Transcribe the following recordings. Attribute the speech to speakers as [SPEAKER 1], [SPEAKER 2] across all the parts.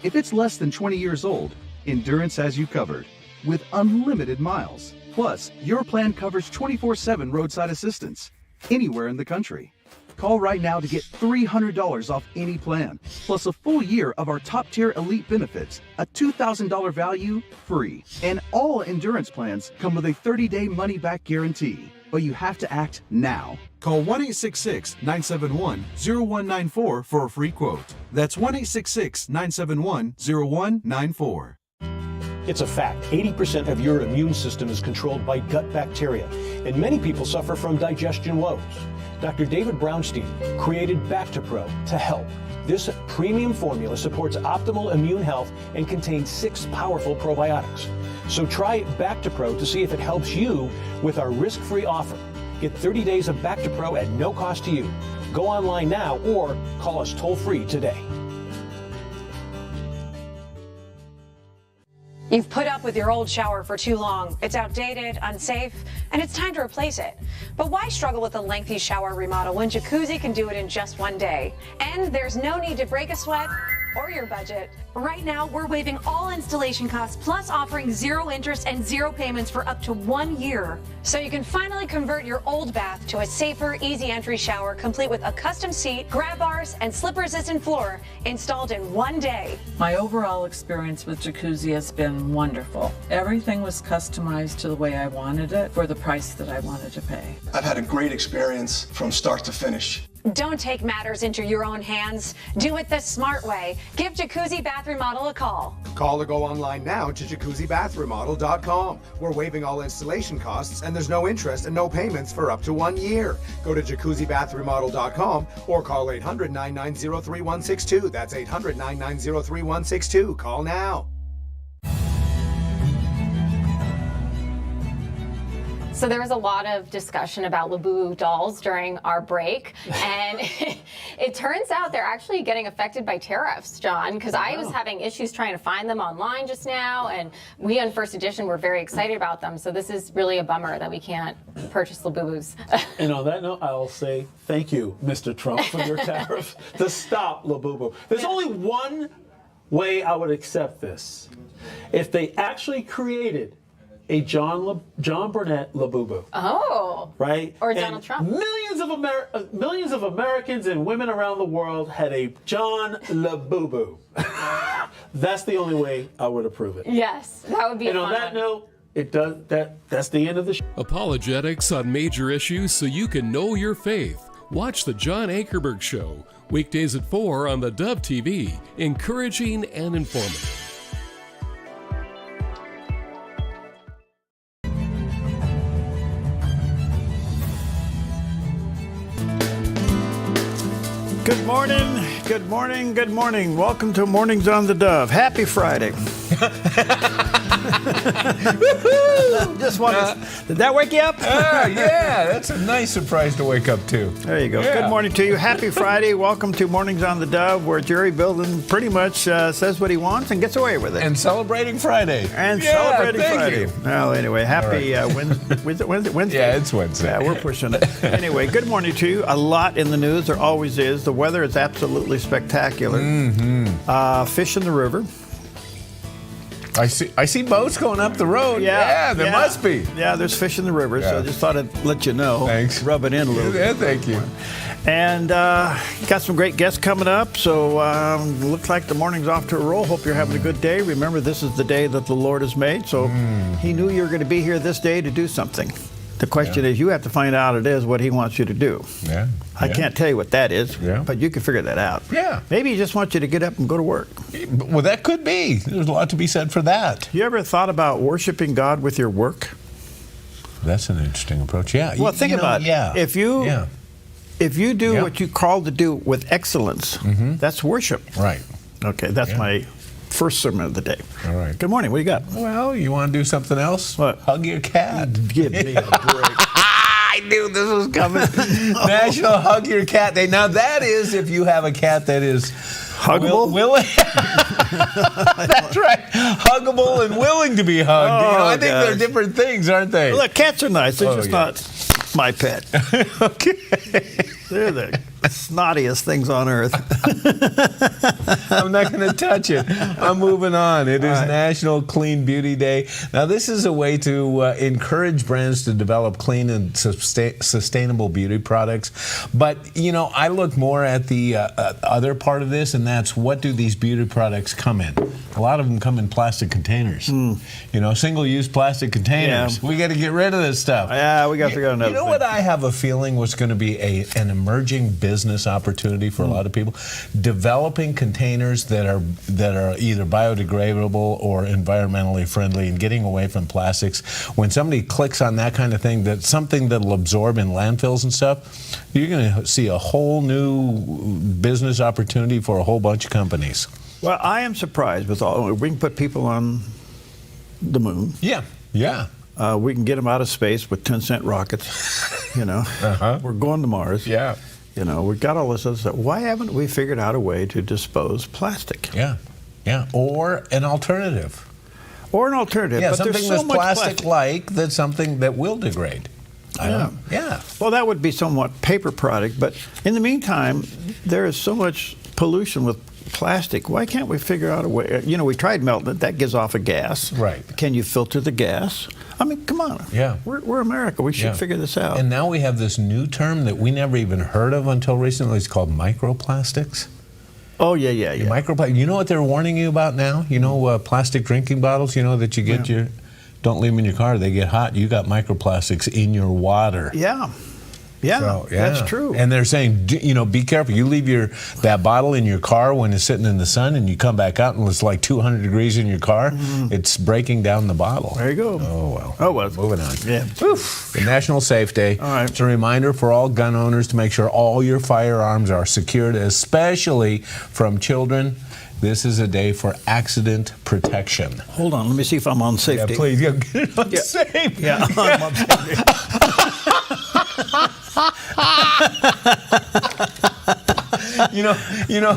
[SPEAKER 1] If it's less than 20 years old, Endurance has you covered with unlimited miles. Plus, your plan covers 24/7 roadside assistance anywhere in the country. Call right now to get $300 off any plan, plus a full year of our top-tier elite benefits, a $2,000 value free. And all Endurance plans come with a 30-day money-back guarantee. But you have to act now. Call 1-866-971-0194 for a free quote. That's 1-866-971-0194.
[SPEAKER 2] It's a fact. 80% of your immune system is controlled by gut bacteria, and many people suffer from digestion woes. Dr. David Brownstein created Bactipro to help. This premium formula supports optimal immune health and contains 6 powerful probiotics. So try Bactipro to see if it helps you with our risk-free offer. Get 30 days of Bactipro at no cost to you. Go online now or call us toll-free today.
[SPEAKER 3] You've put up with your old shower for too long. It's outdated, unsafe, and it's time to replace it. But why struggle with a lengthy shower remodel when Jacuzzi can do it in just one day? And there's no need to break a sweat or your budget. Right now, we're waiving all installation costs, plus offering 0 interest and 0 payments for up to 1 year. So you can finally convert your old bath to a safer, easy entry shower, complete with a custom seat, grab bars, and slip-resistant floor installed in 1 day.
[SPEAKER 4] My overall experience with Jacuzzi has been wonderful. Everything was customized to the way I wanted it for the price that I wanted to pay.
[SPEAKER 5] I've had a great experience from start to finish.
[SPEAKER 3] Don't take matters into your own hands. Do it the smart way. Give Jacuzzi Bath Remodel a call.
[SPEAKER 6] Call or go online now to jacuzzibathremodel.com. We're waiving all installation costs, and there's no interest and no payments for up to 1 year. Go to jacuzzibathremodel.com or call 800-990-3162. That's 800-990-3162. Call now.
[SPEAKER 7] So there was a lot of discussion about Labubu dolls during our break, and it turns out they're actually getting affected by tariffs, John, because I was having issues trying to find them online just now, and we on First Edition were very excited about them, so this is really a bummer that we can't purchase Labubus.
[SPEAKER 8] And on that note, I'll say thank you, Mr. Trump, for your tariff to stop Labubu. There's only one way I would accept this. If they actually created a John Burnett Labubu.
[SPEAKER 7] Oh.
[SPEAKER 8] Right?
[SPEAKER 7] Or
[SPEAKER 8] and
[SPEAKER 7] Donald Trump.
[SPEAKER 8] Millions of Americans and women around the world had a John Labubu. That's the only way I would approve it.
[SPEAKER 7] Yes, that would be
[SPEAKER 8] And on that note, that's the end of the show.
[SPEAKER 9] Apologetics on major issues so you can know your faith. Watch the John Ankerberg Show, weekdays at 4 on the Dove TV, encouraging and informative.
[SPEAKER 10] Good morning, good morning, good morning. Welcome to Mornings on the Dove. Happy Friday. Just wanted, did that wake you up?
[SPEAKER 11] Yeah, that's a nice surprise to wake up to.
[SPEAKER 10] There you go.
[SPEAKER 11] Yeah.
[SPEAKER 10] Good morning to you. Happy Friday. Welcome to Mornings on the Dove, where Jerry Bilden pretty much says what he wants and gets away with it.
[SPEAKER 11] And celebrating Friday.
[SPEAKER 10] Celebrating
[SPEAKER 11] thank
[SPEAKER 10] Friday.
[SPEAKER 11] you.
[SPEAKER 10] Well, anyway, happy Wednesday.
[SPEAKER 11] Yeah, it's Wednesday.
[SPEAKER 10] Yeah, we're pushing it. Anyway, good morning to you. A lot in the news. There always is. The weather is absolutely spectacular.
[SPEAKER 11] Mm-hmm.
[SPEAKER 10] Fish in the river.
[SPEAKER 11] I see boats going up the road. Yeah, there must be.
[SPEAKER 10] Yeah, there's fish in the river, so I just thought I'd let you know.
[SPEAKER 11] Thanks.
[SPEAKER 10] Rub it in a little bit.
[SPEAKER 11] Thank you.
[SPEAKER 10] And got some great guests coming up, so looks like the morning's off to a roll. Hope you're having a good day. Remember, this is the day that the Lord has made, so He knew you were going to be here this day to do something. The question is, you have to find out what He wants you to do.
[SPEAKER 11] Yeah.
[SPEAKER 10] I can't tell you what that is, but you can figure that out.
[SPEAKER 11] Yeah.
[SPEAKER 10] Maybe He just wants you to get up and go to work.
[SPEAKER 11] Well, that could be. There's a lot to be said for that.
[SPEAKER 10] You ever thought about worshiping God with your work?
[SPEAKER 11] That's an interesting approach. Yeah.
[SPEAKER 10] Well, think about it.
[SPEAKER 11] Yeah.
[SPEAKER 10] If you do what you're called to do with excellence, that's worship.
[SPEAKER 11] Right.
[SPEAKER 10] Okay, that's my first sermon of the day.
[SPEAKER 11] All right.
[SPEAKER 10] Good morning. What do you got?
[SPEAKER 11] Well, you want to do something else?
[SPEAKER 10] What?
[SPEAKER 11] Hug your cat.
[SPEAKER 10] Give me a break.
[SPEAKER 11] I knew this was coming. National Hug Your Cat Day. Now, that is if you have a cat that is
[SPEAKER 10] huggable.
[SPEAKER 11] That's right. Huggable and willing to be hugged.
[SPEAKER 10] Oh,
[SPEAKER 11] I think they're different things, aren't they?
[SPEAKER 10] Well, look, cats are nice. They're just not my pet.
[SPEAKER 11] Okay.
[SPEAKER 10] They're snottiest things on earth.
[SPEAKER 11] I'm not going to touch it. I'm moving on. It is National Clean Beauty Day. Now, this is a way to encourage brands to develop clean and sustainable beauty products. But, you know, I look more at the other part of this, and that's what do these beauty products come in? A lot of them come in plastic containers. You know, single-use plastic containers. Yeah. We got to get rid of this stuff.
[SPEAKER 10] Yeah, we got to figure out another
[SPEAKER 11] thing. What I have a feeling was going to be an emerging business opportunity for a lot of people? Developing containers that are either biodegradable or environmentally friendly and getting away from plastics. When somebody clicks on that kind of thing, that's something that'll absorb in landfills and stuff, you're going to see a whole new business opportunity for a whole bunch of companies.
[SPEAKER 10] Well, I am surprised with all. We can put people on the moon.
[SPEAKER 11] Yeah, yeah.
[SPEAKER 10] We can get them out of space with 10-cent rockets. You know, we're going to Mars.
[SPEAKER 11] Yeah.
[SPEAKER 10] You know, we've got all this other stuff. Why haven't we figured out a way to dispose plastic?
[SPEAKER 11] Yeah, yeah. Or an alternative.
[SPEAKER 10] Or an alternative.
[SPEAKER 11] Yeah,
[SPEAKER 10] but
[SPEAKER 11] something
[SPEAKER 10] there's so
[SPEAKER 11] that's
[SPEAKER 10] much
[SPEAKER 11] plastic-like, that's something that will degrade. Yeah.
[SPEAKER 10] Well, that would be somewhat paper product, but in the meantime, there is so much pollution with plastic. Why can't we figure out a way? You know, we tried melting it. That gives off a gas.
[SPEAKER 11] Right.
[SPEAKER 10] Can you filter the gas? I mean, come on.
[SPEAKER 11] Yeah.
[SPEAKER 10] We're America. We should figure this out.
[SPEAKER 11] And now we have this new term that we never even heard of until recently. It's called microplastics.
[SPEAKER 10] Oh, yeah.
[SPEAKER 11] Microplastic. You know what they're warning you about now? You know, plastic drinking bottles, you know, that you get don't leave them in your car. They get hot. You got microplastics in your water.
[SPEAKER 10] Yeah. Yeah,
[SPEAKER 11] so,
[SPEAKER 10] that's true.
[SPEAKER 11] And they're saying, you know, be careful. You leave that bottle in your car when it's sitting in the sun, and you come back out and it's like 200 degrees in your car. It's breaking down the bottle.
[SPEAKER 10] There you go.
[SPEAKER 11] Oh, well.
[SPEAKER 10] Oh, well.
[SPEAKER 11] Moving on.
[SPEAKER 10] Yeah.
[SPEAKER 11] Oof. The National Safe Day.
[SPEAKER 10] All right.
[SPEAKER 11] It's a reminder for all gun owners to make sure all your firearms are secured, especially from children. This is a day for accident protection.
[SPEAKER 10] Hold on. Let me see if I'm on safety.
[SPEAKER 11] Yeah, please. Yeah, get it on safe.
[SPEAKER 10] Yeah, I'm on safety.
[SPEAKER 11] You know,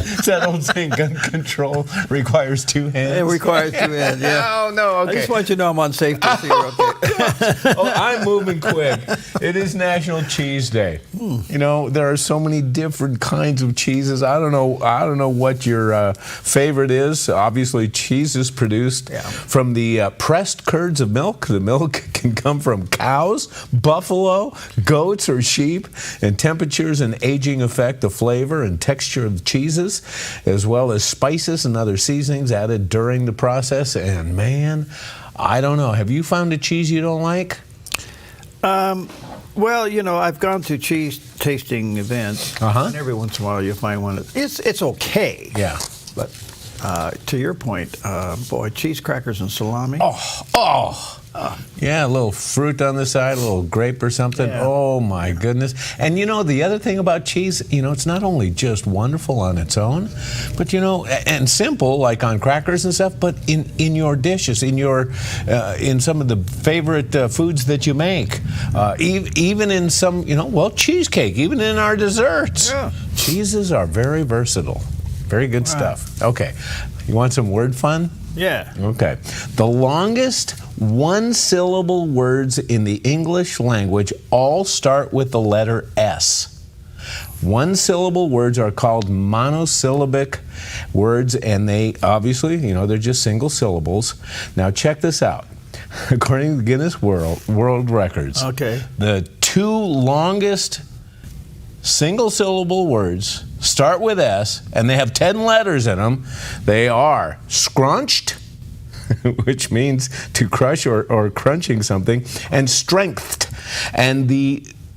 [SPEAKER 11] it's that old saying, gun control requires two hands.
[SPEAKER 10] It requires two hands, yeah.
[SPEAKER 11] No, okay.
[SPEAKER 10] I just want you to know I'm on safety, so you're okay.
[SPEAKER 11] I'm moving quick. It is National Cheese Day. You know, there are so many different kinds of cheeses. I don't know what your favorite is. Obviously, cheese is produced from the pressed curds of milk. The milk can come from cows, buffalo, goats, or sheep, and temperatures and aging affect the flavor and texture of the cheeses, as well as spices and other seasonings added during the process. And man, I don't know. Have you found a cheese you don't like?
[SPEAKER 10] Well, you know, I've gone to cheese tasting events, and every once in a while you find one. It's okay.
[SPEAKER 11] Yeah.
[SPEAKER 10] But to your point, boy, cheese crackers and salami.
[SPEAKER 11] Yeah, a little fruit on the side, a little grape or something.
[SPEAKER 10] Yeah.
[SPEAKER 11] Oh, my goodness. And, you know, the other thing about cheese, you know, it's not only just wonderful on its own, but, you know, and simple, like on crackers and stuff, but in your dishes, in some of the favorite foods that you make, even in some, you know, well, cheesecake, even in our desserts.
[SPEAKER 10] Yeah.
[SPEAKER 11] Cheeses are very versatile. Very good stuff. Okay. You want some word fun?
[SPEAKER 10] Yeah.
[SPEAKER 11] Okay. The longest one-syllable words in the English language all start with the letter S. One-syllable words are called monosyllabic words, and they obviously, you know, they're just single syllables. Now check this out. According to Guinness World Records, the two longest single-syllable words start with S, and they have 10 letters in them. They are scrunched, which means to crush or crunching something, and strengthed. And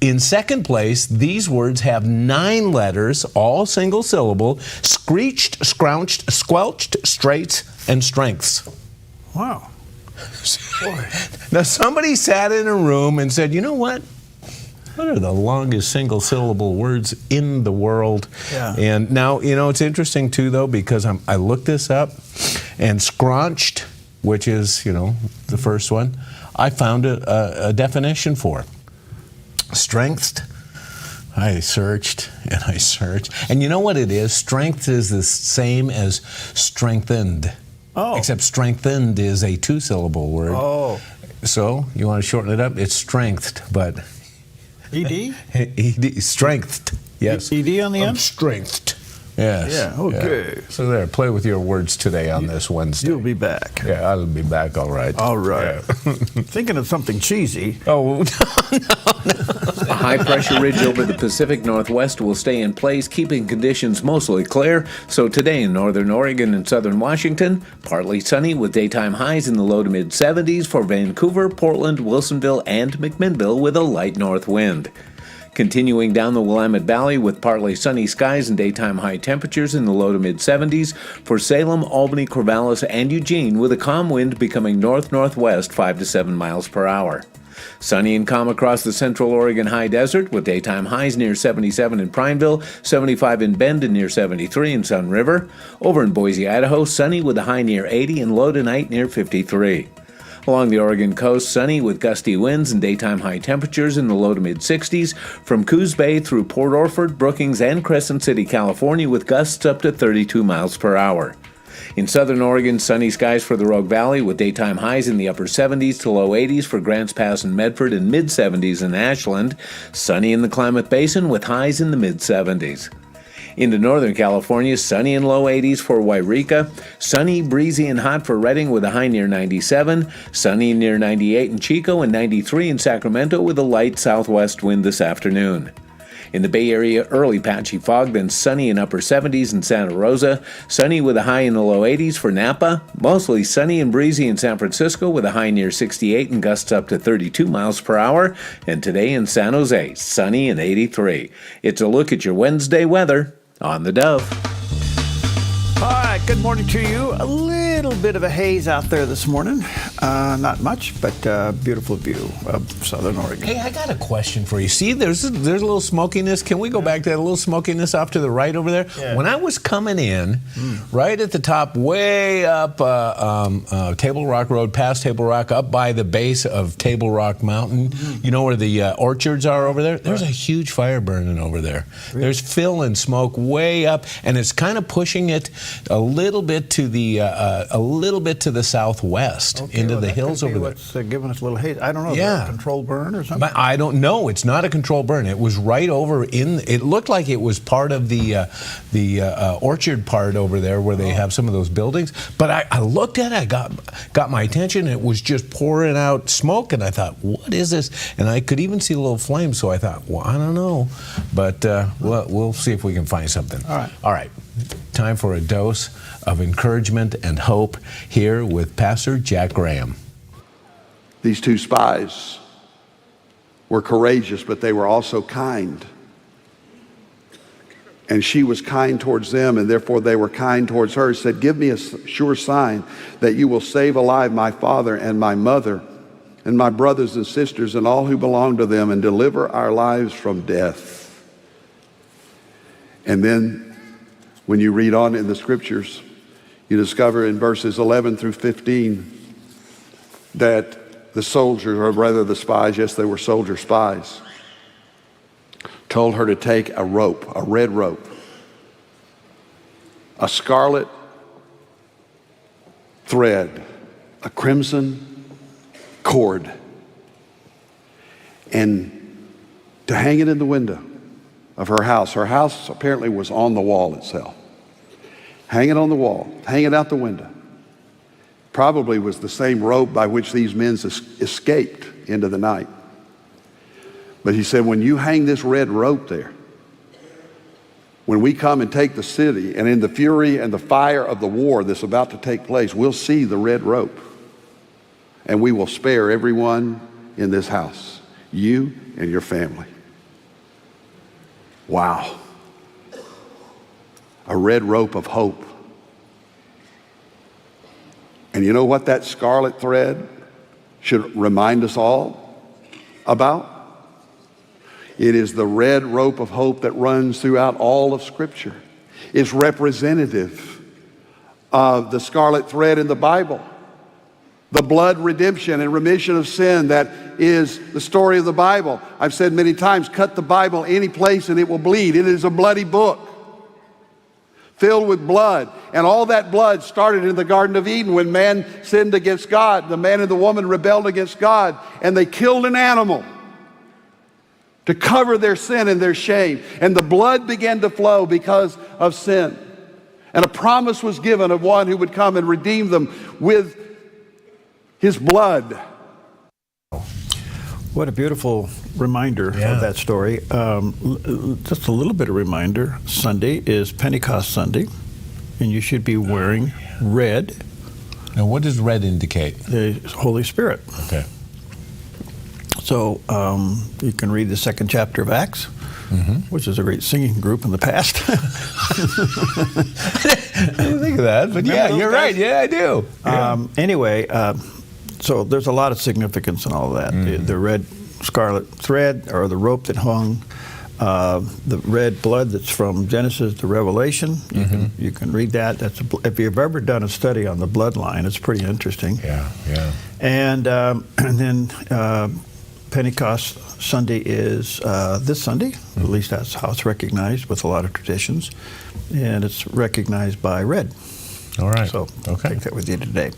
[SPEAKER 11] in second place, these words have 9 letters, all single syllable: screeched, scrounched, squelched, straights, and strengths.
[SPEAKER 10] Wow.
[SPEAKER 11] Now, somebody sat in a room and said, you know what? What are the longest single-syllable words in the world?
[SPEAKER 10] Yeah.
[SPEAKER 11] And now, you know, it's interesting, too, though, because I looked this up, and scrunched, which is, you know, the first one, I found a definition for. Strengthed. I searched, and I searched. And you know what it is? Strength is the same as strengthened.
[SPEAKER 10] Oh. Except
[SPEAKER 11] strengthened is a 2-syllable word.
[SPEAKER 10] Oh.
[SPEAKER 11] So, you want to shorten it up? It's strengthed, but
[SPEAKER 10] ED?
[SPEAKER 11] ED, strength. Yes.
[SPEAKER 10] ED on the end?
[SPEAKER 11] Strength. Yes.
[SPEAKER 10] Yeah, okay.
[SPEAKER 11] Yeah. So there, play with your words today on this Wednesday.
[SPEAKER 10] You'll be back.
[SPEAKER 11] Yeah, I'll be back, all right.
[SPEAKER 10] All right.
[SPEAKER 11] Yeah.
[SPEAKER 10] Thinking of something cheesy.
[SPEAKER 11] Oh,
[SPEAKER 12] A high-pressure ridge over the Pacific Northwest will stay in place, keeping conditions mostly clear. So today in northern Oregon and southern Washington, partly sunny with daytime highs in the low to mid-70s for Vancouver, Portland, Wilsonville, and McMinnville with a light north wind. Continuing down the Willamette Valley with partly sunny skies and daytime high temperatures in the low to mid-70s for Salem, Albany, Corvallis, and Eugene with a calm wind becoming north-northwest 5 to 7 miles per hour. Sunny and calm across the central Oregon high desert with daytime highs near 77 in Prineville, 75 in Bend and near 73 in Sun River. Over in Boise, Idaho, sunny with a high near 80 and low tonight near 53. Along the Oregon coast, sunny with gusty winds and daytime high temperatures in the low to mid-60s from Coos Bay through Port Orford, Brookings, and Crescent City, California with gusts up to 32 miles per hour. In southern Oregon, sunny skies for the Rogue Valley with daytime highs in the upper 70s to low 80s for Grants Pass and Medford and mid-70s in Ashland. Sunny in the Klamath Basin with highs in the mid-70s. Into Northern California, sunny and low 80s for Wairika. Sunny, breezy, and hot for Redding with a high near 97. Sunny near 98 in Chico and 93 in Sacramento with a light southwest wind this afternoon. In the Bay Area, early patchy fog, then sunny in upper 70s in Santa Rosa. Sunny with a high in the low 80s for Napa. Mostly sunny and breezy in San Francisco with a high near 68 and gusts up to 32 miles per hour. And today in San Jose, sunny and 83. It's a look at your Wednesday weather on the Dove.
[SPEAKER 10] All right, good morning to you. A little bit of a haze out there this morning. Not much, but beautiful view of southern Oregon.
[SPEAKER 11] Hey, I got a question for you. See, there's a little smokiness. Can we go back to that little smokiness off to the right over there?
[SPEAKER 10] Yeah.
[SPEAKER 11] When I was coming in, right at the top, way up Table Rock Road, past Table Rock, up by the base of Table Rock Mountain, you know where the orchards are over there? There's a huge fire burning over there. Really? There's fill and smoke way up, and it's kind of pushing it a little bit to the southwest, okay, into the hills over there.
[SPEAKER 10] What's giving us a little haze? I don't know.
[SPEAKER 11] Yeah,
[SPEAKER 10] is that a controlled burn or something?
[SPEAKER 11] But I don't know. It's not a controlled burn. It was right over in. It looked like it was part of the orchard part over there where they have some of those buildings. But I looked at it. I got my attention. And it was just pouring out smoke, and I thought, what is this? And I could even see a little flame. So I thought, well, I don't know, but we'll see if we can find something.
[SPEAKER 10] All right.
[SPEAKER 11] All right. Time for a dose of encouragement and hope here with Pastor Jack Graham.
[SPEAKER 13] These two spies were courageous, but they were also kind. And she was kind towards them, and therefore they were kind towards her. She said, give me a sure sign that you will save alive my father and my mother and my brothers and sisters and all who belong to them and deliver our lives from death. And then when you read on in the scriptures, you discover in verses 11 through 15 that the soldiers, or rather the spies, yes, they were soldier spies, told her to take a rope, a red rope, a scarlet thread, a crimson cord, and to hang it in the window of her house. Her house apparently was on the wall itself. Hang it on the wall, hang it out the window. Probably was the same rope by which these men escaped into the night. But he said, when you hang this red rope there, when we come and take the city, and in the fury and the fire of the war that's about to take place, we'll see the red rope, and we will spare everyone in this house, you and your family. Wow. A red rope of hope. And you know what that scarlet thread should remind us all about? It is the red rope of hope that runs throughout all of Scripture. It's representative of the scarlet thread in the Bible. The blood redemption and remission of sin that is the story of the Bible. I've said many times, cut the Bible any place and it will bleed. It is a bloody book, filled with blood. And all that blood started in the Garden of Eden when man sinned against God. The man and the woman rebelled against God, and they killed an animal to cover their sin and their shame. And the blood began to flow because of sin. And a promise was given of one who would come and redeem them with his blood.
[SPEAKER 10] What a beautiful reminder of that story. Just a little bit of reminder. Sunday is Pentecost Sunday, and you should be wearing red.
[SPEAKER 11] Now, what does red indicate?
[SPEAKER 10] The Holy Spirit.
[SPEAKER 11] Okay.
[SPEAKER 10] So you can read the second chapter of Acts, which is a great singing group in the past.
[SPEAKER 11] I didn't think of that, but yeah, you're right. Yeah, I do.
[SPEAKER 10] Anyway, so there's a lot of significance in all of that. The red scarlet thread, or the rope that hung, the red blood that's from Genesis to Revelation. You can read that. If you've ever done a study on the bloodline, it's pretty interesting.
[SPEAKER 11] Yeah, yeah.
[SPEAKER 10] And then Pentecost Sunday is this Sunday. At least that's how it's recognized with a lot of traditions. And it's recognized by red.
[SPEAKER 11] All right.
[SPEAKER 10] So take that with you today.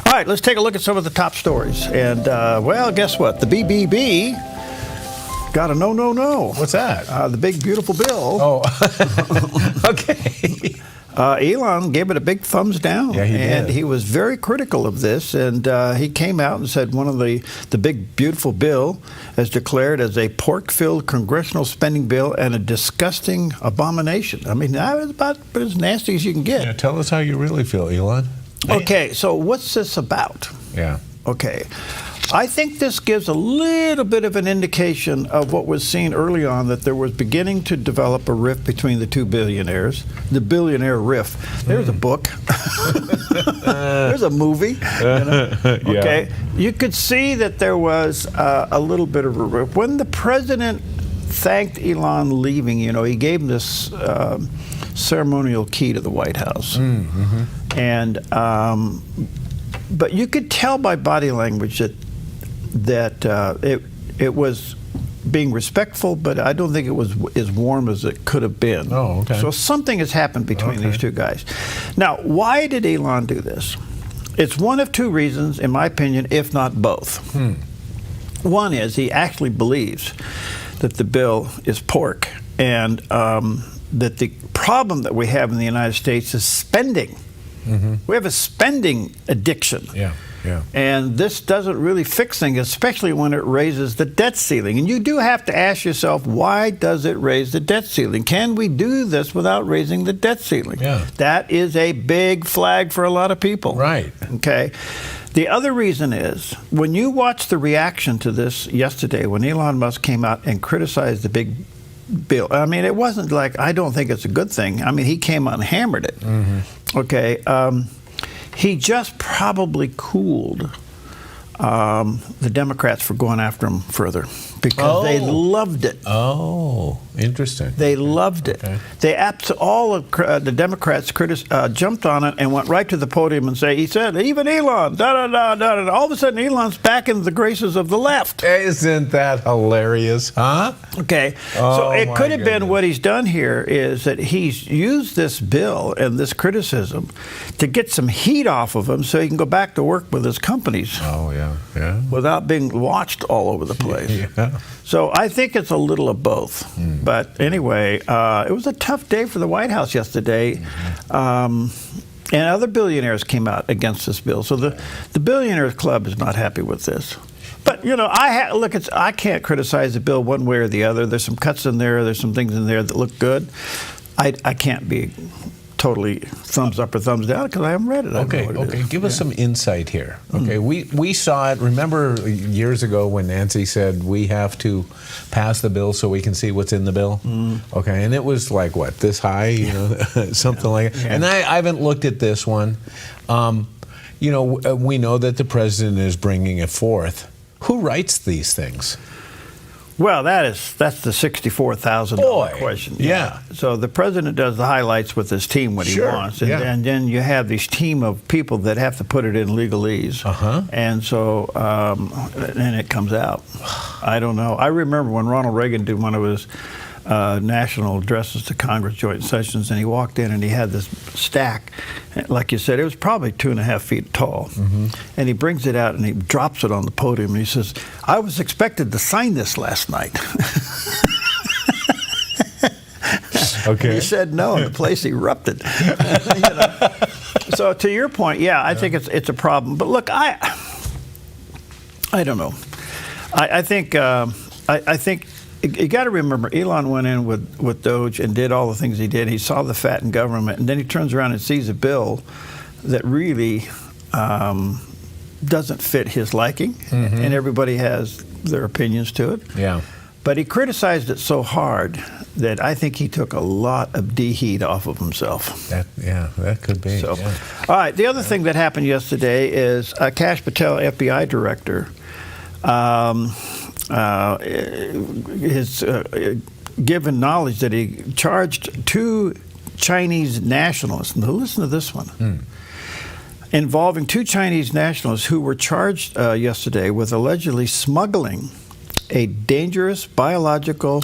[SPEAKER 10] All right, let's take a look at some of the top stories. And, well, guess what? The BBB got a no.
[SPEAKER 11] What's that?
[SPEAKER 10] The big, beautiful bill.
[SPEAKER 11] Oh, okay.
[SPEAKER 10] Elon gave it a big thumbs down.
[SPEAKER 11] Yeah, he did.
[SPEAKER 10] And he was very critical of this. And he came out and said one of the big, beautiful bill is declared as a pork-filled congressional spending bill and a disgusting abomination. I mean, that was about as nasty as you can get.
[SPEAKER 11] Yeah, tell us how you really feel, Elon.
[SPEAKER 10] Okay, so what's this about?
[SPEAKER 11] Yeah.
[SPEAKER 10] Okay. I think this gives a little bit of an indication of what was seen early on, that there was beginning to develop a rift between the two billionaires, the billionaire rift. There's a book. There's a movie. Okay. You could see that there was a little bit of a rift. When the president thanked Elon leaving, he gave him this ceremonial key to the White House. And but you could tell by body language that it was being respectful, but I don't think it was as warm as it could have been.
[SPEAKER 11] Oh, okay.
[SPEAKER 10] So something has happened between these two guys. Now, why did Elon do this? It's one of two reasons, in my opinion, if not both. One is he actually believes that the bill is pork, and that the problem that we have in the United States is spending. We have a spending addiction.
[SPEAKER 11] Yeah.
[SPEAKER 10] And this doesn't really fix things, especially when it raises the debt ceiling. And you do have to ask yourself, why does it raise the debt ceiling? Can we do this without raising the debt ceiling?
[SPEAKER 11] Yeah.
[SPEAKER 10] That is a big flag for a lot of people.
[SPEAKER 11] Right.
[SPEAKER 10] Okay. The other reason is, when you watch the reaction to this yesterday, when Elon Musk came out and criticized the big bill, I mean, it wasn't like, I don't think it's a good thing. I mean, he came out and hammered it. Okay. He just probably cooled the Democrats for going after him further, because they loved it.
[SPEAKER 11] Oh, interesting.
[SPEAKER 10] They loved it.
[SPEAKER 11] Okay.
[SPEAKER 10] They all of the Democrats jumped on it and went right to the podium and he said, even Elon, da-da-da-da-da. All of a sudden, Elon's back in the graces of the left.
[SPEAKER 11] Isn't that hilarious, huh?
[SPEAKER 10] Okay. So it could have been what he's done here is that he's used this bill and this criticism to get some heat off of him so he can go back to work with his companies.
[SPEAKER 11] Oh, yeah.
[SPEAKER 10] Without being watched all over the place. So I think it's a little of both. But anyway, it was a tough day for the White House yesterday. And other billionaires came out against this bill. So the Billionaires Club is not happy with this. But, I can't criticize the bill one way or the other. There's some cuts in there. There's some things in there that look good. I can't be totally thumbs up or thumbs down because I haven't read it.
[SPEAKER 11] Okay. Give us some insight here. Okay, we saw it. Remember years ago when Nancy said we have to pass the bill so we can see what's in the bill? Okay, and it was like what, this high, something like that. And I haven't looked at this one. We know that the president is bringing it forth. Who writes these things?
[SPEAKER 10] Well, that's the $64,000 question.
[SPEAKER 11] Yeah.
[SPEAKER 10] So the president does the highlights with his team when he wants, and then you have this team of people that have to put it in legalese. And so and it comes out. I don't know. I remember when Ronald Reagan did one of his national addresses to Congress joint sessions, and he walked in and he had this stack, like you said, it was probably 2.5 feet tall. And he brings it out and he drops it on the podium and he says, "I was expected to sign this last night."
[SPEAKER 11] Okay.
[SPEAKER 10] He said no, and the place erupted. So to your point, I think it's a problem. But look, I don't know. I think you got to remember, Elon went in with Doge and did all the things he did. He saw the fat in government, and then he turns around and sees a bill that really doesn't fit his liking, and everybody has their opinions to it.
[SPEAKER 11] Yeah.
[SPEAKER 10] But he criticized it so hard that I think he took a lot of heat off of himself.
[SPEAKER 11] That could be.
[SPEAKER 10] So, all right, the other thing that happened yesterday is Kash Patel, FBI director, has given knowledge that he charged 2 Chinese nationalists. Now listen to this one. Involving 2 Chinese nationalists who were charged yesterday with allegedly smuggling a dangerous biological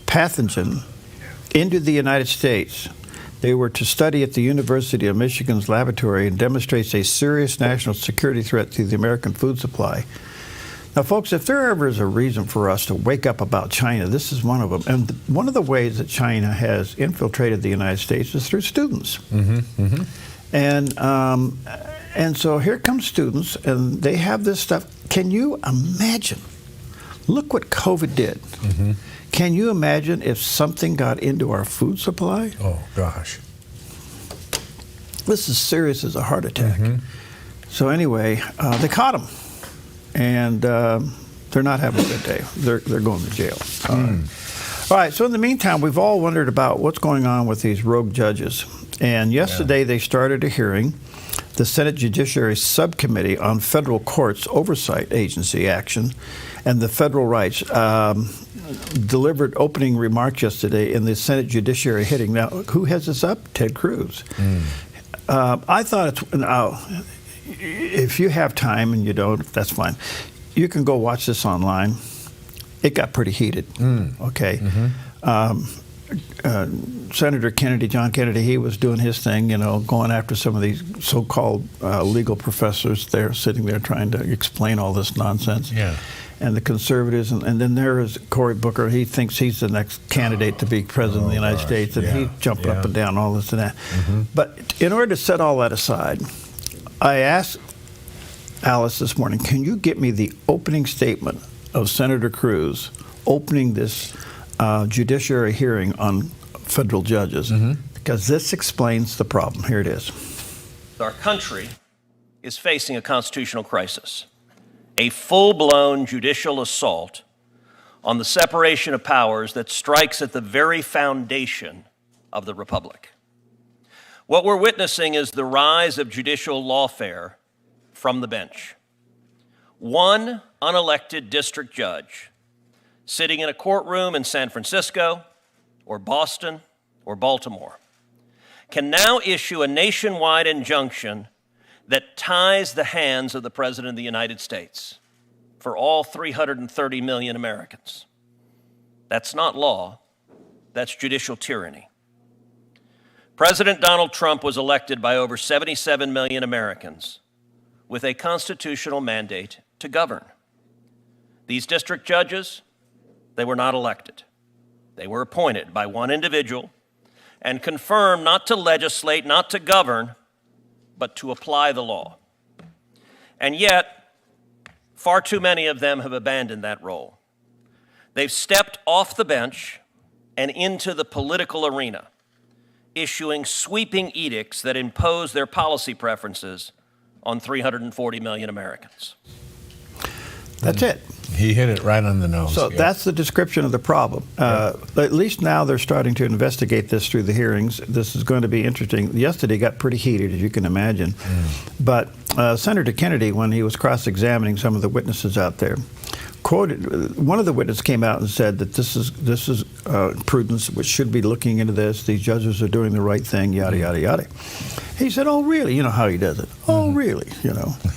[SPEAKER 10] pathogen into the United States. They were to study at the University of Michigan's laboratory and demonstrates a serious national security threat to the American food supply. Now, folks, if there ever is a reason for us to wake up about China, this is one of them. And one of the ways that China has infiltrated the United States is through students. And so here come students, and they have this stuff. Can you imagine? Look what COVID did. Can you imagine if something got into our food supply?
[SPEAKER 11] Oh, gosh.
[SPEAKER 10] This is serious as a heart attack. So anyway, they caught him. And they're not having a good day. They're going to jail. All right, so in the meantime, we've all wondered about what's going on with these rogue judges. And yesterday they started a hearing. The Senate Judiciary Subcommittee on Federal Courts Oversight Agency Action and the Federal Rights delivered opening remarks yesterday in the Senate Judiciary hearing. Now, who heads this up? Ted Cruz. I thought if you have time and you don't, that's fine. You can go watch this online. It got pretty heated. Okay. Senator Kennedy, John Kennedy, he was doing his thing, going after some of these so-called legal professors there, sitting there trying to explain all this nonsense. And the conservatives, and then there is Cory Booker. He thinks he's the next candidate to be president of the United States, and he's jumping up and down, all this and that. But in order to set all that aside, I asked Alice this morning, can you get me the opening statement of Senator Cruz opening this judiciary hearing on federal judges? Because this explains the problem. Here it is.
[SPEAKER 14] Our country is facing a constitutional crisis, a full-blown judicial assault on the separation of powers that strikes at the very foundation of the republic. What we're witnessing is the rise of judicial lawfare from the bench. One unelected district judge sitting in a courtroom in San Francisco or Boston or Baltimore can now issue a nationwide injunction that ties the hands of the President of the United States for all 330 million Americans. That's not law, that's judicial tyranny. President Donald Trump was elected by over 77 million Americans with a constitutional mandate to govern. These district judges, they were not elected. They were appointed by one individual and confirmed not to legislate, not to govern, but to apply the law. And yet, far too many of them have abandoned that role. They've stepped off the bench and into the political arena, issuing sweeping edicts that impose their policy preferences on 340 million Americans.
[SPEAKER 10] That's it.
[SPEAKER 11] He hit it right on the nose.
[SPEAKER 10] So that's the description of the problem. At least now they're starting to investigate this through the hearings. This is going to be interesting. Yesterday got pretty heated, as you can imagine. But Senator Kennedy, when he was cross-examining some of the witnesses out there, quoted, one of the witnesses came out and said that this is prudence, which should be looking into this. These judges are doing the right thing, yada, yada, yada. He said, oh, really? You know how he does it. Oh, really?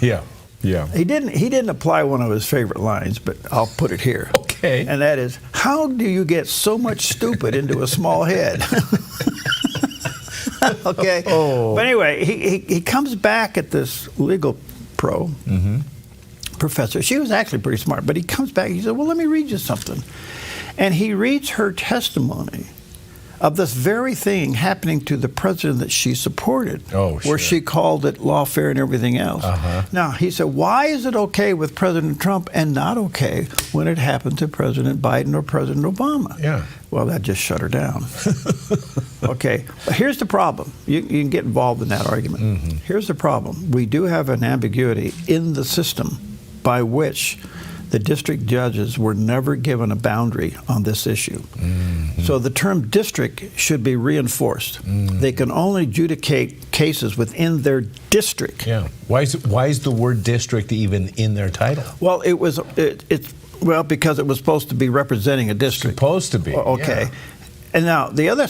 [SPEAKER 11] Yeah.
[SPEAKER 10] He didn't apply one of his favorite lines, but I'll put it here.
[SPEAKER 11] Okay. Okay.
[SPEAKER 10] And that is, how do you get so much stupid into a small head? Okay.
[SPEAKER 11] Oh.
[SPEAKER 10] But anyway, he comes back at this legal pro professor. She was actually pretty smart, but he comes back. He said, well, let me read you something. And he reads her testimony of this very thing happening to the president that she supported, where she called it lawfare and everything else. Now, he said, why is it okay with President Trump and not okay when it happened to President Biden or President Obama?
[SPEAKER 11] Yeah.
[SPEAKER 10] Well, that just shut her down. Okay, but here's the problem. You can get involved in that argument. Here's the problem. We do have an ambiguity in the system by which the district judges were never given a boundary on this issue. So the term district should be reinforced. They can only adjudicate cases within their district.
[SPEAKER 11] Yeah. Why is the word district even in their title?
[SPEAKER 10] Well, well, because it was supposed to be representing a district.
[SPEAKER 11] Supposed to be.
[SPEAKER 10] Okay.
[SPEAKER 11] Yeah.
[SPEAKER 10] And now the other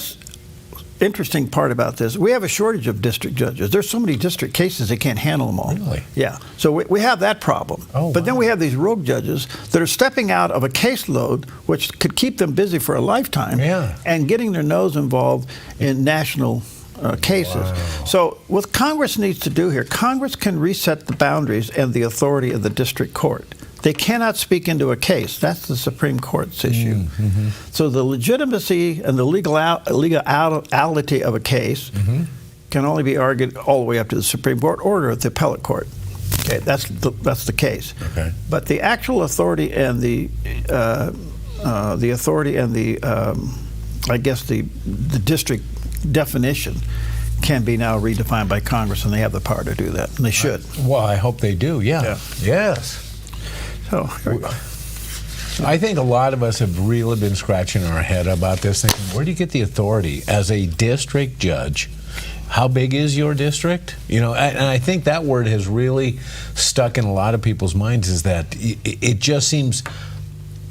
[SPEAKER 10] interesting part about this, we have a shortage of district judges. There's so many district cases, they can't handle them all.
[SPEAKER 11] Really?
[SPEAKER 10] Yeah. So we have that problem. But then we have these rogue judges that are stepping out of a caseload which could keep them busy for a lifetime and getting their nose involved in national cases. So what Congress needs to do here, Congress can reset the boundaries and the authority of the district court. They cannot speak into a case. That's the Supreme Court's issue. So the legitimacy and the legality of a case can only be argued all the way up to the Supreme Court or at the appellate court. Okay, that's the case.
[SPEAKER 11] Okay.
[SPEAKER 10] But the actual authority and the I guess the district definition can be now redefined by Congress, and they have the power to do that, and they should.
[SPEAKER 11] Well, I hope they do. Yeah. Yes.
[SPEAKER 10] So here we go.
[SPEAKER 11] I think a lot of us have really been scratching our head about this, thinking, where do you get the authority as a district judge? How big is your district? You know, and I think that word has really stuck in a lot of people's minds, is that it just seems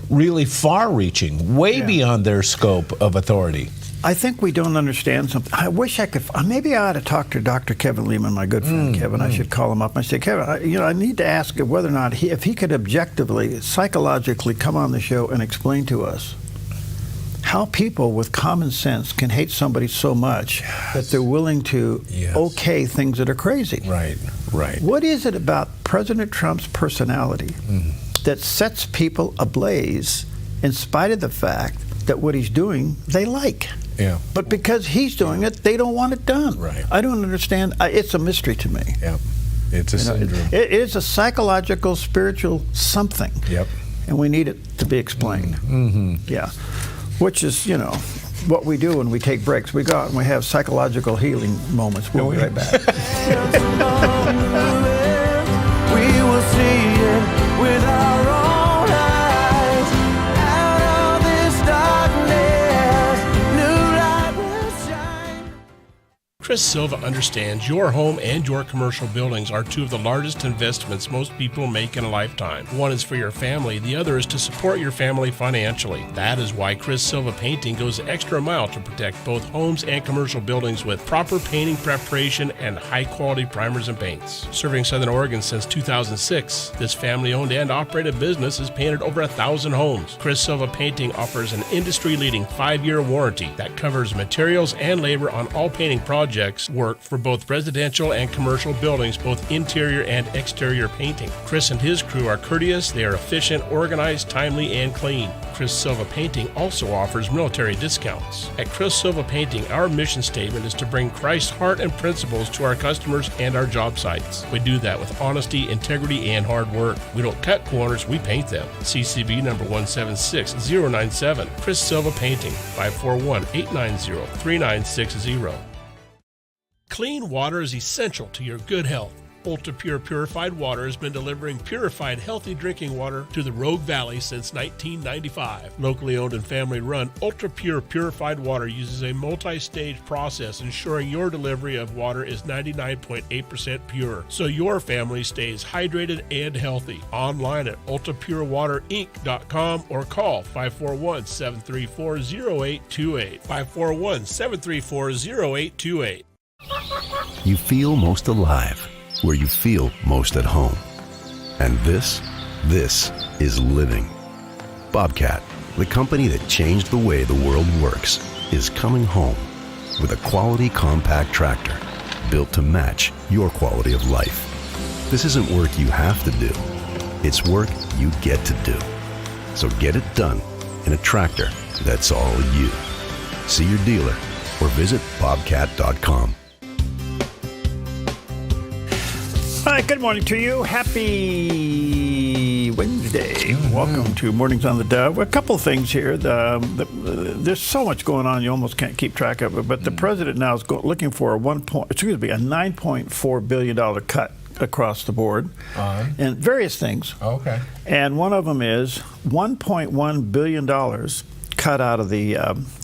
[SPEAKER 11] really far-reaching, way beyond their scope of authority.
[SPEAKER 10] I think we don't understand something. I wish I could. Maybe I ought to talk to Dr. Kevin Lehman, my good friend Kevin. I should call him up. I say, Kevin, I need to ask whether or not if he could objectively, psychologically come on the show and explain to us how people with common sense can hate somebody so much that they're willing to okay things that are crazy.
[SPEAKER 11] Right.
[SPEAKER 10] What is it about President Trump's personality that sets people ablaze in spite of the fact that what he's doing they like?
[SPEAKER 11] Yeah.
[SPEAKER 10] But because he's doing it, they don't want it done.
[SPEAKER 11] Right.
[SPEAKER 10] I don't understand. It's a mystery to me.
[SPEAKER 11] Yeah. It's a syndrome.
[SPEAKER 10] It is a psychological, spiritual something.
[SPEAKER 11] Yep.
[SPEAKER 10] And we need it to be explained. Yeah. Which is, what we do when we take breaks. We go out and we have psychological healing moments. We'll be right back.
[SPEAKER 15] We will see it with our own eyes. Out of this darkness, new light will shine.
[SPEAKER 16] Chris Silva understands your home and your commercial buildings are two of the largest investments most people make in a lifetime. One is for your family, the other is to support your family financially. That is why Chris Silva Painting goes the extra mile to protect both homes and commercial buildings with proper painting preparation and high-quality primers and paints. Serving Southern Oregon since 2006, this family-owned and operated business has painted over 1,000 homes. Chris Silva Painting offers an industry-leading 5-year warranty that covers materials and labor on all painting projects work for both residential and commercial buildings, both interior and exterior painting. Chris and his crew are courteous, they are efficient, organized, timely, and clean. Chris Silva Painting also offers military discounts. At Chris Silva Painting, our mission statement is to bring Christ's heart and principles to our customers and our job sites. We do that with honesty, integrity, and hard work. We don't cut corners, we paint them. CCB number 176097. Chris Silva Painting, 541-890-3960. Clean water is essential to your good health. Ultra Pure Purified Water has been delivering purified, healthy drinking water to the Rogue Valley since 1995. Locally owned and family run, Ultra Pure Purified Water uses a multi-stage process ensuring your delivery of water is 99.8% pure, so your family stays hydrated and healthy. Online at ultrapurewaterinc.com or call 541-734-0828. 541-734-0828.
[SPEAKER 17] You feel most alive where you feel most at home. And this is living. Bobcat, the company that changed the way the world works, is coming home with a quality compact tractor built to match your quality of life. This isn't work you have to do. It's work you get to do. So get it done in a tractor that's all you. See your dealer or visit bobcat.com.
[SPEAKER 10] Hi, good morning to you. Happy Wednesday. Welcome to Mornings on the Dove. A couple things here. There's so much going on, you almost can't keep track of it. But the president now is looking for a $9.4 billion cut across the board, and various things.
[SPEAKER 11] Okay.
[SPEAKER 10] And one of them is $1.1 billion cut out of the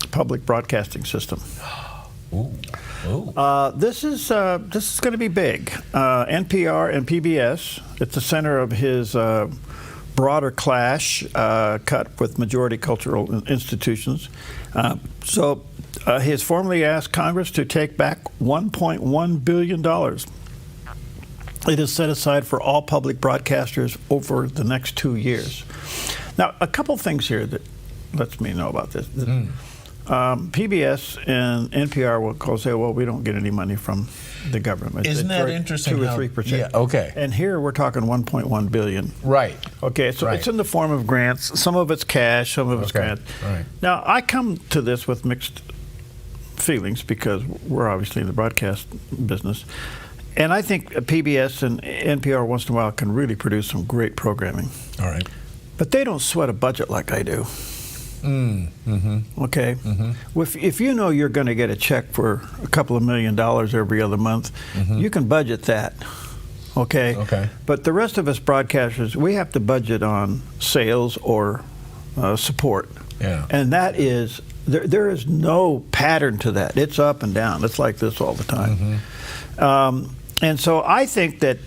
[SPEAKER 10] public broadcasting system.
[SPEAKER 11] Ooh.
[SPEAKER 10] This is going to be big. NPR and PBS, it's the center of his broader clash cut with majority cultural institutions. So he has formally asked Congress to take back $1.1 billion. It is set aside for all public broadcasters over the next 2 years. Now, a couple things here that lets me know about this. PBS and NPR will say, well, we don't get any money from the government.
[SPEAKER 11] Isn't that interesting?
[SPEAKER 10] 2 or 3%.
[SPEAKER 11] Yeah, okay.
[SPEAKER 10] And here we're talking $1.1 billion.
[SPEAKER 11] Right.
[SPEAKER 10] Okay, so it's in the form of grants. Some of it's cash, some of it's grants.
[SPEAKER 11] Right.
[SPEAKER 10] Now, I come to this with mixed feelings because we're obviously in the broadcast business. And I think PBS and NPR once in a while can really produce some great programming.
[SPEAKER 11] All right.
[SPEAKER 10] But they don't sweat a budget like I do. Okay? If you know you're going to get a check for a couple of $1 million every other month, you can budget that. Okay? But the rest of us broadcasters, we have to budget on sales or support.
[SPEAKER 11] Yeah.
[SPEAKER 10] And that is, there is no pattern to that. It's up and down. It's like this all the time. And so I think that,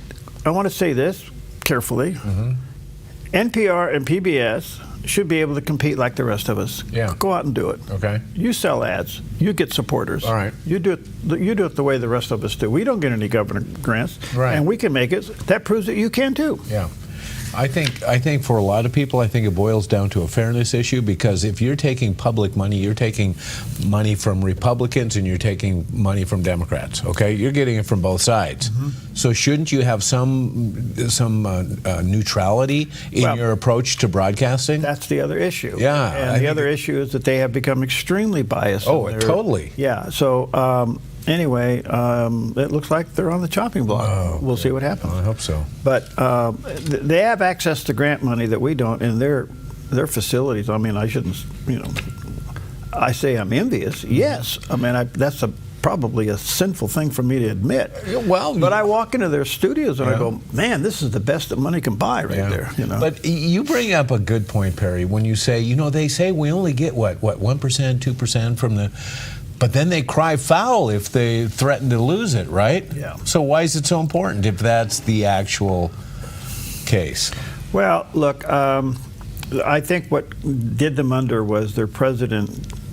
[SPEAKER 10] I want to say this carefully, NPR and PBS should be able to compete like the rest of us.
[SPEAKER 11] Yeah.
[SPEAKER 10] Go out and do it.
[SPEAKER 11] Okay.
[SPEAKER 10] You sell ads. You get supporters.
[SPEAKER 11] All right.
[SPEAKER 10] You do it the way the rest of us do. We don't get any government grants.
[SPEAKER 11] Right.
[SPEAKER 10] And we can make it. That proves that you can too.
[SPEAKER 11] Yeah. I think for a lot of people, I think it boils down to a fairness issue, because if you're taking public money, you're taking money from Republicans and you're taking money from Democrats. Okay, you're getting it from both sides. So shouldn't you have some neutrality in your approach to broadcasting?
[SPEAKER 10] That's the other issue.
[SPEAKER 11] Yeah,
[SPEAKER 10] and the other issue is that they have become extremely biased.
[SPEAKER 11] Oh, totally.
[SPEAKER 10] Yeah. So. Anyway, it looks like they're on the chopping block. We'll see what happens.
[SPEAKER 11] I hope so.
[SPEAKER 10] But they have access to grant money that we don't in their facilities. I mean, I shouldn't, I say I'm envious. Yes. I mean, that's probably a sinful thing for me to admit.
[SPEAKER 11] Well,
[SPEAKER 10] but I walk into their studios and I go, man, this is the best that money can buy right there.
[SPEAKER 11] But you bring up a good point, Perry, when you say, they say we only get, what 1%, 2% from the... But then they cry foul if they threaten to lose it, right?
[SPEAKER 10] Yeah.
[SPEAKER 11] So why is it so important if that's the actual case?
[SPEAKER 10] Well, look, I think what did them under was their president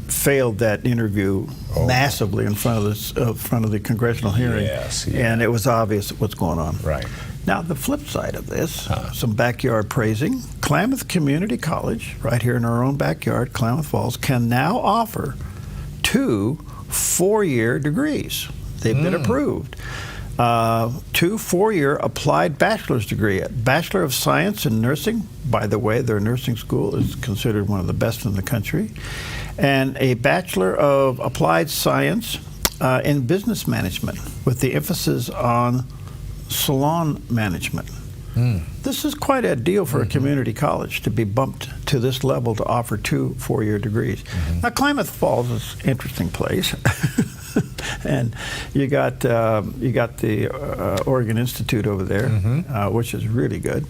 [SPEAKER 10] failed that interview massively in front of the congressional hearing.
[SPEAKER 11] Yes,
[SPEAKER 10] and it was obvious what's going on.
[SPEAKER 11] Right.
[SPEAKER 10] Now, the flip side of this, some backyard praising. Klamath Community College, right here in our own backyard, Klamath Falls, can now offer 2 4-year degrees. They've been approved. 2 4-year applied bachelor's degree. Bachelor of Science in Nursing. By the way, their nursing school is considered one of the best in the country. And a Bachelor of Applied Science in Business Management with the emphasis on salon management. This is quite a deal for a community college to be bumped to this level to offer 2 4-year degrees. Now, Klamath Falls is an interesting place. And you got the Oregon Institute over there, which is really good.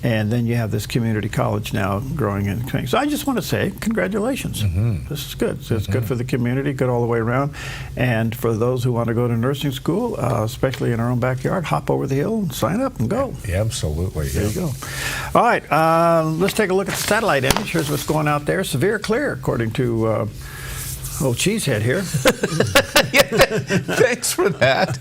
[SPEAKER 10] And then you have this community college now growing and coming. So I just want to say congratulations. This is good. So it's good for the community, good all the way around. And for those who want to go to nursing school, especially in our own backyard, hop over the hill and sign up and go.
[SPEAKER 11] Yeah, absolutely.
[SPEAKER 10] There you go. All right, let's take a look at the satellite image. Here's what's going out there. Severe clear, according to Oh, cheesehead here.
[SPEAKER 11] Thanks for that.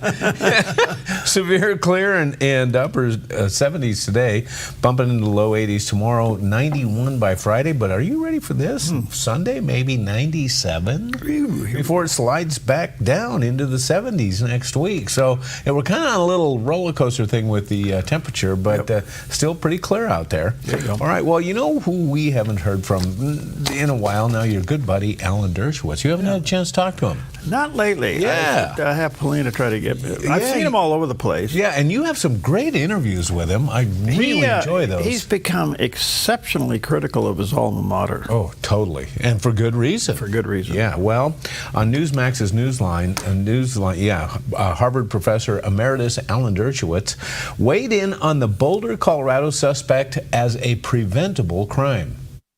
[SPEAKER 11] Severe clear and upper 70s today, bumping into the low 80s tomorrow, 91 by Friday. But are you ready for this? Sunday, maybe 97 before it slides back down into the 70s next week. So we're kind of on a little roller coaster thing with the temperature, but still pretty clear out there. All right. Well, you know who we haven't heard from in a while now? Your good buddy, Alan Dershowitz. You haven't had a chance to talk to him.
[SPEAKER 10] Not lately.
[SPEAKER 11] Yeah.
[SPEAKER 10] I have Paulina try to get me. I've seen him all over the place.
[SPEAKER 11] Yeah, and you have some great interviews with him. I really enjoy those.
[SPEAKER 10] He's become exceptionally critical of his alma mater.
[SPEAKER 11] Oh, totally. And for good reason.
[SPEAKER 10] For good reason.
[SPEAKER 11] Yeah, well, on Newsmax's Newsline, Harvard professor emeritus Alan Dershowitz weighed in on the Boulder, Colorado suspect as a preventable crime.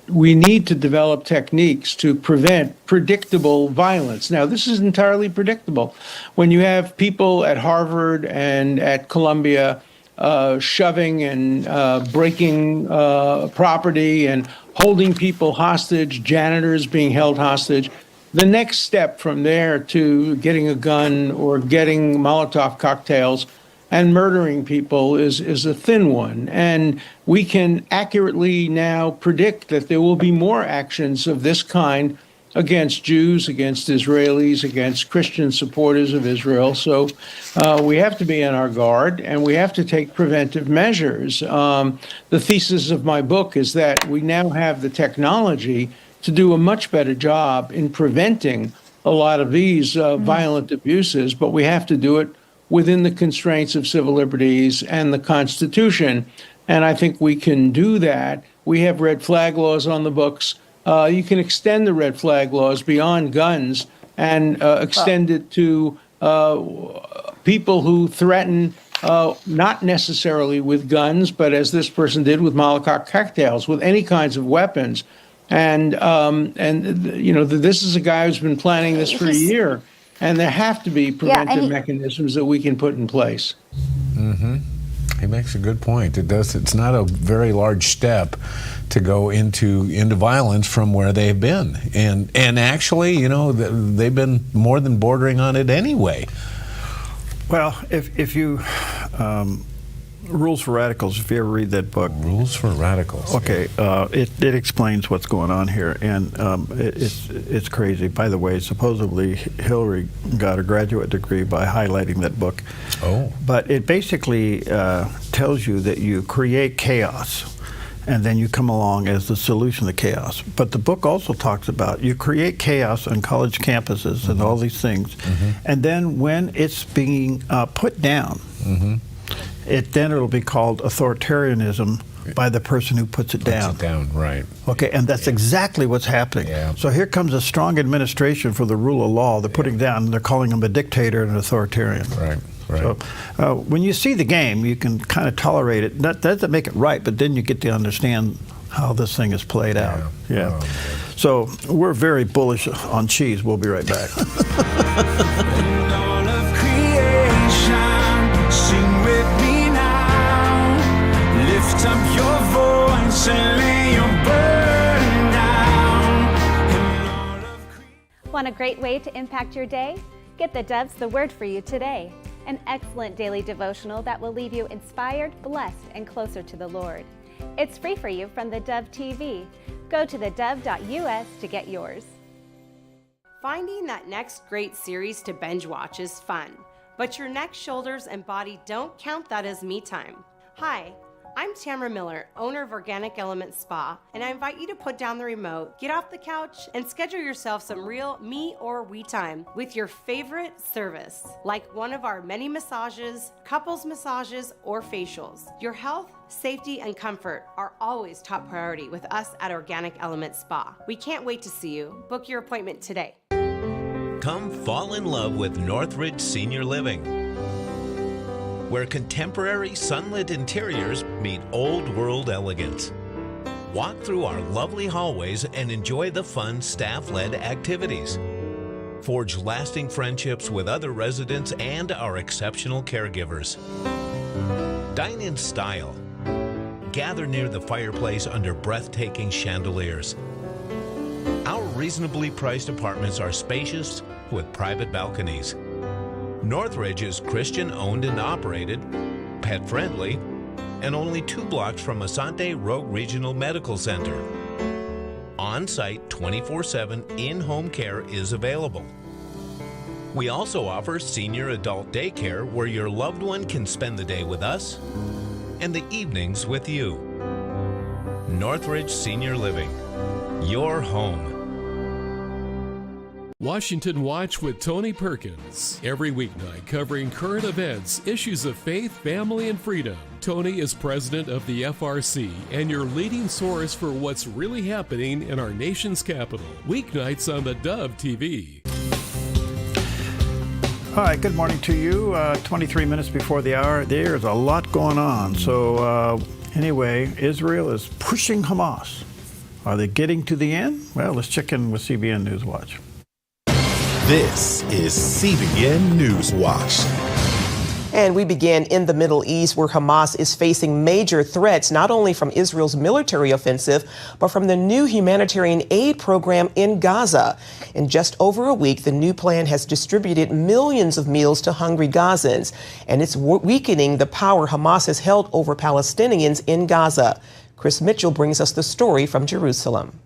[SPEAKER 18] We need to develop techniques to prevent predictable violence. Now, this is entirely predictable. When you have people at Harvard and at Columbia shoving and breaking property and holding people hostage, janitors being held hostage, the next step from there to getting a gun or getting Molotov cocktails and murdering people is a thin one. And we can accurately now predict that there will be more actions of this kind against Jews, against Israelis, against Christian supporters of Israel. So we have to be on our guard, and we have to take preventive measures. The thesis of my book is that we now have the technology to do a much better job in preventing a lot of these violent abuses, but we have to do it within the constraints of civil liberties and the Constitution. And I think we can do that. We have red flag laws on the books. You can extend the red flag laws beyond guns and extend it to people who threaten, not necessarily with guns, but as this person did with Molotov cocktails, with any kinds of weapons. And you know, this is a guy who's been planning this for a year. And there have to be preventive mechanisms that we can put in place.
[SPEAKER 11] Mm-hmm. He makes a good point. It's not a very large step to go into violence from where they've been, and actually, you know, they've been more than bordering on it anyway.
[SPEAKER 10] Well, if you Rules for Radicals, if you ever read that book.
[SPEAKER 11] Rules for Radicals.
[SPEAKER 10] Okay, it explains what's going on here, and it's crazy. By the way, supposedly Hillary got a graduate degree by highlighting that book.
[SPEAKER 11] Oh.
[SPEAKER 10] But it basically tells you that you create chaos, and then you come along as the solution to chaos. But the book also talks about you create chaos on college campuses and all these things, and then when it's being put down, then it'll be called authoritarianism by the person who puts it down.
[SPEAKER 11] Right.
[SPEAKER 10] Okay, and that's exactly what's happening.
[SPEAKER 11] Yeah.
[SPEAKER 10] So here comes a strong administration for the rule of law. They're putting down, and they're calling him a dictator and an authoritarian.
[SPEAKER 11] Right.
[SPEAKER 10] So when you see the game, you can kind of tolerate it. That doesn't make it right, but then you get to understand how this thing is played out. Yeah.
[SPEAKER 11] Oh,
[SPEAKER 10] so we're very bullish on cheese. We'll be right back.
[SPEAKER 15] Lift up your voice and lay your burden down.
[SPEAKER 19] Want a great way to impact your day? Get the Dove's The Word for You today. An excellent daily devotional that will leave you inspired, blessed, and closer to the Lord. It's free for you from the Dove TV. Go to thedove.us to get yours.
[SPEAKER 20] Finding that next great series to binge watch is fun, but your neck, shoulders, and body don't count that as me time. Hi, I'm Tamara Miller, owner of Organic Element Spa, and I invite you to put down the remote, get off the couch, and schedule yourself some real me or we time with your favorite service, like one of our many massages, couples massages, or facials. Your health, safety, and comfort are always top priority with us at Organic Element Spa. We can't wait to see you. Book your appointment today.
[SPEAKER 21] Come fall in love with Northridge Senior Living, where contemporary sunlit interiors meet old world elegance. Walk through our lovely hallways and enjoy the fun staff-led activities. Forge lasting friendships with other residents and our exceptional caregivers. Dine in style. Gather near the fireplace under breathtaking chandeliers. Our reasonably priced apartments are spacious with private balconies. Northridge is Christian-owned and operated, pet-friendly, and only 2 blocks from Asante Rogue Regional Medical Center. On-site 24/7 in-home care is available. We also offer senior adult daycare where your loved one can spend the day with us and the evenings with you. Northridge Senior Living, your home.
[SPEAKER 9] Washington Watch with Tony Perkins. Every weeknight covering current events, issues of faith, family, and freedom. Tony is president of the FRC and your leading source for what's really happening in our nation's capital. Weeknights on the Dove TV.
[SPEAKER 10] Hi, good morning to you. 23 minutes before the hour. There's a lot going on. So anyway, Israel is pushing Hamas. Are they getting to the end? Well, let's check in with CBN News Watch.
[SPEAKER 1] This is CBN News Watch.
[SPEAKER 22] And we begin in the Middle East, where Hamas is facing major threats, not only from Israel's military offensive, but from the new humanitarian aid program in Gaza. In just over a week, the new plan has distributed millions of meals to hungry Gazans, and it's weakening the power Hamas has held over Palestinians in Gaza. Chris Mitchell brings us the story from Jerusalem.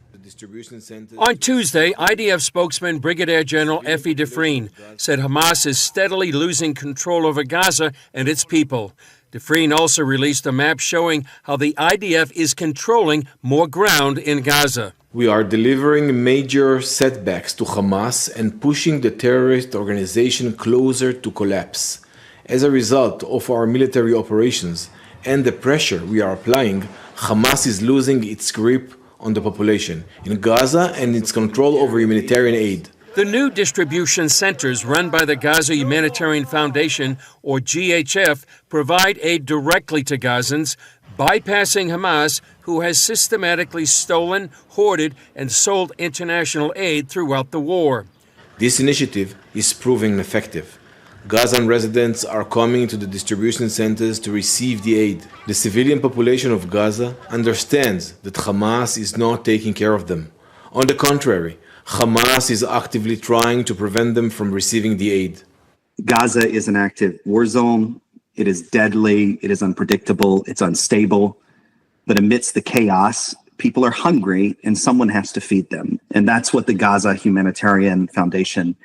[SPEAKER 23] On Tuesday, IDF spokesman Brigadier General Effie Dufresne said Hamas is steadily losing control over Gaza and its people. Dufresne also released a map showing how the IDF is controlling more ground in Gaza.
[SPEAKER 24] We are delivering major setbacks to Hamas and pushing the terrorist organization closer to collapse. As a result of our military operations and the pressure we are applying, Hamas is losing its grip on the population in Gaza and its control over humanitarian aid.
[SPEAKER 23] The new distribution centers run by the Gaza Humanitarian Foundation, or GHF, provide aid directly to Gazans, bypassing Hamas, who has systematically stolen, hoarded, and sold international aid throughout the war.
[SPEAKER 24] This initiative is proving effective. Gazan residents are coming to the distribution centers to receive the aid. The civilian population of Gaza understands that Hamas is not taking care of them. On the contrary, Hamas is actively trying to prevent them from receiving the aid.
[SPEAKER 25] Gaza is an active war zone. It is deadly, it is unpredictable, it's unstable. But amidst the chaos, people are hungry and someone has to feed them. And that's what the Gaza Humanitarian Foundation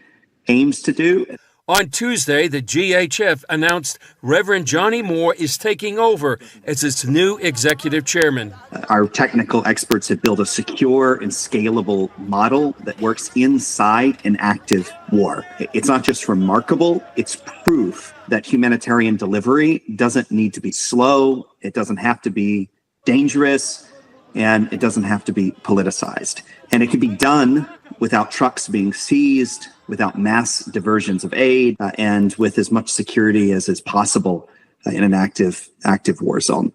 [SPEAKER 25] aims to do.
[SPEAKER 23] On Tuesday, the GHF announced Reverend Johnny Moore is taking over as its new executive chairman.
[SPEAKER 25] Our technical experts have built a secure and scalable model that works inside an active war. It's not just remarkable, it's proof that humanitarian delivery doesn't need to be slow, it doesn't have to be dangerous, and it doesn't have to be politicized. And it can be done without trucks being seized, without mass diversions of aid, and with as much security as is possible in an active war zone.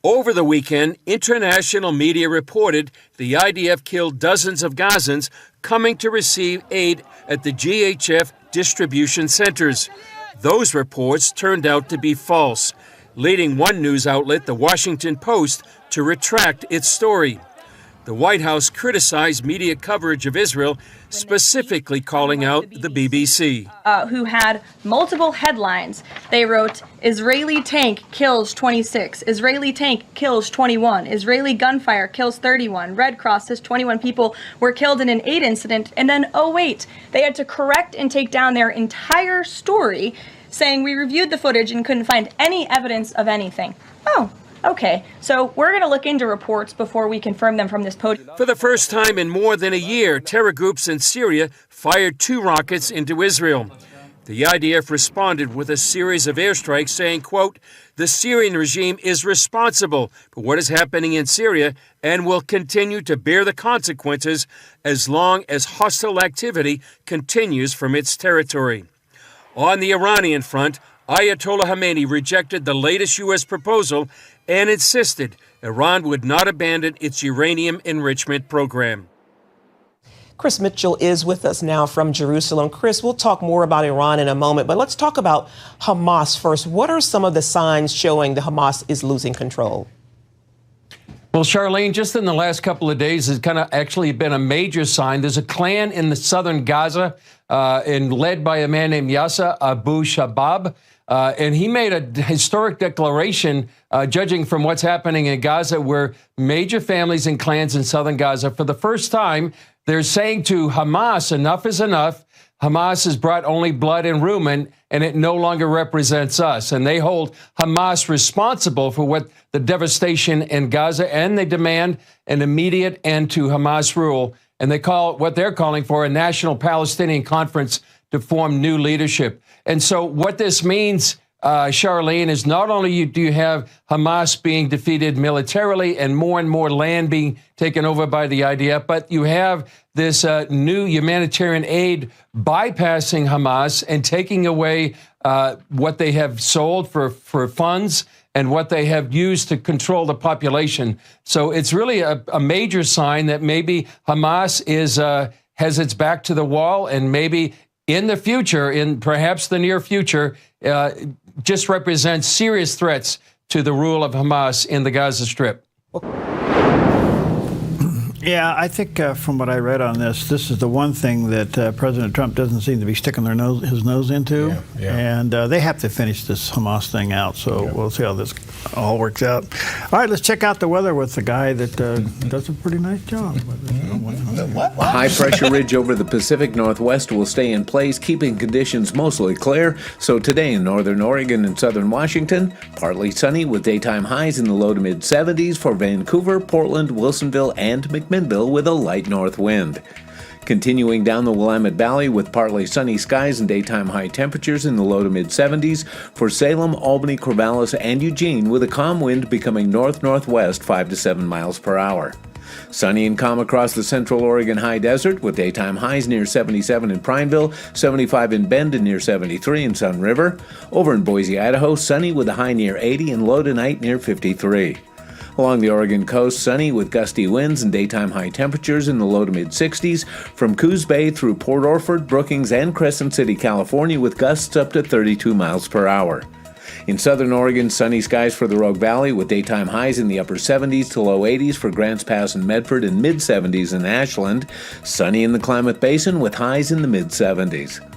[SPEAKER 23] Over the weekend, international media reported the IDF killed dozens of Gazans coming to receive aid at the GHF distribution centers. Those reports turned out to be false, leading one news outlet, the Washington Post, to retract its story. The White House criticized media coverage of Israel, specifically calling out the BBC.
[SPEAKER 26] Who had multiple headlines. They wrote, Israeli tank kills 26, Israeli tank kills 21, Israeli gunfire kills 31, Red Cross says 21 people were killed in an aid incident, and then, oh wait, they had to correct and take down their entire story, saying we reviewed the footage and couldn't find any evidence of anything. Oh. Okay, so we're going to look into reports before we confirm them from this podium.
[SPEAKER 23] For the first time in more than a year, terror groups in Syria fired 2 rockets into Israel. The IDF responded with a series of airstrikes saying, quote, the Syrian regime is responsible for what is happening in Syria and will continue to bear the consequences as long as hostile activity continues from its territory. On the Iranian front, Ayatollah Khamenei rejected the latest U.S. proposal and insisted Iran would not abandon its uranium enrichment program.
[SPEAKER 22] Chris Mitchell is with us now from Jerusalem. Chris, we'll talk more about Iran in a moment, but let's talk about Hamas first. What are some of the signs showing that Hamas is losing control?
[SPEAKER 23] Well, Charlene, just in the last couple of days, has kind of actually been a major sign. There's a clan in the southern Gaza, and led by a man named Yasser Abu Shabab. And he made a historic declaration, judging from what's happening in Gaza, where major families and clans in southern Gaza, for the first time, they're saying to Hamas, enough is enough. Hamas has brought only blood and ruin, and it no longer represents us. And they hold Hamas responsible for what the devastation in Gaza, and they demand an immediate end to Hamas rule. And they call what they're calling for a national Palestinian conference to form new leadership. And so what this means, Charlene, is not only do you have Hamas being defeated militarily and more land being taken over by the IDF, but you have this new humanitarian aid bypassing Hamas and taking away what they have sold for funds and what they have used to control the population. So it's really a major sign that maybe Hamas has its back to the wall, and maybe in the future, in perhaps the near future, just represents serious threats to the rule of Hamas in the Gaza Strip.
[SPEAKER 10] Yeah, I think from what I read on this is the one thing that President Trump doesn't seem to be sticking his nose into.
[SPEAKER 11] Yeah.
[SPEAKER 10] And they have to finish this Hamas thing out, so we'll see how this all works out. All right, let's check out the weather with the guy that does a pretty nice job.
[SPEAKER 12] A high-pressure ridge over the Pacific Northwest will stay in place, keeping conditions mostly clear. So today in northern Oregon and southern Washington, partly sunny with daytime highs in the low to mid-70s for Vancouver, Portland, Wilsonville, and McMinnville with a light north wind. Continuing down the Willamette Valley with partly sunny skies and daytime high temperatures in the low to mid-70s for Salem, Albany, Corvallis, and Eugene with a calm wind becoming north-northwest 5 to 7 miles per hour. Sunny and calm across the central Oregon high desert with daytime highs near 77 in Prineville, 75 in Bend and near 73 in Sun River. Over in Boise, Idaho, sunny with a high near 80 and low tonight near 53. Along the Oregon coast, sunny with gusty winds and daytime high temperatures in the low to mid-60s from Coos Bay through Port Orford, Brookings, and Crescent City, California with gusts up to 32 miles per hour. In southern Oregon, sunny skies for the Rogue Valley with daytime highs in the upper 70s to low 80s for Grants Pass and Medford and mid-70s in Ashland. Sunny in the Klamath Basin with highs in the mid-70s.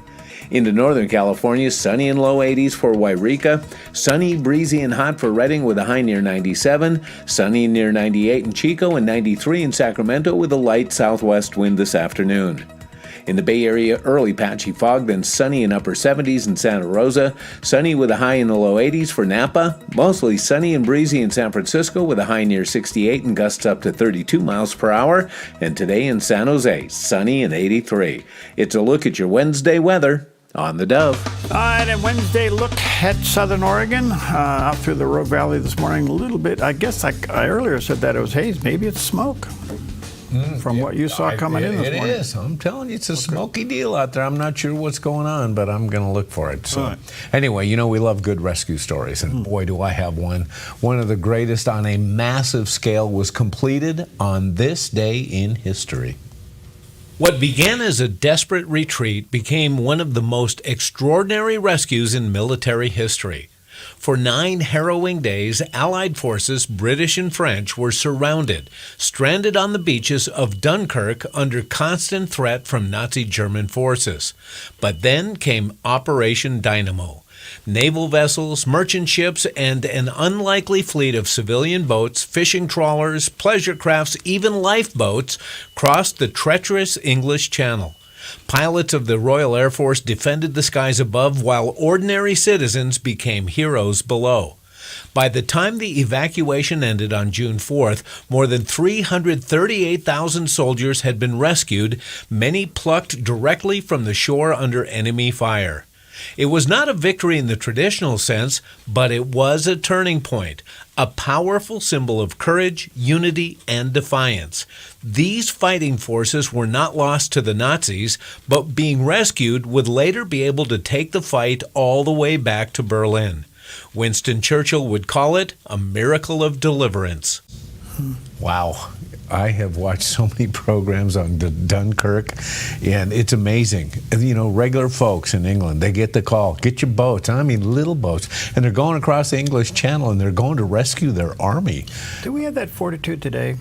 [SPEAKER 12] Into northern California, sunny and low 80s for Wairika. Sunny, breezy, and hot for Redding with a high near 97. Sunny near 98 in Chico and 93 in Sacramento with a light southwest wind this afternoon. In the Bay Area, early patchy fog, then sunny in upper 70s in Santa Rosa. Sunny with a high in the low 80s for Napa. Mostly sunny and breezy in San Francisco with a high near 68 and gusts up to 32 miles per hour. And today in San Jose, sunny and 83. It's a look at your Wednesday weather on the Dove.
[SPEAKER 10] All right, and Wednesday look at southern Oregon, out through the Rogue Valley this morning. A little bit, I guess I earlier said that it was haze. Maybe it's smoke. From what you saw coming in this morning.
[SPEAKER 11] It is. I'm telling you, it's a smoky deal out there. I'm not sure what's going on, but I'm going to look for it. So, anyway, you know, we love good rescue stories, and boy, do I have one. One of the greatest on a massive scale was completed on this day in history.
[SPEAKER 21] What began as a desperate retreat became one of the most extraordinary rescues in military history. For 9 harrowing days, Allied forces, British and French, were surrounded, stranded on the beaches of Dunkirk under constant threat from Nazi German forces. But then came Operation Dynamo. Naval vessels, merchant ships, and an unlikely fleet of civilian boats, fishing trawlers, pleasure crafts, even lifeboats crossed the treacherous English Channel. Pilots of the Royal Air Force defended the skies above, while ordinary citizens became heroes below. By the time the evacuation ended on June 4th, more than 338,000 soldiers had been rescued, many plucked directly from the shore under enemy fire. It was not a victory in the traditional sense, but it was a turning point, a powerful symbol of courage, unity, and defiance. These fighting forces were not lost to the Nazis, but being rescued would later be able to take the fight all the way back to Berlin. Winston Churchill would call it a miracle of deliverance.
[SPEAKER 11] Wow. I have watched so many programs on Dunkirk, and it's amazing. You know, regular folks in England, they get the call, get your boats, I mean little boats, and they're going across the English Channel, and they're going to rescue their army.
[SPEAKER 10] Do we have that fortitude today?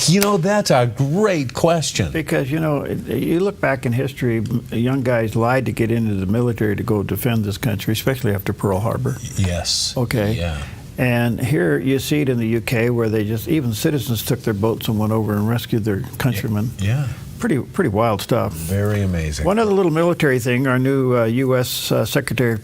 [SPEAKER 11] You know, that's a great question.
[SPEAKER 10] Because, you know, you look back in history, young guys lied to get into the military to go defend this country, especially after Pearl Harbor.
[SPEAKER 11] Yes.
[SPEAKER 10] Okay.
[SPEAKER 11] Yeah.
[SPEAKER 10] And here you see it in the UK where they just, even citizens took their boats and went over and rescued their countrymen.
[SPEAKER 11] Yeah.
[SPEAKER 10] Pretty wild stuff.
[SPEAKER 11] Very amazing.
[SPEAKER 10] One other little military thing, our new U.S. Secretary of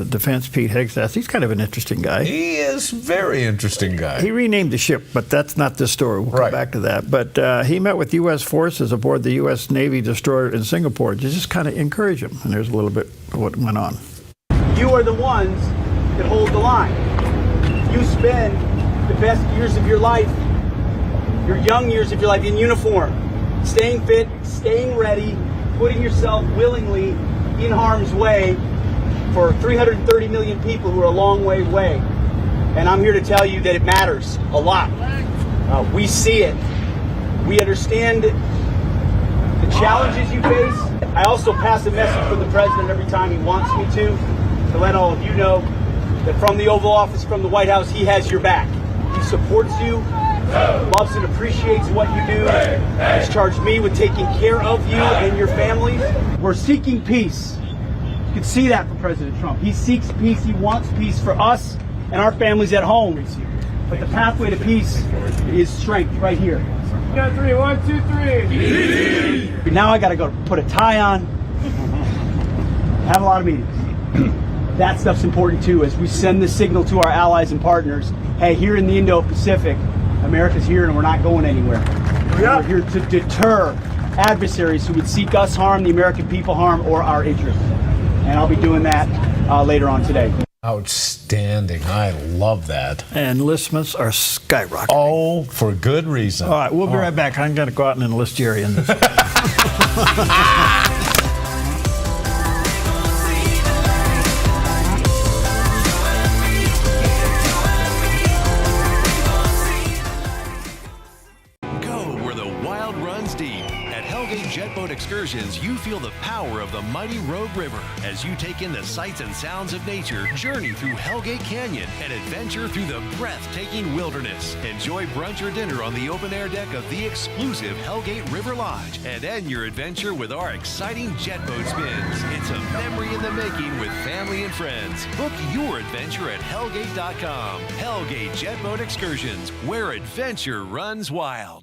[SPEAKER 10] Defense, Pete Hegseth, he's kind of an interesting guy.
[SPEAKER 11] He is a very interesting guy.
[SPEAKER 10] He renamed the ship, but that's not this story. We'll come back to that. But he met with U.S. forces aboard the U.S. Navy destroyer in Singapore to just kind of encourage him. And there's a little bit of what went on.
[SPEAKER 2] You are the ones that hold the line. You spend the best years of your life, your young years of your life in uniform, staying fit, staying ready, putting yourself willingly in harm's way for 330 million people who are a long way away. And I'm here to tell you that it matters a lot. We see it. We understand the challenges you face. I also pass a message from the president every time he wants me to let all of you know that from the Oval Office, from the White House, he has your back. He supports you, loves and appreciates what you do. He's charged me with taking care of you and your families. We're seeking peace. You can see that from President Trump. He seeks peace. He wants peace for us and our families at home. But the pathway to peace is strength right here. Got three. 1, 2, 3. Now I got to go put a tie on, have a lot of meetings. That stuff's important too, as we send the signal to our allies and partners. Hey, here in the Indo-Pacific, America's here and we're not going anywhere. We're here to deter adversaries who would seek us harm, the American people harm, or our interests. And I'll be doing that later on today.
[SPEAKER 11] Outstanding. I love that.
[SPEAKER 10] And enlistments are skyrocketing.
[SPEAKER 11] Oh, for good reason.
[SPEAKER 10] All right, we'll be right back. I'm going to go out and enlist Jerry in this.
[SPEAKER 3] Jetboat Excursions, you feel the power of the mighty Rogue River as you take in the sights and sounds of nature, journey through Hellgate Canyon, and adventure through the breathtaking wilderness. Enjoy brunch or dinner on the open-air deck of the exclusive Hellgate River Lodge, and end your adventure with our exciting jetboat spins. It's a memory in the making with family and friends. Book your adventure at Hellgate.com. Hellgate Jetboat Excursions, where adventure runs wild.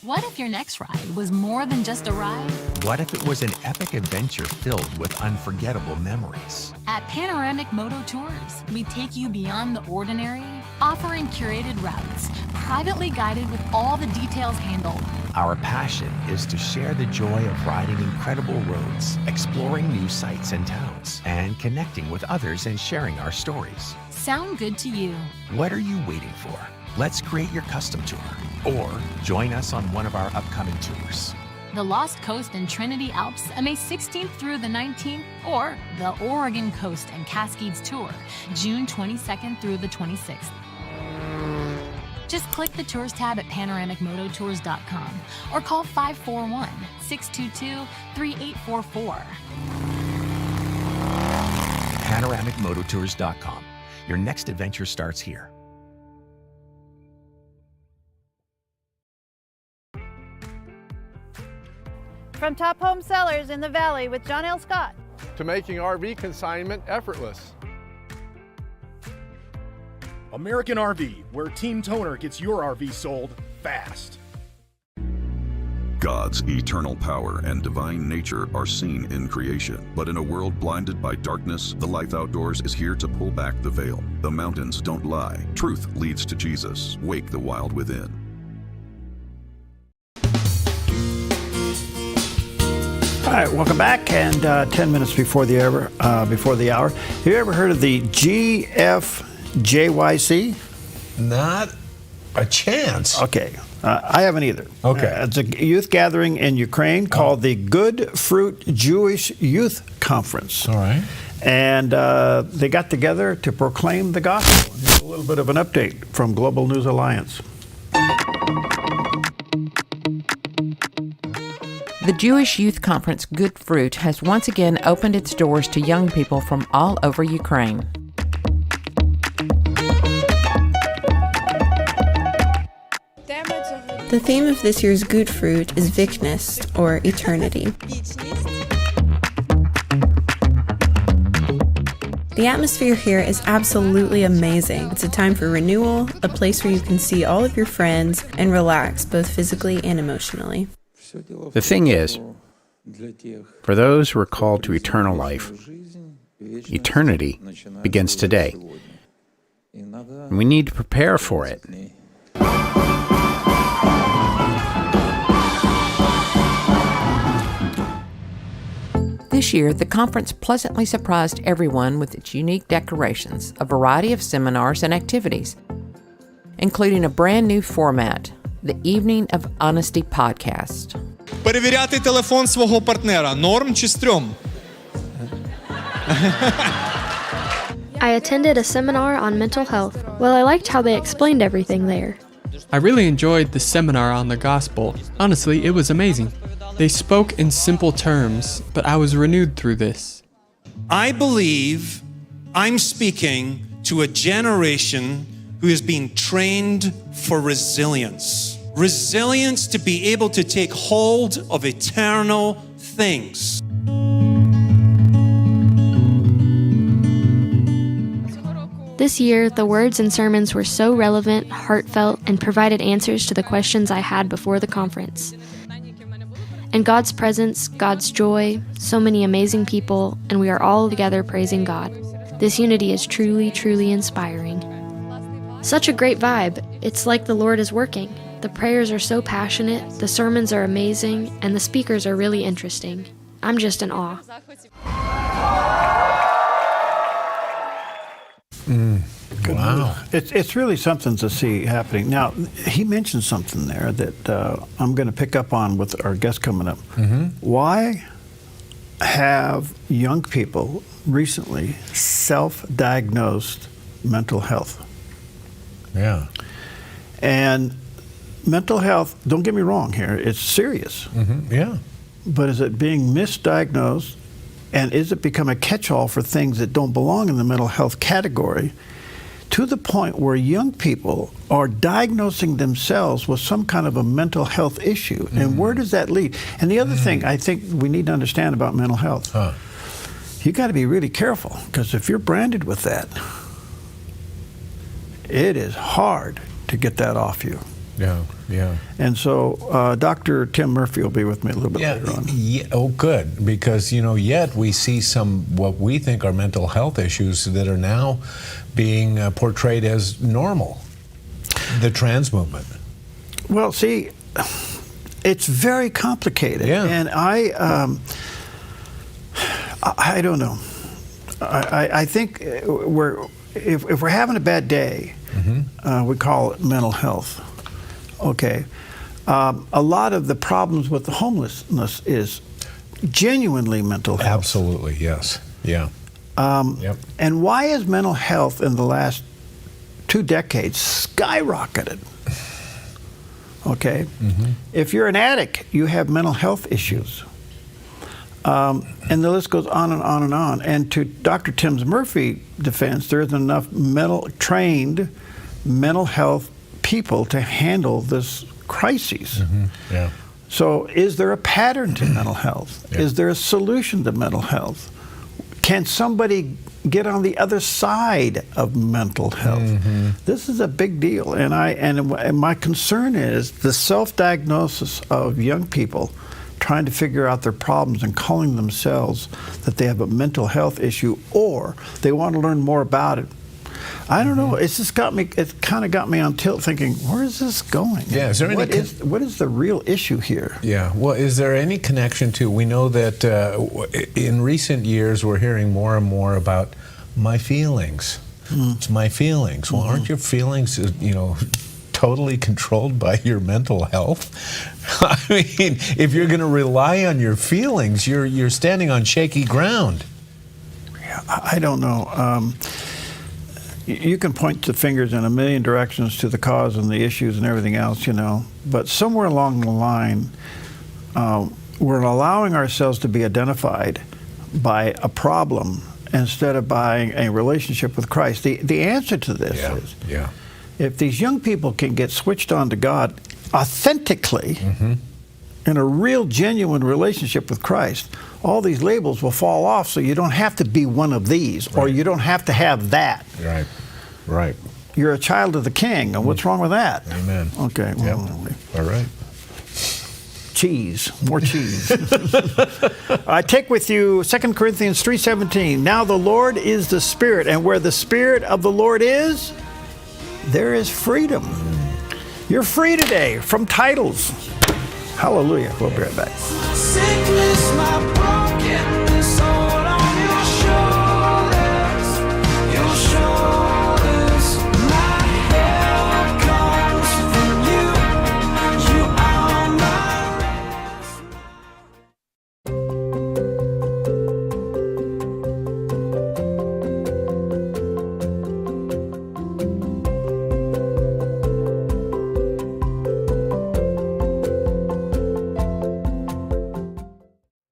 [SPEAKER 4] What if your next ride was more than just a ride?
[SPEAKER 5] What if it was an epic adventure filled with unforgettable memories?
[SPEAKER 4] At Panoramic Moto Tours, we take you beyond the ordinary, offering curated routes, privately guided with all the details handled.
[SPEAKER 5] Our passion is to share the joy of riding incredible roads, exploring new sights and towns, and connecting with others and sharing our stories.
[SPEAKER 4] Sound good to you?
[SPEAKER 5] What are you waiting for? Let's create your custom tour, or join us on one of our upcoming tours.
[SPEAKER 4] The Lost Coast and Trinity Alps, May 16th through the 19th, or the Oregon Coast and Cascades Tour, June 22nd through the 26th. Just click the Tours tab at panoramicmototours.com or call 541-622-3844.
[SPEAKER 5] panoramicmototours.com. Your next adventure starts here.
[SPEAKER 6] From top home sellers in the Valley with John L. Scott.
[SPEAKER 7] To making RV consignment effortless.
[SPEAKER 27] American RV, where Team Toner gets your RV sold fast.
[SPEAKER 28] God's eternal power and divine nature are seen in creation. But in a world blinded by darkness, the life outdoors is here to pull back the veil. The mountains don't lie. Truth leads to Jesus. Wake the wild within.
[SPEAKER 10] All right, welcome back. And 10 minutes before the hour. Have you ever heard of the GFJYC?
[SPEAKER 11] Not a chance.
[SPEAKER 10] Okay. I haven't either.
[SPEAKER 11] Okay.
[SPEAKER 10] It's a youth gathering in Ukraine called the Good Fruit Jewish Youth Conference.
[SPEAKER 11] All right.
[SPEAKER 10] And they got together to proclaim the gospel. Here's a little bit of an update from Global News Alliance.
[SPEAKER 8] The Jewish Youth Conference Good Fruit has once again opened its doors to young people from all over Ukraine.
[SPEAKER 13] The theme of this year's Good Fruit is Vikness, or eternity. The atmosphere here is absolutely amazing. It's a time for renewal, a place where you can see all of your friends and relax both physically and emotionally.
[SPEAKER 14] The thing is, for those who are called to eternal life, eternity begins today. And we need to prepare for it.
[SPEAKER 8] This year, the conference pleasantly surprised everyone with its unique decorations, a variety of seminars and activities, including a brand new format, the Evening of Honesty podcast.
[SPEAKER 15] Перевіряти телефон свого партнера – норм чи стрьом?
[SPEAKER 16] I attended a seminar on mental health. Well, I liked how they explained everything there.
[SPEAKER 17] I really enjoyed the seminar on the gospel. Honestly, it was amazing. They spoke in simple terms, but I was renewed through this.
[SPEAKER 15] I believe I'm speaking to a generation who is being trained for resilience. Resilience to be able to take hold of eternal things.
[SPEAKER 16] This year, the words and sermons were so relevant, heartfelt, and provided answers to the questions I had before the conference. And God's presence, God's joy, so many amazing people, and we are all together praising God. This unity is truly, truly inspiring. Such a great vibe. It's like the Lord is working. The prayers are so passionate, the sermons are amazing, and the speakers are really interesting. I'm just in awe.
[SPEAKER 10] Wow. It's really something to see happening. Now, he mentioned something there that I'm going to pick up on with our guest coming up.
[SPEAKER 11] Mm-hmm.
[SPEAKER 10] Why have young people recently self-diagnosed mental health?
[SPEAKER 11] Yeah.
[SPEAKER 10] And mental health, don't get me wrong here, it's serious.
[SPEAKER 11] Mm-hmm. Yeah.
[SPEAKER 10] But is it being misdiagnosed? And is it become a catch-all for things that don't belong in the mental health category, to the point where young people are diagnosing themselves with some kind of a mental health issue? Mm-hmm. And where does that lead? And the other thing I think we need to understand about mental health, you got to be really careful, because if you're branded with that, it is hard to get that off you.
[SPEAKER 11] Yeah, yeah.
[SPEAKER 10] And so Dr. Tim Murphy will be with me a little bit later on.
[SPEAKER 11] Yeah, oh, good. Because, yet we see some what we think are mental health issues that are now being portrayed as normal. The trans movement.
[SPEAKER 10] Well, see, it's very complicated.
[SPEAKER 11] Yeah.
[SPEAKER 10] And I don't know. I think if we're having a bad day, we call it mental health. Okay. A lot of the problems with the homelessness is genuinely mental health.
[SPEAKER 11] Absolutely, yes. Yeah.
[SPEAKER 10] Yep. And why has mental health in the last 2 decades skyrocketed? Okay. Mm-hmm. If you're an addict, you have mental health issues. And the list goes on and on and on. And to Dr. Tim Murphy's defense, there isn't enough trained mental health people to handle this crisis.
[SPEAKER 11] Mm-hmm. Yeah.
[SPEAKER 10] So is there a pattern to mental health?
[SPEAKER 11] Yeah.
[SPEAKER 10] Is there a solution to mental health? Can somebody get on the other side of mental health?
[SPEAKER 11] Mm-hmm.
[SPEAKER 10] This is a big deal. And my concern is the self-diagnosis of young people trying to figure out their problems and calling themselves that they have a mental health issue, or they want to learn more about it. I don't know. It's just it kind of got me on tilt, thinking, where is this going?
[SPEAKER 11] Yeah. Is there
[SPEAKER 10] what is the real issue here?
[SPEAKER 11] Yeah. Well, is there any connection to? We know that in recent years we're hearing more and more about my feelings. It's my feelings. Well, aren't your feelings, totally controlled by your mental health? I mean, if you're going to rely on your feelings, you're standing on shaky ground.
[SPEAKER 10] Yeah, I don't know. you can point the fingers in a million directions to the cause and the issues and everything else, but somewhere along the line, we're allowing ourselves to be identified by a problem instead of by a relationship with Christ. The answer to this is, if these young people can get switched on to God authentically, in a real, genuine relationship with Christ, all these labels will fall off, so you don't have to be one of these, or you don't have to have that.
[SPEAKER 11] Right.
[SPEAKER 10] You're a child of the King, and what's wrong with that?
[SPEAKER 11] Amen.
[SPEAKER 10] Okay. Well,
[SPEAKER 11] all right.
[SPEAKER 10] Cheese. More cheese. I take with you 2 Corinthians 3:17. Now the Lord is the Spirit, and where the Spirit of the Lord is, there is freedom. You're free today from titles. Hallelujah. We'll be right back.
[SPEAKER 1] Sickness, my brokenness, all on your shoulders, your shoulders. My help comes from you. You are my rest.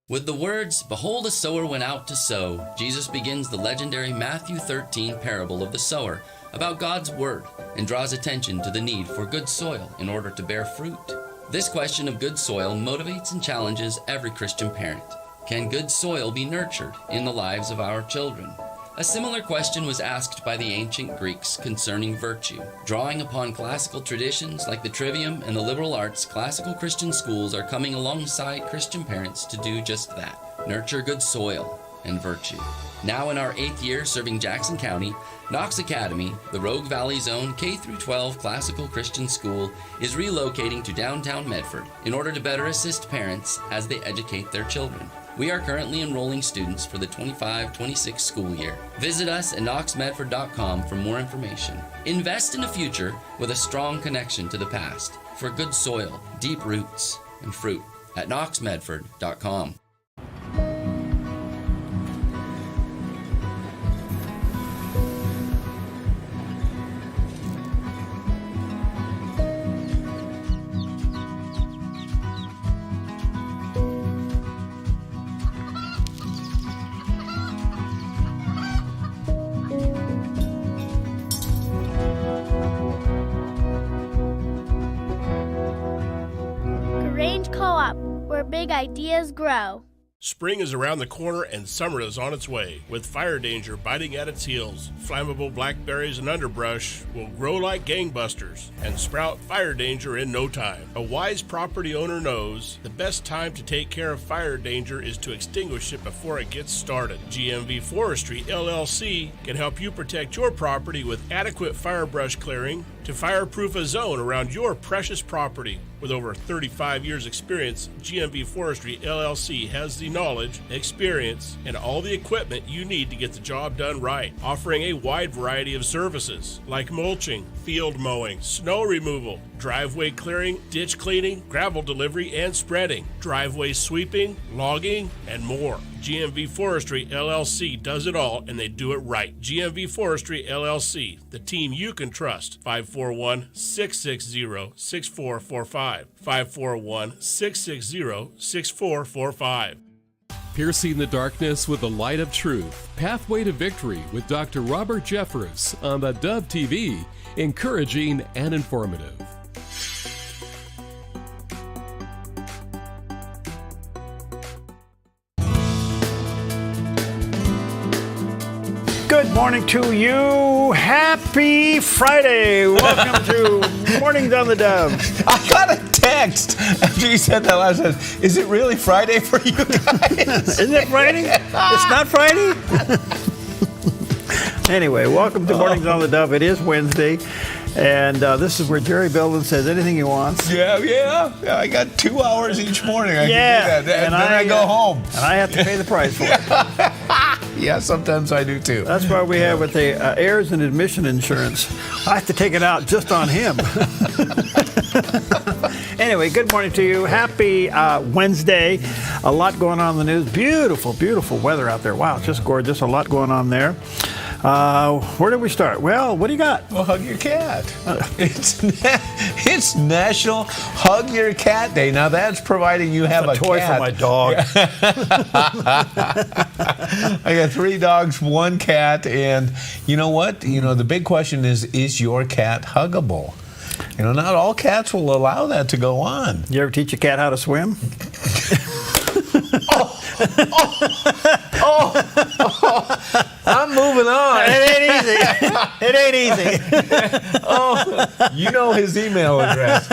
[SPEAKER 9] With the words, "Behold, a sower went out to sow," Jesus begins the legendary Matthew 13 parable of the sower about God's word and draws attention to the need for good soil in order to bear fruit. This question of good soil motivates and challenges every Christian parent. Can good soil be nurtured in the lives of our children? A similar question was asked by the ancient Greeks concerning virtue. Drawing upon classical traditions like the trivium and the liberal arts, classical Christian schools are coming alongside Christian parents to do just that, nurture good soil and virtue. Now in our 8th year serving Jackson County, Knox Academy, the Rogue Valley Zone K-12 classical Christian school, is relocating to downtown Medford in order to better assist parents as they educate their children. We are currently enrolling students for the 25-26 school year. Visit us at knoxmedford.com for more information. Invest in a future with a strong connection to the past for good soil, deep roots, and fruit at knoxmedford.com.
[SPEAKER 18] Where big ideas grow.
[SPEAKER 19] Spring is around the corner and summer is on its way. With fire danger biting at its heels, flammable blackberries and underbrush will grow like gangbusters and sprout fire danger in no time. A wise property owner knows the best time to take care of fire danger is to extinguish it before it gets started. GMV Forestry LLC can help you protect your property with adequate fire brush clearing to fireproof a zone around your precious property. With over 35 years experience, GMV Forestry LLC has the knowledge, experience, and all the equipment you need to get the job done right, offering a wide variety of services like mulching, field mowing, snow removal, driveway clearing, ditch cleaning, gravel delivery and spreading, driveway sweeping, logging, and more. GMV Forestry LLC does it all, and they do it right. GMV Forestry LLC, the team you can trust. 541-660-6445. 541-660-6445.
[SPEAKER 20] Piercing the darkness with the light of truth. Pathway to Victory with Dr. Robert Jeffress on the Dove TV. Encouraging and informative.
[SPEAKER 10] Good morning to you. Happy Friday. Welcome to Mornings on the Dove.
[SPEAKER 11] I got a text after you said that last time. Is it really Friday for you guys?
[SPEAKER 10] Isn't it Friday? It's not Friday? Anyway, welcome to Mornings on the Dove. It is Wednesday. And this is where Jerry Belden says anything he wants.
[SPEAKER 11] Yeah. I got 2 hours each morning. I can do that. And then I go home.
[SPEAKER 10] And I have to pay the price for it.
[SPEAKER 11] Yeah, sometimes I do too.
[SPEAKER 10] That's why we have with the heirs and admission insurance. I have to take it out just on him. Anyway, good morning to you. Happy Wednesday. A lot going on in the news. Beautiful, beautiful weather out there. Wow, it's just gorgeous. A lot going on there. Where did we start? Well, what do you got?
[SPEAKER 11] Well, hug your cat. It's National Hug Your Cat Day. Now, that's providing you have a
[SPEAKER 10] toy
[SPEAKER 11] cat.
[SPEAKER 10] for my dog.
[SPEAKER 11] I got 3 dogs, 1 cat, and you know what? You know, the big question is your cat huggable? You know, not all cats will allow that to go on.
[SPEAKER 10] You ever teach a cat how to swim?
[SPEAKER 11] I'm moving on.
[SPEAKER 10] It ain't easy.
[SPEAKER 11] Oh, you know his email address.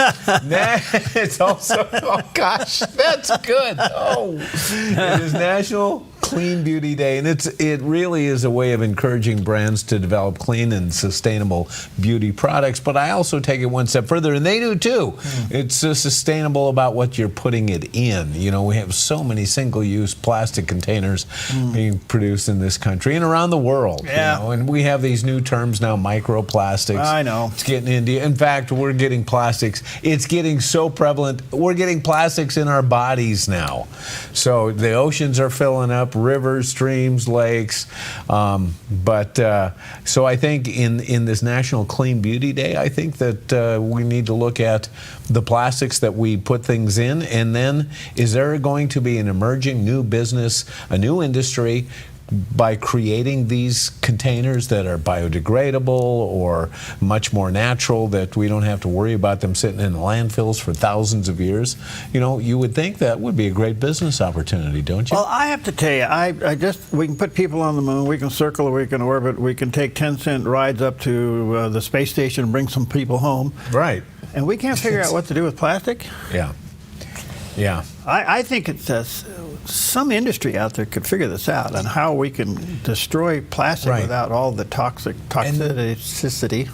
[SPEAKER 11] It's also, oh gosh, that's good. Oh, it is National Clean Beauty Day, and it really is a way of encouraging brands to develop clean and sustainable beauty products. But I also take it one step further, and they do too. It's sustainable about what you're putting it in. You know, we have so many single-use plastic containers being produced in this country and around the world.
[SPEAKER 10] Yeah.
[SPEAKER 11] You know, and we have these new terms now, microplastics.
[SPEAKER 10] I know.
[SPEAKER 11] It's getting into. In fact, we're getting plastics. It's getting so prevalent. We're getting plastics in our bodies now. So the oceans are filling up. Rivers, streams, lakes, so I think in this National Clean Beauty Day, I think that we need to look at the plastics that we put things in, and then is there going to be an emerging new business, a new industry by creating these containers that are biodegradable or much more natural, that we don't have to worry about them sitting in landfills for thousands of years. You know, you would think that would be a great business opportunity, don't you?
[SPEAKER 10] Well, I have to tell you, we can put people on the moon, we can circle, we can orbit, we can take 10-cent rides up to the space station and bring some people home.
[SPEAKER 11] Right.
[SPEAKER 10] And we can't figure out what to do with plastic?
[SPEAKER 11] Yeah. Yeah.
[SPEAKER 10] I think it's some industry out there could figure this out on how we can destroy plastic without all the toxicity.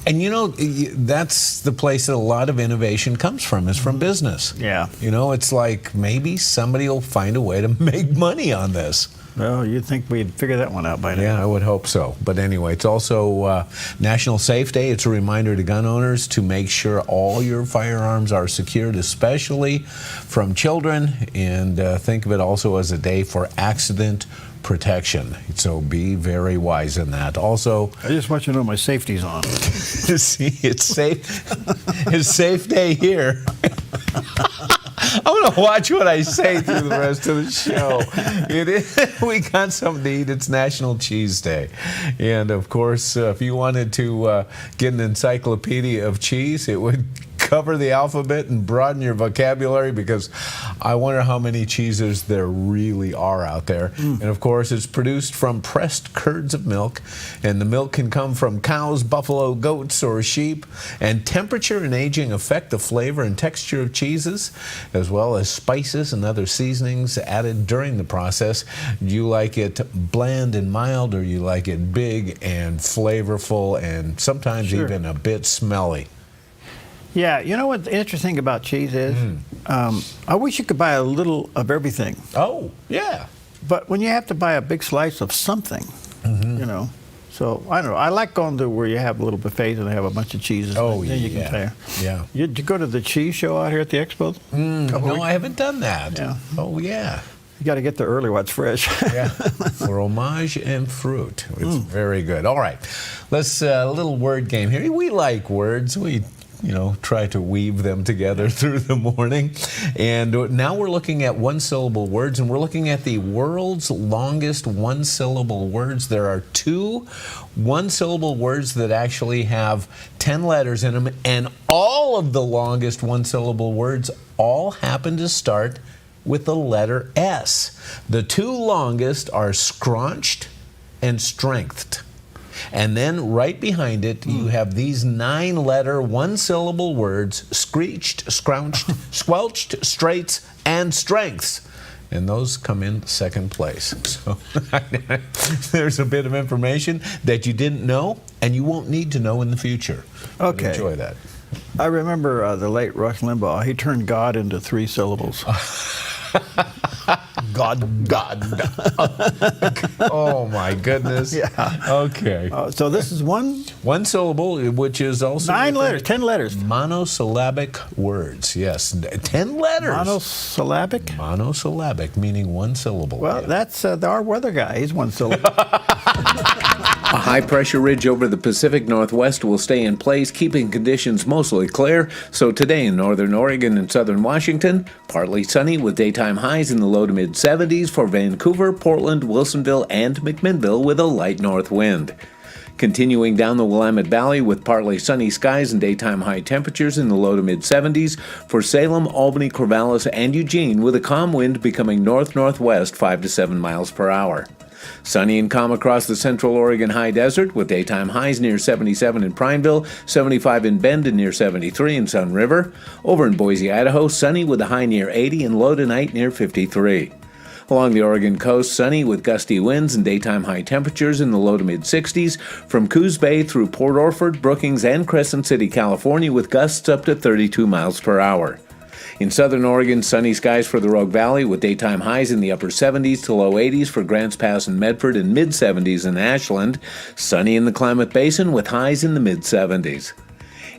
[SPEAKER 11] And you know, that's the place that a lot of innovation comes from, is from business.
[SPEAKER 10] Yeah.
[SPEAKER 11] You know, it's like maybe somebody will find a way to make money on this.
[SPEAKER 10] Well, you'd think we'd figure that one out by now.
[SPEAKER 11] Yeah, I would hope so. But anyway, it's also National Safe Day. It's a reminder to gun owners to make sure all your firearms are secured, especially from children. And think of it also as a day for accident protection. So be very wise in that. Also,
[SPEAKER 10] I just want you to know my safety's on.
[SPEAKER 11] See, it's safe. It's Safe Day here. I'm going to watch what I say through the rest of the show. It is, we got something to eat. It's National Cheese Day. And, of course, if you wanted to get an encyclopedia of cheese, it would cover the alphabet and broaden your vocabulary, because I wonder how many cheeses there really are out there. And of course, it's produced from pressed curds of milk, and the milk can come from cows, buffalo, goats, or sheep. And temperature and aging affect the flavor and texture of cheeses, as well as spices and other seasonings added during the process. Do you like it bland and mild, or you like it big and flavorful and sometimes even a bit smelly?
[SPEAKER 10] Yeah, you know what the interesting about cheese is? I wish you could buy a little of everything.
[SPEAKER 11] Oh, yeah.
[SPEAKER 10] But when you have to buy a big slice of something, you know, so I don't know. I like going to where you have little buffets and they have a bunch of cheeses.
[SPEAKER 11] Oh,
[SPEAKER 10] and then you can compare.
[SPEAKER 11] Yeah.
[SPEAKER 10] Did you go to the cheese show out here at the expo?
[SPEAKER 11] No, I haven't done that.
[SPEAKER 10] Yeah.
[SPEAKER 11] Oh, yeah.
[SPEAKER 10] You got to get there early while it's fresh.
[SPEAKER 11] Yeah. Fromage and fruit. It's very good. All right. Let's a little word game here. We like words. We try to weave them together through the morning. And now we're looking at one-syllable words, and we're looking at the world's longest one-syllable words. There are 2 one-syllable words that actually have 10 letters in them, and all of the longest one-syllable words all happen to start with the letter S. The 2 longest are scraunched and strengthed. And then right behind it, you have these 9-letter, one-syllable words: screeched, scrounched, squelched, straights, and strengths. And those come in second place. So there's a bit of information that you didn't know, and you won't need to know in the future.
[SPEAKER 10] Okay.
[SPEAKER 11] Enjoy that.
[SPEAKER 10] I remember the late Rush Limbaugh. He turned God into 3 syllables. God.
[SPEAKER 11] Oh my goodness.
[SPEAKER 10] Yeah.
[SPEAKER 11] Okay.
[SPEAKER 10] So this is one
[SPEAKER 11] syllable, which is also
[SPEAKER 10] 9 letters, 10 letters.
[SPEAKER 11] Monosyllabic words. Yes, 10 letters.
[SPEAKER 10] Monosyllabic.
[SPEAKER 11] Monosyllabic, meaning one syllable.
[SPEAKER 10] Well, that's our weather guy. He's one syllable.
[SPEAKER 11] A high-pressure ridge over the Pacific Northwest will stay in place, keeping conditions mostly clear. So today in northern Oregon and southern Washington, partly sunny with daytime highs in the low to mid-70s for Vancouver, Portland, Wilsonville, and McMinnville with a light north wind. Continuing down the Willamette Valley with partly sunny skies and daytime high temperatures in the low to mid-70s for Salem, Albany, Corvallis, and Eugene with a calm wind becoming north-northwest 5 to 7 miles per hour. Sunny and calm across the central Oregon high desert with daytime highs near 77 in Prineville, 75 in Bend and near 73 in Sun River. Over in Boise, Idaho, sunny with a high near 80 and low tonight near 53. Along the Oregon coast, sunny with gusty winds and daytime high temperatures in the low to mid-60s from Coos Bay through Port Orford, Brookings, and Crescent City, California with gusts up to 32 miles per hour. In southern Oregon, sunny skies for the Rogue Valley with daytime highs in the upper 70s to low 80s for Grants Pass and Medford and mid-70s in Ashland. Sunny in the Klamath Basin with highs in the mid-70s.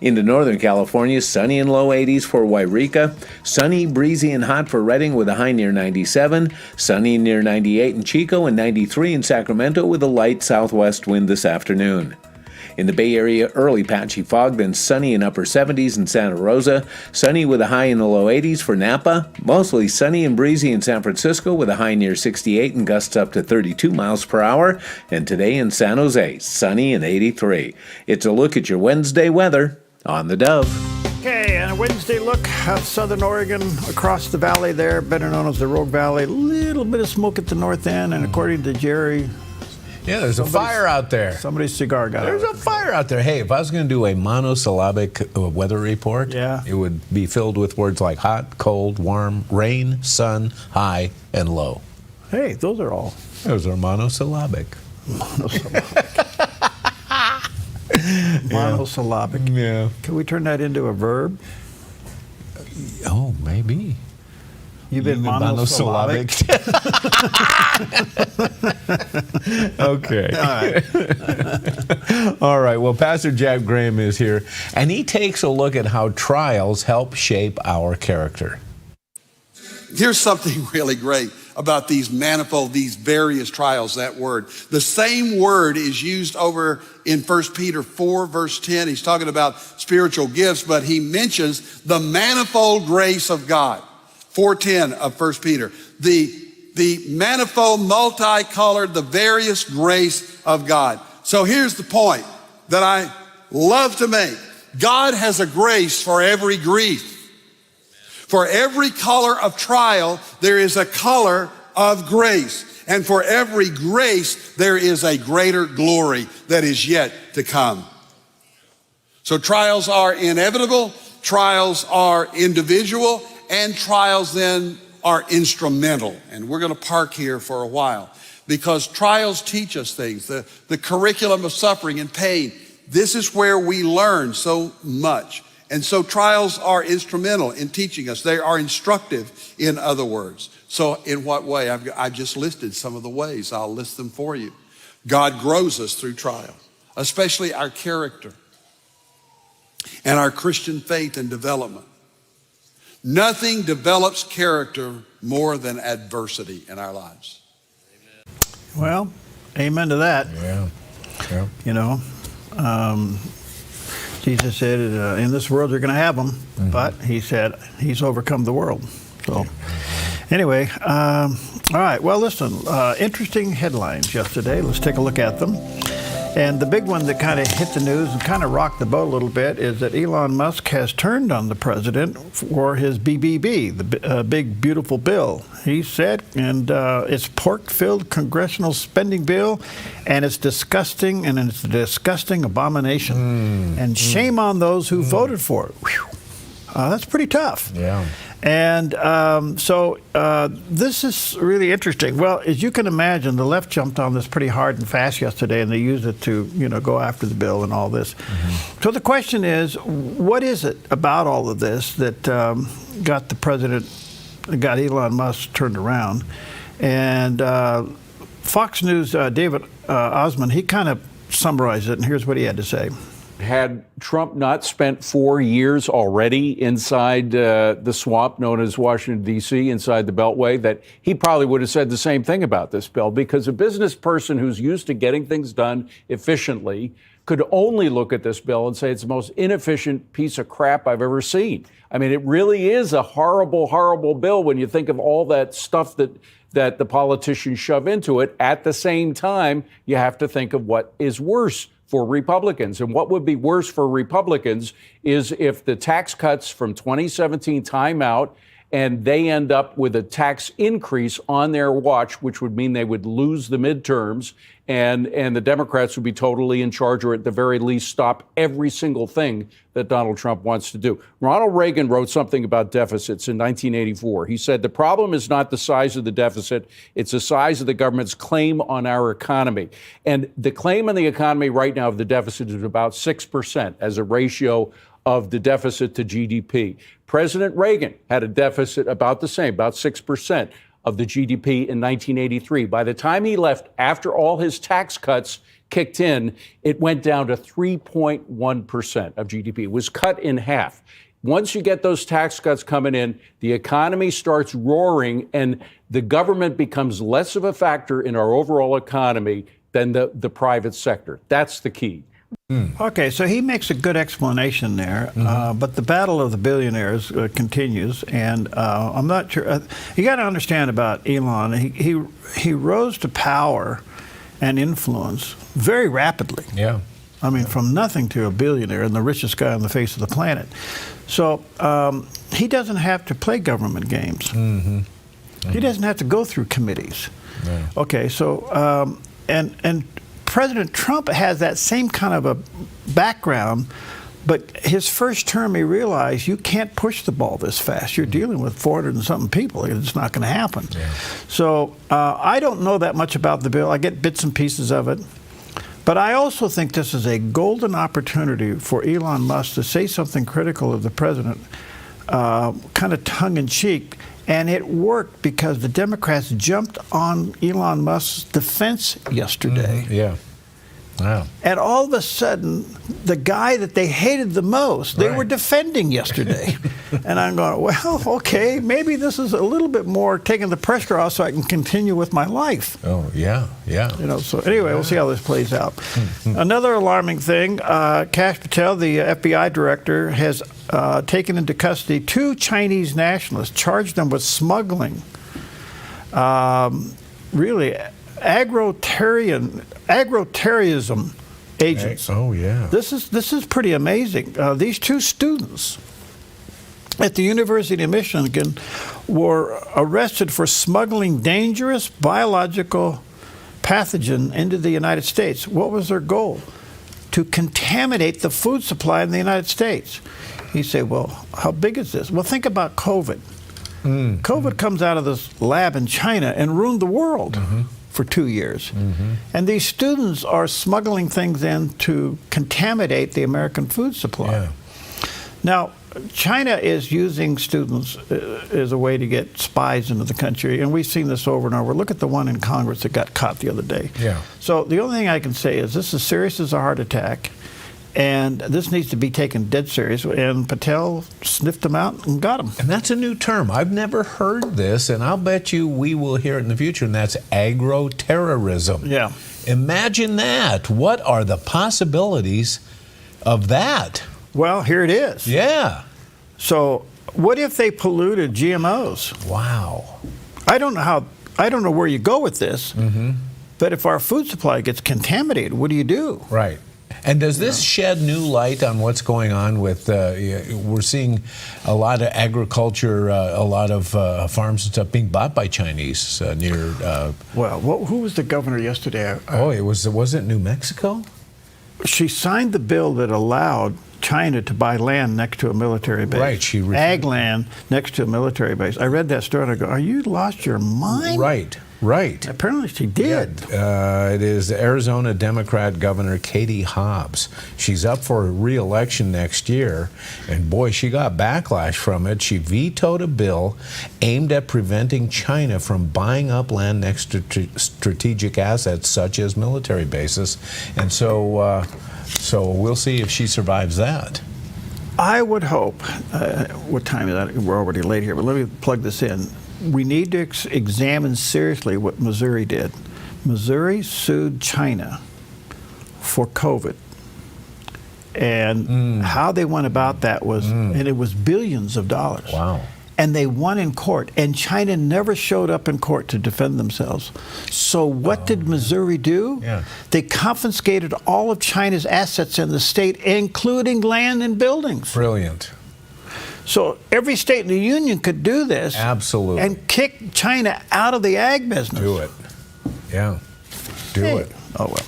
[SPEAKER 11] Into northern California, sunny and low 80s for Wairika. Sunny, breezy, and hot for Redding with a high near 97. Sunny near 98 in Chico and 93 in Sacramento with a light southwest wind this afternoon. In the Bay Area, early patchy fog, then sunny in upper 70s in Santa Rosa. Sunny with a high in the low 80s for Napa. Mostly sunny and breezy in San Francisco with a high near 68 and gusts up to 32 miles per hour. And today in San Jose, sunny and 83. It's a look at your Wednesday weather on the Dove.
[SPEAKER 10] Okay, and a Wednesday look at southern Oregon across the valley there, better known as the Rogue Valley. A little bit of smoke at the north end, and according to Jerry,
[SPEAKER 11] yeah, there's a fire out there.
[SPEAKER 10] Somebody's cigar got
[SPEAKER 11] There's
[SPEAKER 10] out.
[SPEAKER 11] a fire out there. Hey, if I was going to do a monosyllabic weather report,
[SPEAKER 10] yeah,
[SPEAKER 11] it would be filled with words like hot, cold, warm, rain, sun, high, and low.
[SPEAKER 10] Hey, those are all.
[SPEAKER 11] Those are monosyllabic.
[SPEAKER 10] Monosyllabic.
[SPEAKER 11] Yeah.
[SPEAKER 10] Can we turn that into a verb?
[SPEAKER 11] Oh, maybe.
[SPEAKER 10] You've been monosyllabic.
[SPEAKER 11] Okay.
[SPEAKER 10] All right.
[SPEAKER 11] All right. Well, Pastor Jack Graham is here, and he takes a look at how trials help shape our character.
[SPEAKER 2] Here's something really great about these manifold, these various trials, that word. The same word is used over in 1 Peter 4, verse 10. He's talking about spiritual gifts, but he mentions the manifold grace of God. 4:10 of 1 Peter. The manifold, multicolored, the various grace of God. So here's the point that I love to make. God has a grace for every grief. For every color of trial, there is a color of grace. And for every grace, there is a greater glory that is yet to come. So trials are inevitable, trials are individual, and trials then are instrumental. And we're going to park here for a while because trials teach us things. The curriculum of suffering and pain, this is where we learn so much. And so trials are instrumental in teaching us. They are instructive, in other words. So in what way? I've just listed some of the ways. I'll list them for you. God grows us through trial, especially our character and our Christian faith and development. Nothing develops character more than adversity in our lives.
[SPEAKER 10] Well, amen to that.
[SPEAKER 11] Yeah. Yeah.
[SPEAKER 10] You know, Jesus said, in this world you're going to have them, but he said he's overcome the world. So anyway, all right, well, listen, interesting headlines yesterday. Let's take a look at them. And the big one that kind of hit the news and kind of rocked the boat a little bit is that Elon Musk has turned on the president for his BBB, the big, beautiful bill. He said, and it's pork-filled congressional spending bill, and it's disgusting, and it's a disgusting abomination. And shame on those who voted for it. Whew. That's pretty tough.
[SPEAKER 11] Yeah.
[SPEAKER 10] And so this is really interesting. Well, as you can imagine, the left jumped on this pretty hard and fast yesterday, and they used it to, go after the bill and all this. So the question is, what is it about all of this that got Elon Musk turned around? And Fox News, David Osman, he kind of summarized it, and here's what he had to say.
[SPEAKER 3] Had Trump not spent 4 years already inside the swamp known as Washington, D.C., inside the Beltway, that he probably would have said the same thing about this bill, because a business person who's used to getting things done efficiently could only look at this bill and say it's the most inefficient piece of crap I've ever seen. I mean, it really is a horrible, horrible bill when you think of all that stuff that the politicians shove into it. At the same time, you have to think of what is worse for Republicans. And what would be worse for Republicans is if the tax cuts from 2017 time out and they end up with a tax increase on their watch, which would mean they would lose the midterms, and the Democrats would be totally in charge, or at the very least stop every single thing that Donald Trump wants to do. Ronald Reagan wrote something about deficits in 1984. He said, the problem is not the size of the deficit, it's the size of the government's claim on our economy. And the claim on the economy right now of the deficit is about 6% as a ratio of the deficit to GDP. President Reagan had a deficit about the same, about 6% of the GDP in 1983. By the time he left, after all his tax cuts kicked in, it went down to 3.1% of GDP. It was cut in half. Once you get those tax cuts coming in, the economy starts roaring, and the government becomes less of a factor in our overall economy than the private sector. That's the key.
[SPEAKER 10] Okay, so he makes a good explanation there, but the battle of the billionaires continues, and I'm not sure. You got to understand about Elon. He rose to power and influence very rapidly.
[SPEAKER 11] Yeah.
[SPEAKER 10] I mean, from nothing to a billionaire and the richest guy on the face of the planet. So he doesn't have to play government games. He doesn't have to go through committees.
[SPEAKER 11] Yeah.
[SPEAKER 10] Okay, so and President Trump has that same kind of a background, but his first term he realized you can't push the ball this fast. You're dealing with 400 and something people. It's not going to happen.
[SPEAKER 11] Yeah.
[SPEAKER 10] So I don't know that much about the bill. I get bits and pieces of it. But I also think this is a golden opportunity for Elon Musk to say something critical of the president, kind of tongue-in-cheek. And it worked because the Democrats jumped on Elon Musk's defense yesterday.
[SPEAKER 11] Yeah. Wow.
[SPEAKER 10] And all of a sudden, the guy that they hated the most, they were defending yesterday. And I'm going, well, okay, maybe this is a little bit more taking the pressure off so I can continue with my life.
[SPEAKER 11] Oh, yeah, yeah.
[SPEAKER 10] You know, so anyway, we'll see how this plays out. Another alarming thing, Kash Patel, the FBI director, has taken into custody 2 Chinese nationalists, charged them with smuggling, really agroterrorism agents.
[SPEAKER 11] Oh, yeah.
[SPEAKER 10] This is pretty amazing. These 2 students at the University of Michigan were arrested for smuggling dangerous biological pathogen into the United States. What was their goal? To contaminate the food supply in the United States. You say, well, how big is this? Well, think about COVID. COVID comes out of this lab in China and ruined the world for 2 years. And these students are smuggling things in to contaminate the American food supply.
[SPEAKER 11] Yeah.
[SPEAKER 10] Now, China is using students as a way to get spies into the country, and we've seen this over and over. Look at the one in Congress that got caught the other day.
[SPEAKER 11] Yeah.
[SPEAKER 10] So the only thing I can say is this is serious as a heart attack, and this needs to be taken dead serious. And Patel sniffed them out and got them.
[SPEAKER 11] And that's a new term. I've never heard this, and I'll bet you we will hear it in the future, and that's agroterrorism.
[SPEAKER 10] Yeah.
[SPEAKER 11] Imagine that. What are the possibilities of that?
[SPEAKER 10] Well, here it is.
[SPEAKER 11] Yeah.
[SPEAKER 10] So what if they polluted GMOs?
[SPEAKER 11] Wow.
[SPEAKER 10] I don't know where you go with this, but if our food supply gets contaminated, what do you do?
[SPEAKER 11] Right. And does this shed new light on what's going on with, we're seeing a lot of agriculture, a lot of farms and stuff being bought by Chinese near...
[SPEAKER 10] Well, who was the governor yesterday?
[SPEAKER 11] Was it New Mexico?
[SPEAKER 10] She signed the bill that allowed China to buy land next to a military base.
[SPEAKER 11] Right.
[SPEAKER 10] Ag land next to a military base. I read that story and I go, are you lost your mind?
[SPEAKER 11] Right. Right.
[SPEAKER 10] Apparently she did.
[SPEAKER 11] Yeah, it is Arizona Democrat Governor Katie Hobbs. She's up for re-election next year, and boy, she got backlash from it. She vetoed a bill aimed at preventing China from buying up land next to strategic assets such as military bases. And so So we'll see if she survives that.
[SPEAKER 10] I would hope, what time is that? We're already late here, but let me plug this in. We need to examine seriously what Missouri did. Missouri sued China for COVID. And how they went about that was, and it was billions of dollars.
[SPEAKER 11] Wow.
[SPEAKER 10] And they won in court, and China never showed up in court to defend themselves. So what did Missouri do?
[SPEAKER 11] Yeah.
[SPEAKER 10] They confiscated all of China's assets in the state, including land and buildings.
[SPEAKER 11] Brilliant.
[SPEAKER 10] So every state in the union could do this.
[SPEAKER 11] Absolutely.
[SPEAKER 10] And kick China out of the ag business.
[SPEAKER 11] Do it. Yeah. Do it.
[SPEAKER 10] Oh, well.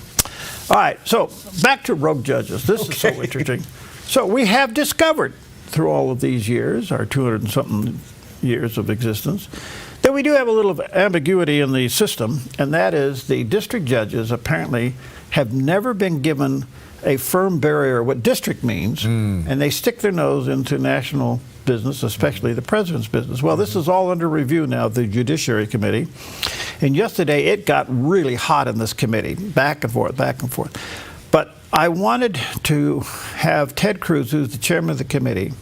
[SPEAKER 10] All right, so back to rogue judges. This is so interesting. So we have discovered through all of these years, our 200 and something years of existence, that we do have a little ambiguity in the system, and that is the district judges apparently have never been given a firm barrier what district means, and they stick their nose into national business, especially the president's business. Well, this is all under review now, the Judiciary Committee, and yesterday it got really hot in this committee, back and forth, back and forth. But I wanted to have Ted Cruz, who's the chairman of the committee,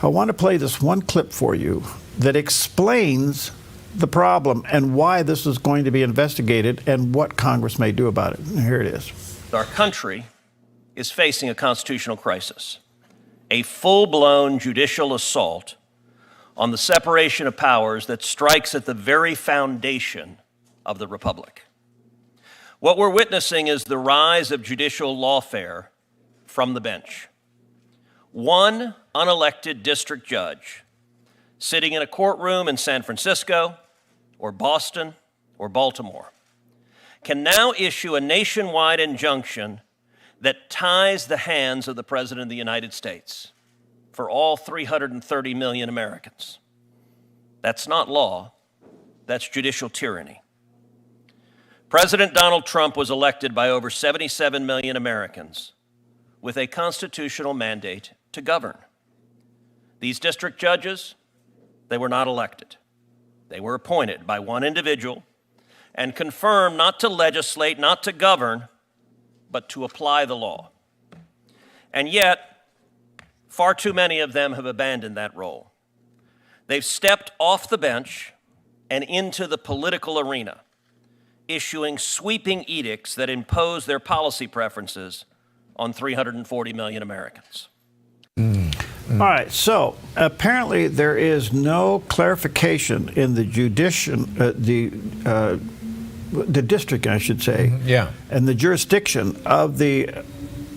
[SPEAKER 10] I want to play this one clip for you that explains the problem and why this is going to be investigated and what Congress may do about it. And here it is.
[SPEAKER 4] Our country is facing a constitutional crisis, a full-blown judicial assault on the separation of powers that strikes at the very foundation of the republic. What we're witnessing is the rise of judicial lawfare from the bench. One unelected district judge sitting in a courtroom in San Francisco or Boston or Baltimore can now issue a nationwide injunction that ties the hands of the President of the United States for all 330 million Americans. That's not law, that's judicial tyranny. President Donald Trump was elected by over 77 million Americans with a constitutional mandate to govern. These district judges, they were not elected. They were appointed by one individual and confirmed not to legislate, not to govern, but to apply the law. And yet, far too many of them have abandoned that role. They've stepped off the bench and into the political arena, issuing sweeping edicts that impose their policy preferences on 340 million Americans.
[SPEAKER 10] All right, so apparently there is no clarification in the the district, I should say, and the jurisdiction of the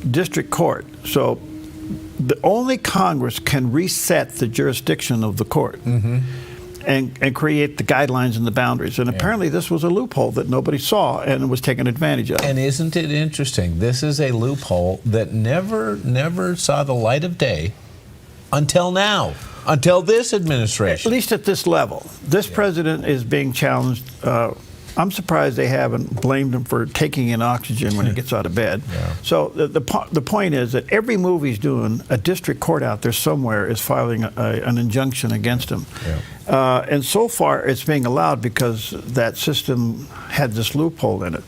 [SPEAKER 10] district court. So the only Congress can reset the jurisdiction of the court and create the guidelines and the boundaries. And apparently this was a loophole that nobody saw and was taken advantage of.
[SPEAKER 11] And isn't it interesting? This is a loophole that never saw the light of day until now, until this administration.
[SPEAKER 10] At least at this level. This president is being challenged. I'm surprised they haven't blamed him for taking in oxygen when he gets out of bed. So the point is that every move he's doing, a district court out there somewhere is filing an injunction against him. And so far it's being allowed because that system had this loophole in it.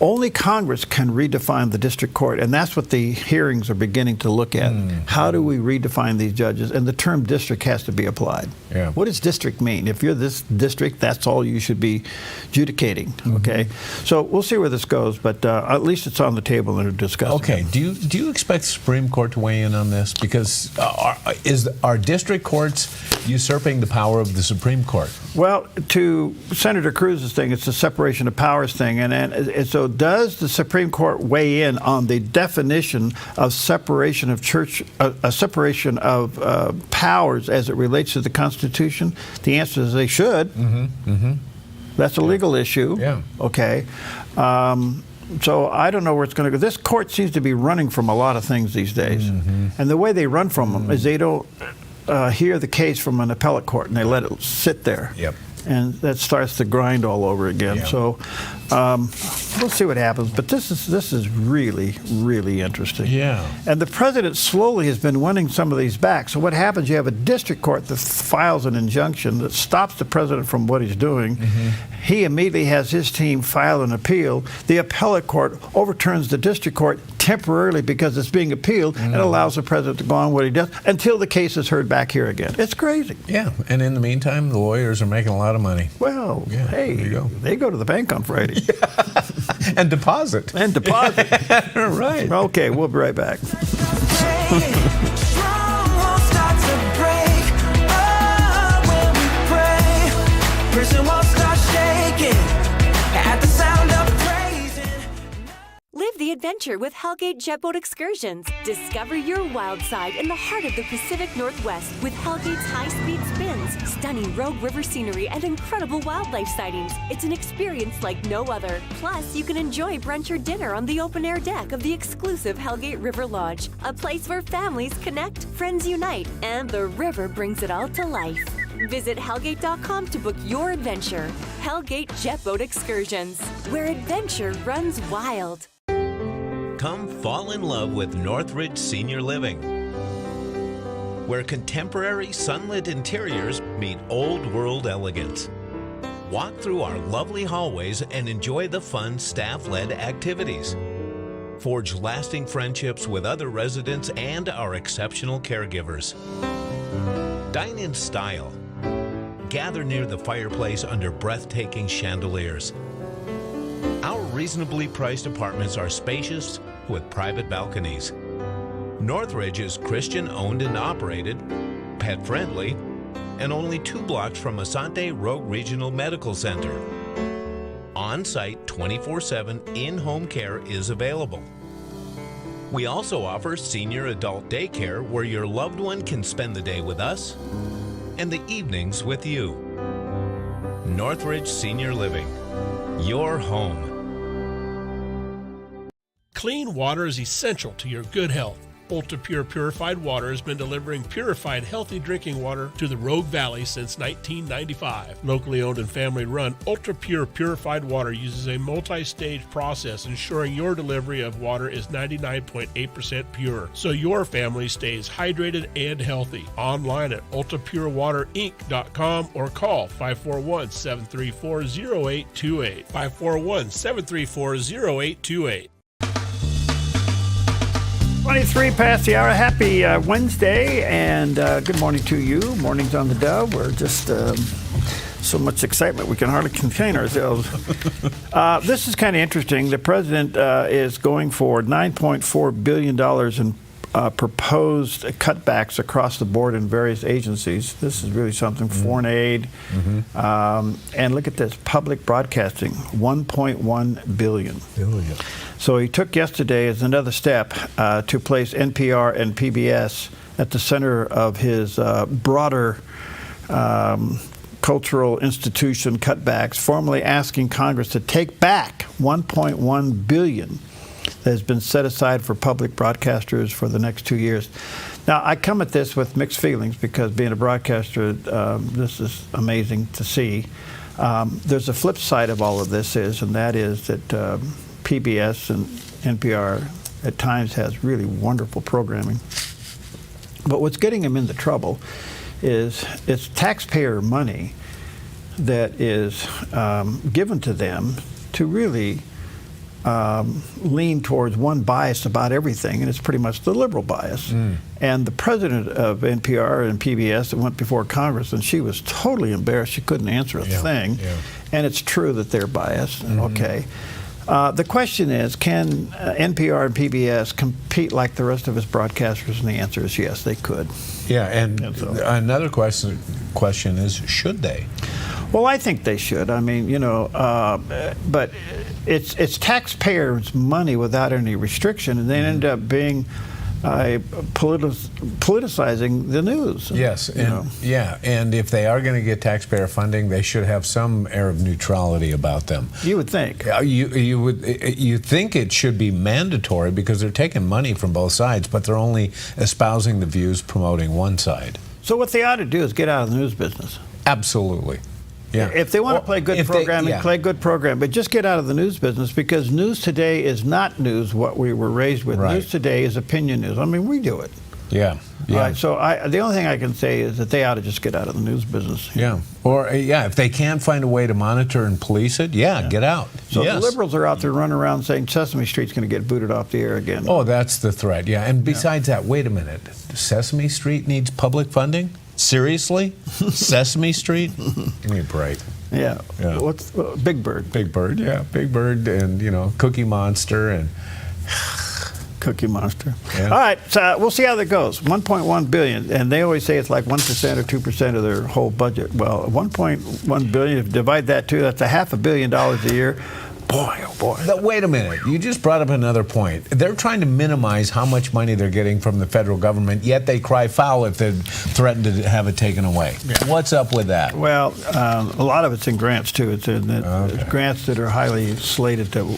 [SPEAKER 10] Only Congress can redefine the district court, and that's what the hearings are beginning to look at. How do we redefine these judges? And the term district has to be applied. What does district mean? If you're this district, that's all you should be adjudicating, okay? So we'll see where this goes, but at least it's on the table and they're discussing.
[SPEAKER 11] Okay, do you expect the Supreme Court to weigh in on this? Because are district courts usurping the power of the Supreme Court?
[SPEAKER 10] Well, to Senator Cruz's thing, it's the separation of powers thing, and so does the Supreme Court weigh in on the definition of separation of separation of powers as it relates to the Constitution? The answer is they should. That's a legal issue. Okay. So I don't know where it's going to go. This court seems to be running from a lot of things these days, and the way they run from them is they don't hear the case from an appellate court and they let it sit there. And that starts to grind all over again. So we'll see what happens. But this is really, really interesting. And the president slowly has been winning some of these back. So what happens, you have a district court that files an injunction that stops the president from what he's doing. He immediately has his team file an appeal. The appellate court overturns the district court, temporarily because it's being appealed and allows the president to go on what he does until the case is heard back here again. It's crazy.
[SPEAKER 11] Yeah, and in the meantime, the lawyers are making a lot of money.
[SPEAKER 10] Well, hey, they go to the bank on Friday.
[SPEAKER 11] And deposit. Right.
[SPEAKER 10] Okay, we'll be right back.
[SPEAKER 1] Strongholds start to break. Oh, when we pray, prison walls start shaking at the sound of praising.
[SPEAKER 5] Live the adventure with Hellgate Jet Boat Excursions. Discover your wild side in the heart of the Pacific Northwest with Hellgate's high-speed spins, stunning rogue river scenery, and incredible wildlife sightings. It's an experience like no other. Plus, you can enjoy brunch or dinner on the open-air deck of the exclusive Hellgate River Lodge, a place where families connect, friends unite, and the river brings it all to life. Visit Hellgate.com to book your adventure. Hellgate Jet Boat Excursions, where adventure runs wild.
[SPEAKER 12] Come fall in love with Northridge Senior Living, where contemporary sunlit interiors meet old world elegance. Walk through our lovely hallways and enjoy the fun staff-led activities. Forge lasting friendships with other residents and our exceptional caregivers. Dine in style. Gather near the fireplace under breathtaking chandeliers. Our reasonably priced apartments are spacious with private balconies. Northridge is Christian owned and operated, pet friendly, and only 2 blocks from Asante Rogue Regional Medical Center. On-site 24/7 in-home care is available. We also offer senior adult daycare where your loved one can spend the day with us and the evenings with you. Northridge Senior Living, your home.
[SPEAKER 19] Clean water is essential to your good health. Ultra Pure Purified Water has been delivering purified, healthy drinking water to the Rogue Valley since 1995. Locally owned and family run, Ultra Pure Purified Water uses a multi-stage process ensuring your delivery of water is 99.8% pure, so your family stays hydrated and healthy. Online at ultrapurewaterinc.com or call 541-734-0828. 541-734-0828.
[SPEAKER 10] 23 past the hour. Happy Wednesday, and good morning to you. Mornings on the Dove. We're just so much excitement we can hardly contain ourselves. This is kind of interesting. The president is going for $9.4 billion in proposed cutbacks across the board in various agencies. This is really something. Foreign aid. And look at this. Public broadcasting, $1.1 billion. So he took yesterday as another step to place NPR and PBS at the center of his broader cultural institution cutbacks, formally asking Congress to take back $1.1 billion that has been set aside for public broadcasters for the next 2 years. Now, I come at this with mixed feelings because being a broadcaster, this is amazing to see. There's a flip side of all of this and that is that PBS and NPR at times has really wonderful programming. But what's getting them into trouble is it's taxpayer money that is given to them to really lean towards one bias about everything, and it's pretty much the liberal bias. And the president of NPR and PBS went before Congress, and she was totally embarrassed. She couldn't answer a thing. And it's true that they're biased. Okay. The question is, can NPR and PBS compete like the rest of us broadcasters? And the answer is yes, they could.
[SPEAKER 11] Yeah, and another question is, should they?
[SPEAKER 10] Well, I think they should. I mean, you know, but it's taxpayers' money without any restriction, and they end up being politicizing the news.
[SPEAKER 11] Yes, and if they are going to get taxpayer funding, they should have some air of neutrality about them.
[SPEAKER 10] You would think.
[SPEAKER 11] You think it should be mandatory because they're taking money from both sides, but they're only espousing the views promoting one side.
[SPEAKER 10] So what they ought to do is get out of the news business.
[SPEAKER 11] Absolutely. Yeah.
[SPEAKER 10] If they want to play good programming, play good program, but just get out of the news business, because news today is not news what we were raised with.
[SPEAKER 11] Right.
[SPEAKER 10] News today is opinion news. I mean, we do it.
[SPEAKER 11] Yeah.
[SPEAKER 10] All right, so the only thing I can say is that they ought to just get out of the news business.
[SPEAKER 11] Yeah. Or, if they can't find a way to monitor and police it, get out.
[SPEAKER 10] So
[SPEAKER 11] yes.
[SPEAKER 10] the liberals are out there running around saying Sesame Street's going to get booted off the air again.
[SPEAKER 11] Oh, that's the threat, yeah. And besides that, wait a minute. Sesame Street needs public funding? Seriously? Sesame Street? Give me a break.
[SPEAKER 10] Yeah. What's Big Bird?
[SPEAKER 11] Big Bird, yeah. Big Bird and, Cookie Monster and...
[SPEAKER 10] Cookie Monster.
[SPEAKER 11] Yeah.
[SPEAKER 10] All right, so we'll see how that goes. 1.1 billion, and they always say it's like 1% or 2% of their whole budget. Well, 1.1 billion, if you divide that too, that's $500 million a year. Boy, oh boy.
[SPEAKER 11] Now, wait a minute. You just brought up another point. They're trying to minimize how much money they're getting from the federal government, yet they cry foul if they threaten to have it taken away. Yeah. What's up with that?
[SPEAKER 10] Well, a lot of it's in grants too. It's grants that are highly slated to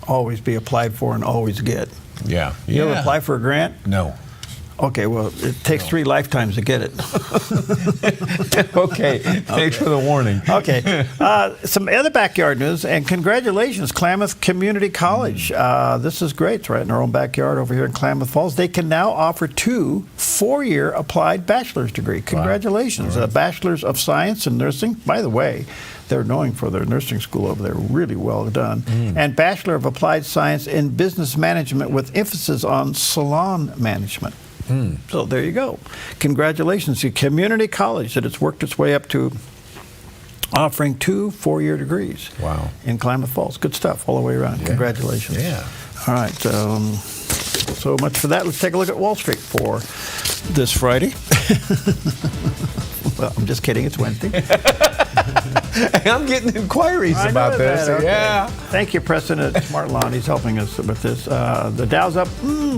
[SPEAKER 10] always be applied for and always get.
[SPEAKER 11] Yeah.
[SPEAKER 10] You ever apply for a grant?
[SPEAKER 11] No.
[SPEAKER 10] Okay, well, it takes 3 lifetimes to get it.
[SPEAKER 11] Okay, thanks for the warning.
[SPEAKER 10] Okay, some other backyard news, and congratulations, Klamath Community College. This is great. It's right in our own backyard over here in Klamath Falls. They can now offer 2 4-year applied bachelor's degree. Congratulations. Wow. A Bachelor's of Science in Nursing. By the way, they're known for their nursing school over there, really well done. And Bachelor of Applied Science in Business Management with emphasis on salon management. So there you go. Congratulations to Community College that it's worked its way up to offering 2 4-year degrees.
[SPEAKER 11] Wow.
[SPEAKER 10] In Klamath Falls. Good stuff all the way around. Yeah. Congratulations.
[SPEAKER 11] Yeah.
[SPEAKER 10] All right. So much for that. Let's take a look at Wall Street for this Friday. Well, I'm just kidding. It's Wednesday.
[SPEAKER 11] I'm getting inquiries about this.
[SPEAKER 10] Okay.
[SPEAKER 11] Yeah.
[SPEAKER 10] Thank you, President Smartlon. He's helping us with this. The Dow's up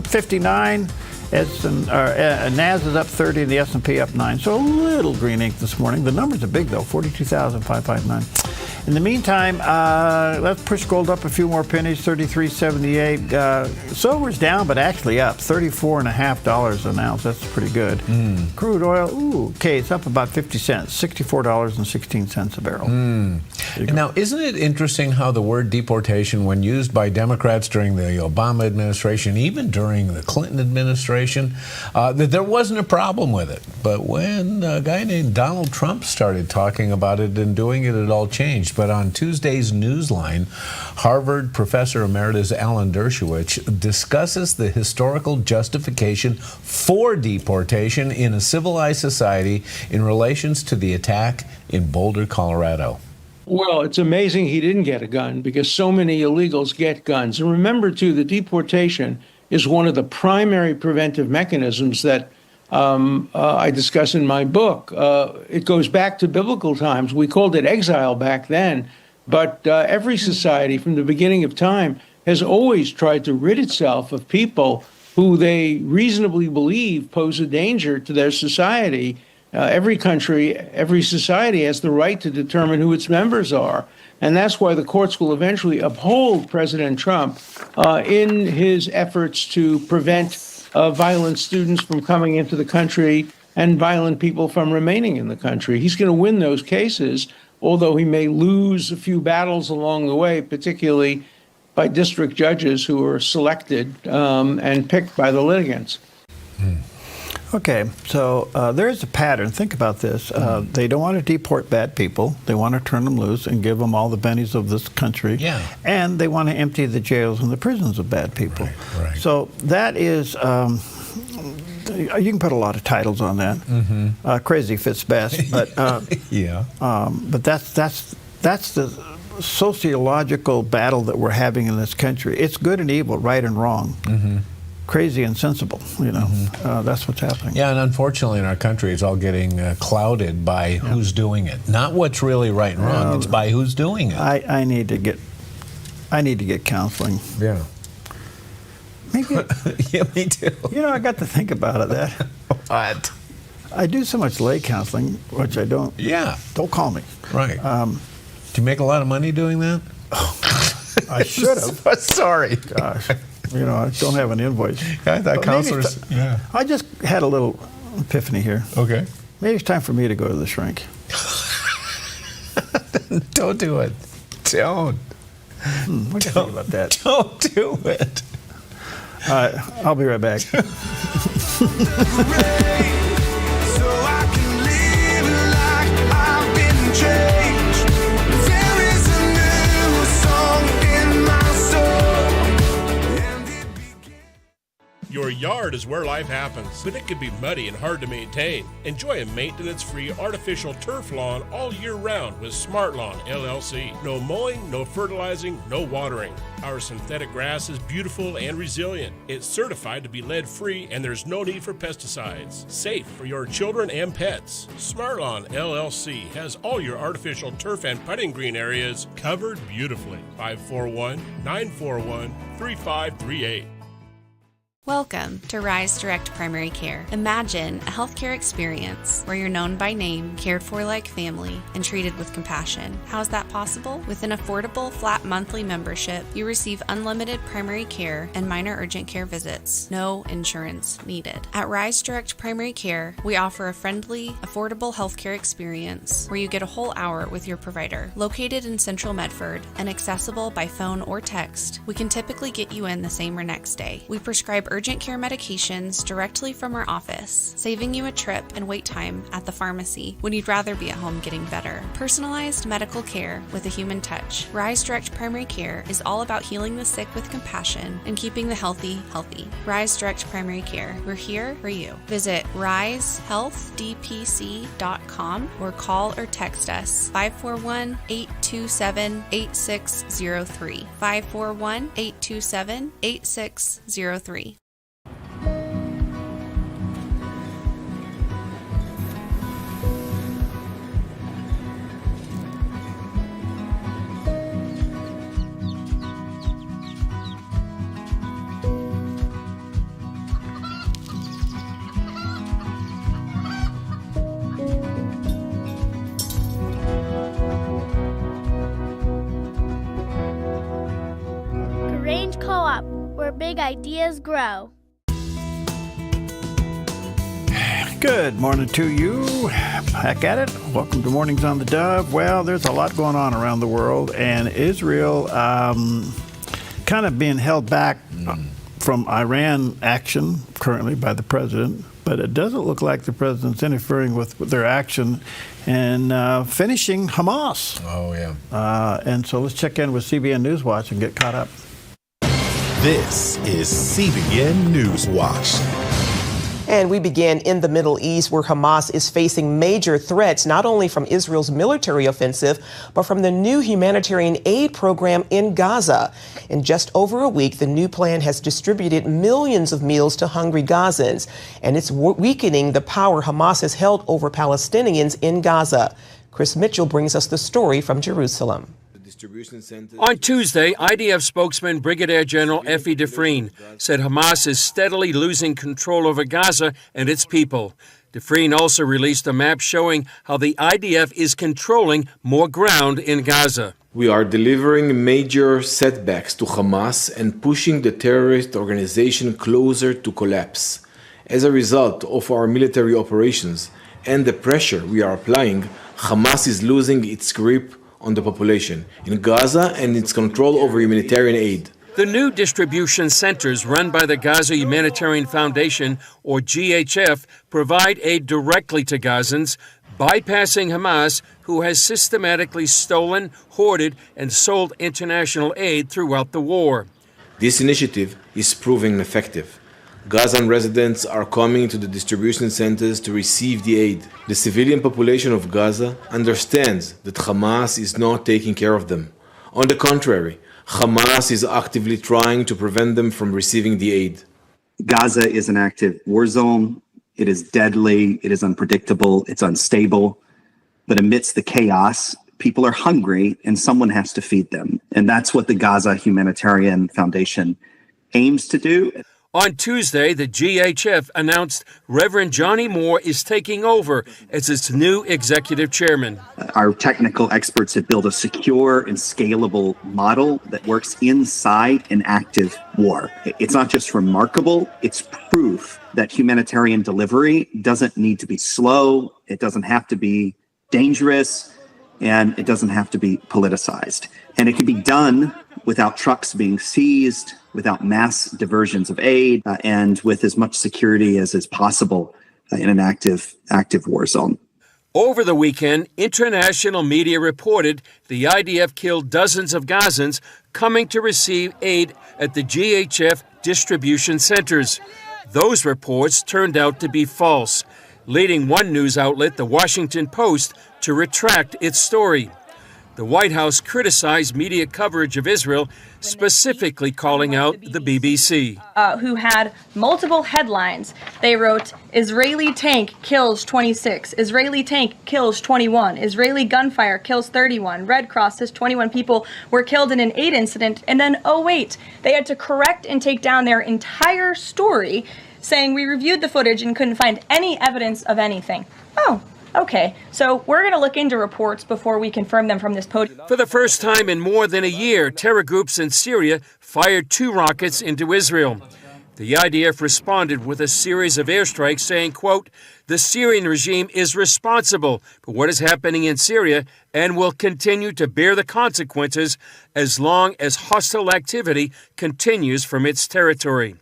[SPEAKER 10] 59. NAS is up 30 and the S&P up 9. So a little green ink this morning. The numbers are big, though, 42,559. In the meantime, let's push gold up a few more pennies, 33.78. Silver's down, but actually up, $34.50 an ounce. That's pretty good. Crude oil, okay, it's up about 50 cents, $64.16 a barrel.
[SPEAKER 11] Now, isn't it interesting how the word deportation, when used by Democrats during the Obama administration, even during the Clinton administration, that there wasn't a problem with it. But when a guy named Donald Trump started talking about it and doing it, it all changed. But on Tuesday's Newsline, Harvard professor emeritus Alan Dershowitz discusses the historical justification for deportation in a civilized society in relations to the attack in Boulder, Colorado.
[SPEAKER 6] Well, it's amazing he didn't get a gun because so many illegals get guns. And remember, too, the deportation is one of the primary preventive mechanisms that I discuss in my book. It goes back to biblical times. We called it exile back then, but every society from the beginning of time has always tried to rid itself of people who they reasonably believe pose a danger to their society. Every country, every society has the right to determine who its members are. And that's why the courts will eventually uphold President Trump in his efforts to prevent violent students from coming into the country and violent people from remaining in the country. He's going to win those cases, although he may lose a few battles along the way, particularly by district judges who are selected and picked by the litigants.
[SPEAKER 10] Okay, so there is a pattern. Think about this. They don't want to deport bad people. They want to turn them loose and give them all the bennies of this country.
[SPEAKER 11] Yeah.
[SPEAKER 10] And they want to empty the jails and the prisons of bad people.
[SPEAKER 11] Right.
[SPEAKER 10] So that is, you can put a lot of titles on that. Crazy fits best, but
[SPEAKER 11] yeah.
[SPEAKER 10] But that's the sociological battle that we're having in this country. It's good and evil, right and wrong. Crazy and sensible, that's what's happening.
[SPEAKER 11] Yeah, and unfortunately in our country it's all getting clouded by who's doing it. Not what's really right and wrong, it's by who's doing it.
[SPEAKER 10] I need to get counseling.
[SPEAKER 11] Yeah.
[SPEAKER 10] Maybe
[SPEAKER 11] yeah, me too.
[SPEAKER 10] I got to think about it.
[SPEAKER 11] What?
[SPEAKER 10] I do so much lay counseling, which I don't.
[SPEAKER 11] Yeah.
[SPEAKER 10] Don't call me.
[SPEAKER 11] Right. Do you make a lot of money doing that?
[SPEAKER 10] I should have.
[SPEAKER 11] Sorry.
[SPEAKER 10] Gosh. I don't have an invoice.
[SPEAKER 11] I thought counselors.
[SPEAKER 10] Yeah. I just had a little epiphany here.
[SPEAKER 11] Okay.
[SPEAKER 10] Maybe it's time for me to go to the shrink.
[SPEAKER 11] Don't do it. Don't.
[SPEAKER 10] What do you think about that?
[SPEAKER 11] Don't do it.
[SPEAKER 10] All right. I'll be right back.
[SPEAKER 1] So I can live like I've been changed. There is a new song in my soul.
[SPEAKER 19] Your yard is where life happens, but it can be muddy and hard to maintain. Enjoy a maintenance-free artificial turf lawn all year round with Smart Lawn LLC. No mowing, no fertilizing, no watering. Our synthetic grass is beautiful and resilient. It's certified to be lead-free, and there's no need for pesticides. Safe for your children and pets. Smart Lawn LLC has all your artificial turf and putting green areas covered beautifully. 541-941-3538.
[SPEAKER 7] Welcome to Rise Direct Primary Care. Imagine a healthcare experience where you're known by name, cared for like family, and treated with compassion. How is that possible? With an affordable, flat monthly membership, you receive unlimited primary care and minor urgent care visits. No insurance needed. At Rise Direct Primary Care, we offer a friendly, affordable healthcare experience where you get a whole hour with your provider. Located in Central Medford and accessible by phone or text, we can typically get you in the same or next day. We prescribe urgent care medications directly from our office, saving you a trip and wait time at the pharmacy when you'd rather be at home getting better. Personalized medical care with a human touch. Rise Direct Primary Care is all about healing the sick with compassion and keeping the healthy healthy. Rise Direct Primary Care. We're here for you. Visit risehealthdpc.com or call or text us 541-827-8603. 541-827-8603.
[SPEAKER 18] Grange Co-op, where big ideas grow.
[SPEAKER 10] Good morning to you. Back at it. Welcome to Mornings on the Dove. Well, there's a lot going on around the world, and Israel kind of being held back from Iran action currently by the president, but it doesn't look like the president's interfering with their action and finishing Hamas.
[SPEAKER 11] Oh, yeah.
[SPEAKER 10] And so let's check in with CBN Newswatch and get caught up.
[SPEAKER 21] This is CBN Newswatch.
[SPEAKER 22] And we begin in the Middle East, where Hamas is facing major threats, not only from Israel's military offensive, but from the new humanitarian aid program in Gaza. In just over a week, the new plan has distributed millions of meals to hungry Gazans, and it's weakening the power Hamas has held over Palestinians in Gaza. Chris Mitchell brings us the story from Jerusalem.
[SPEAKER 23] On Tuesday, IDF spokesman Brigadier General Effie Dufresne said Hamas is steadily losing control over Gaza and its people. Dufresne also released a map showing how the IDF is controlling more ground in Gaza.
[SPEAKER 24] We are delivering major setbacks to Hamas and pushing the terrorist organization closer to collapse. As a result of our military operations and the pressure we are applying, Hamas is losing its grip on the population in Gaza and its control over humanitarian aid.
[SPEAKER 23] The new distribution centers run by the Gaza Humanitarian Foundation, or GHF, provide aid directly to Gazans, bypassing Hamas, who has systematically stolen, hoarded, and sold international aid throughout the war.
[SPEAKER 24] This initiative is proving effective. Gazan residents are coming to the distribution centers to receive the aid. The civilian population of Gaza understands that Hamas is not taking care of them. On the contrary, Hamas is actively trying to prevent them from receiving the aid.
[SPEAKER 25] Gaza is an active war zone. It is deadly, it is unpredictable, it's unstable. But amidst the chaos, people are hungry and someone has to feed them. And that's what the Gaza Humanitarian Foundation aims to do.
[SPEAKER 23] On Tuesday, the GHF announced Reverend Johnny Moore is taking over as its new executive chairman.
[SPEAKER 25] Our technical experts have built a secure and scalable model that works inside an active war. It's not just remarkable, it's proof that humanitarian delivery doesn't need to be slow, it doesn't have to be dangerous. and it doesn't have to be politicized. And it can be done without trucks being seized, without mass diversions of aid, and with as much security as is possible in an active war zone.
[SPEAKER 23] Over the weekend, international media reported the IDF killed dozens of Gazans coming to receive aid at the GHF distribution centers. Those reports turned out to be false, leading one news outlet, the Washington Post, to retract its story. The White House criticized media coverage of Israel, specifically calling out the BBC.
[SPEAKER 8] Who had multiple headlines. They wrote, Israeli tank kills 26, Israeli tank kills 21, Israeli gunfire kills 31, Red Cross says 21 people were killed in an aid incident, and then, oh wait, they had to correct and take down their entire story, saying we reviewed the footage and couldn't find any evidence of anything. Oh. Okay, so we're going to look into reports before we confirm them from this podium.
[SPEAKER 23] For the first time in more than a year, terror groups in Syria fired 2 rockets into Israel. The IDF responded with a series of airstrikes saying, quote, the Syrian regime is responsible for what is happening in Syria and will continue to bear the consequences as long as hostile activity continues from its territory.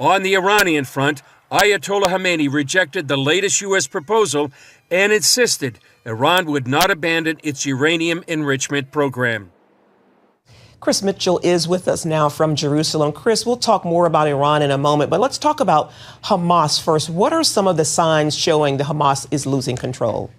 [SPEAKER 23] On the Iranian front, Ayatollah Khamenei rejected the latest U.S. proposal and insisted Iran would not abandon its uranium enrichment program.
[SPEAKER 22] Chris Mitchell is with us now from Jerusalem. Chris, we'll talk more about Iran in a moment, but let's talk about Hamas first. What are some of the signs showing that Hamas is losing control?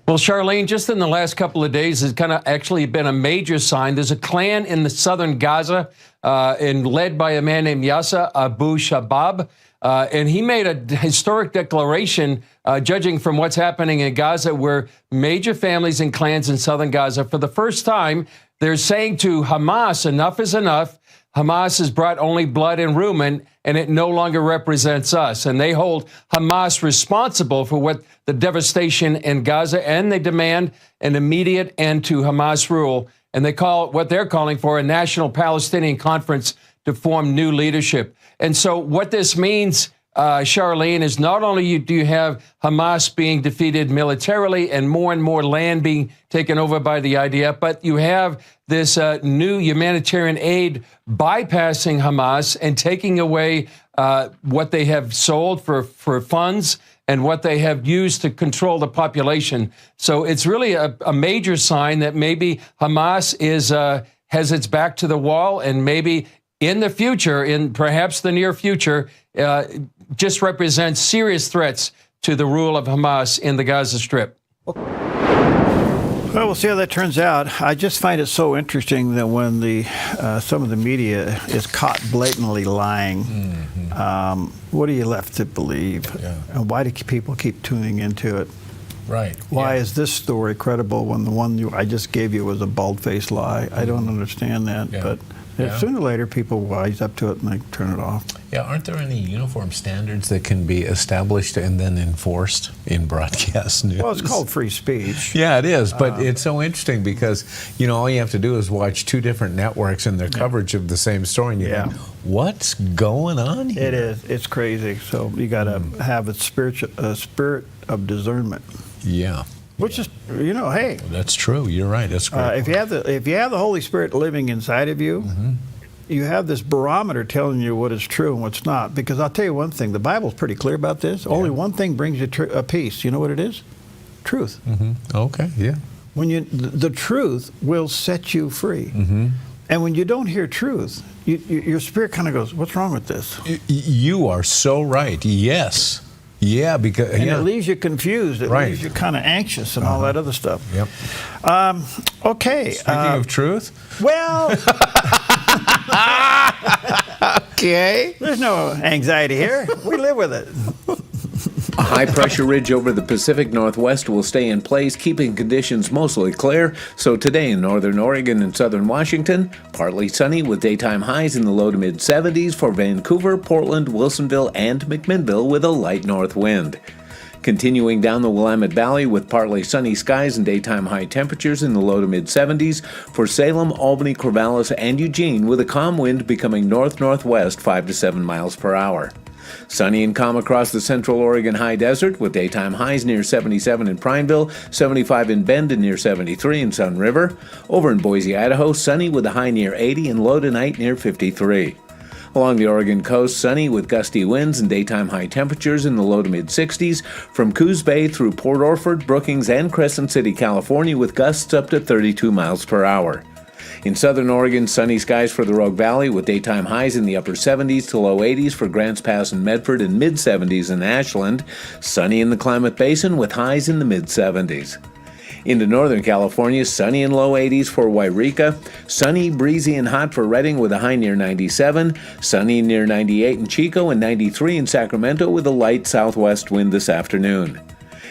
[SPEAKER 23] Well, Charlene, just in the last couple of days, has kind of actually been a major sign. There's a clan in the southern Gaza and led by a man named Yasser Abu Shabab. And he made a historic declaration, judging from what's happening in Gaza, where major families and clans in southern Gaza, for the first time, they're saying to Hamas, enough is enough. Hamas has brought only blood and ruin, and it no longer represents us. And they hold Hamas responsible for what the devastation in Gaza, and they demand an immediate end to Hamas rule. And they call what they're calling for a national Palestinian conference to form new leadership. And so what this means, Charlene, is not only do you have Hamas being defeated militarily and more land being taken over by the IDF, but you have this new humanitarian aid bypassing Hamas and taking away what they have sold for funds and what they have used to control the population. So it's really a major sign that maybe Hamas has its back to the wall, and maybe in the future, in perhaps the near future, just represents serious threats to the rule of Hamas in the Gaza Strip.
[SPEAKER 10] Well, we'll see how that turns out. I just find it so interesting that when some of the media is caught blatantly lying, what are you left to believe?
[SPEAKER 11] Yeah.
[SPEAKER 10] And why do people keep tuning into it?
[SPEAKER 11] Right.
[SPEAKER 10] Why is this story credible when the one I just gave you was a bald-faced lie? I don't understand that, but sooner or later people wise up to it and they turn it off.
[SPEAKER 11] Yeah, aren't there any uniform standards that can be established and then enforced in broadcast news?
[SPEAKER 10] Well, it's called free speech.
[SPEAKER 11] Yeah, it is, but it's so interesting because, all you have to do is watch 2 different networks and their coverage of the same story, and you think, what's going on here?
[SPEAKER 10] It is. It's crazy. So you got to have a spirit of discernment.
[SPEAKER 11] Yeah.
[SPEAKER 10] Which is, hey.
[SPEAKER 11] That's true. You're right. That's great.
[SPEAKER 10] If you have the Holy Spirit living inside of you, you have this barometer telling you what is true and what's not. Because I'll tell you one thing, the Bible's pretty clear about this. Yeah. Only one thing brings you a peace. You know what it is? Truth.
[SPEAKER 11] Okay, yeah.
[SPEAKER 10] When the truth will set you free. And when you don't hear truth, your spirit kind of goes, what's wrong with this?
[SPEAKER 11] You are so right. Yes. Yeah, because
[SPEAKER 10] it leaves you confused. It leaves you kind of anxious and all that other stuff.
[SPEAKER 11] Yep.
[SPEAKER 10] Okay.
[SPEAKER 11] Speaking of truth.
[SPEAKER 10] Well. Okay. There's no anxiety here. We live with it.
[SPEAKER 24] A high-pressure ridge over the Pacific Northwest will stay in place, keeping conditions mostly clear. So today in northern Oregon and southern Washington, partly sunny with daytime highs in the low to mid-70s for Vancouver, Portland, Wilsonville, and McMinnville with a light north wind. Continuing down the Willamette Valley with partly sunny skies and daytime high temperatures in the low to mid-70s for Salem, Albany, Corvallis, and Eugene with a calm wind becoming north-northwest 5 to 7 miles per hour.
[SPEAKER 11] Sunny and calm across the central Oregon high desert with daytime highs near 77 in Prineville, 75 in Bend and near 73 in Sun River. Over in Boise, Idaho, sunny with a high near 80 and low tonight near 53. Along the Oregon coast, sunny with gusty winds and daytime high temperatures in the low to mid-60s. From Coos Bay through Port Orford, Brookings, and Crescent City, California, with gusts up to 32 miles per hour. In southern Oregon, sunny skies for the Rogue Valley with daytime highs in the upper 70s to low 80s for Grants Pass and Medford and mid-70s in Ashland. Sunny in the Klamath Basin with highs in the mid-70s. Into Northern California, sunny and low 80s for Wairika. Sunny, breezy, and hot for Redding with a high near 97. Sunny near 98 in Chico and 93 in Sacramento with a light southwest wind this afternoon.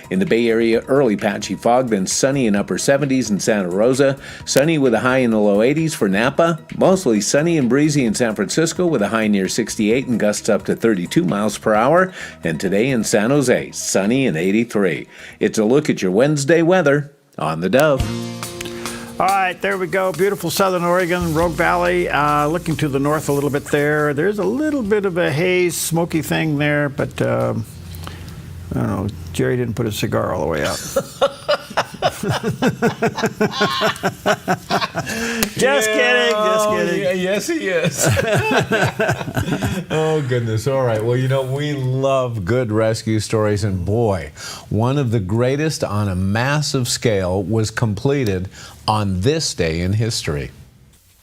[SPEAKER 11] In the Bay Area, early patchy fog, then sunny in upper 70s in Santa Rosa. Sunny with a high in the low 80s for Napa. Mostly sunny and breezy in San Francisco with a high near 68 and gusts up to 32 miles per hour. And today in San Jose, sunny and 83. It's a look at your Wednesday weather on the Dove.
[SPEAKER 10] All right, there we go. Beautiful southern Oregon, Rogue Valley. Looking to the north a little bit there. There's a little bit of a haze, smoky thing there, but I don't know. Jerry didn't put his cigar all the way out. Just kidding.
[SPEAKER 11] Yeah, yes, he is. Oh, goodness. All right. Well, we love good rescue stories. And boy, one of the greatest on a massive scale was completed on this day in history.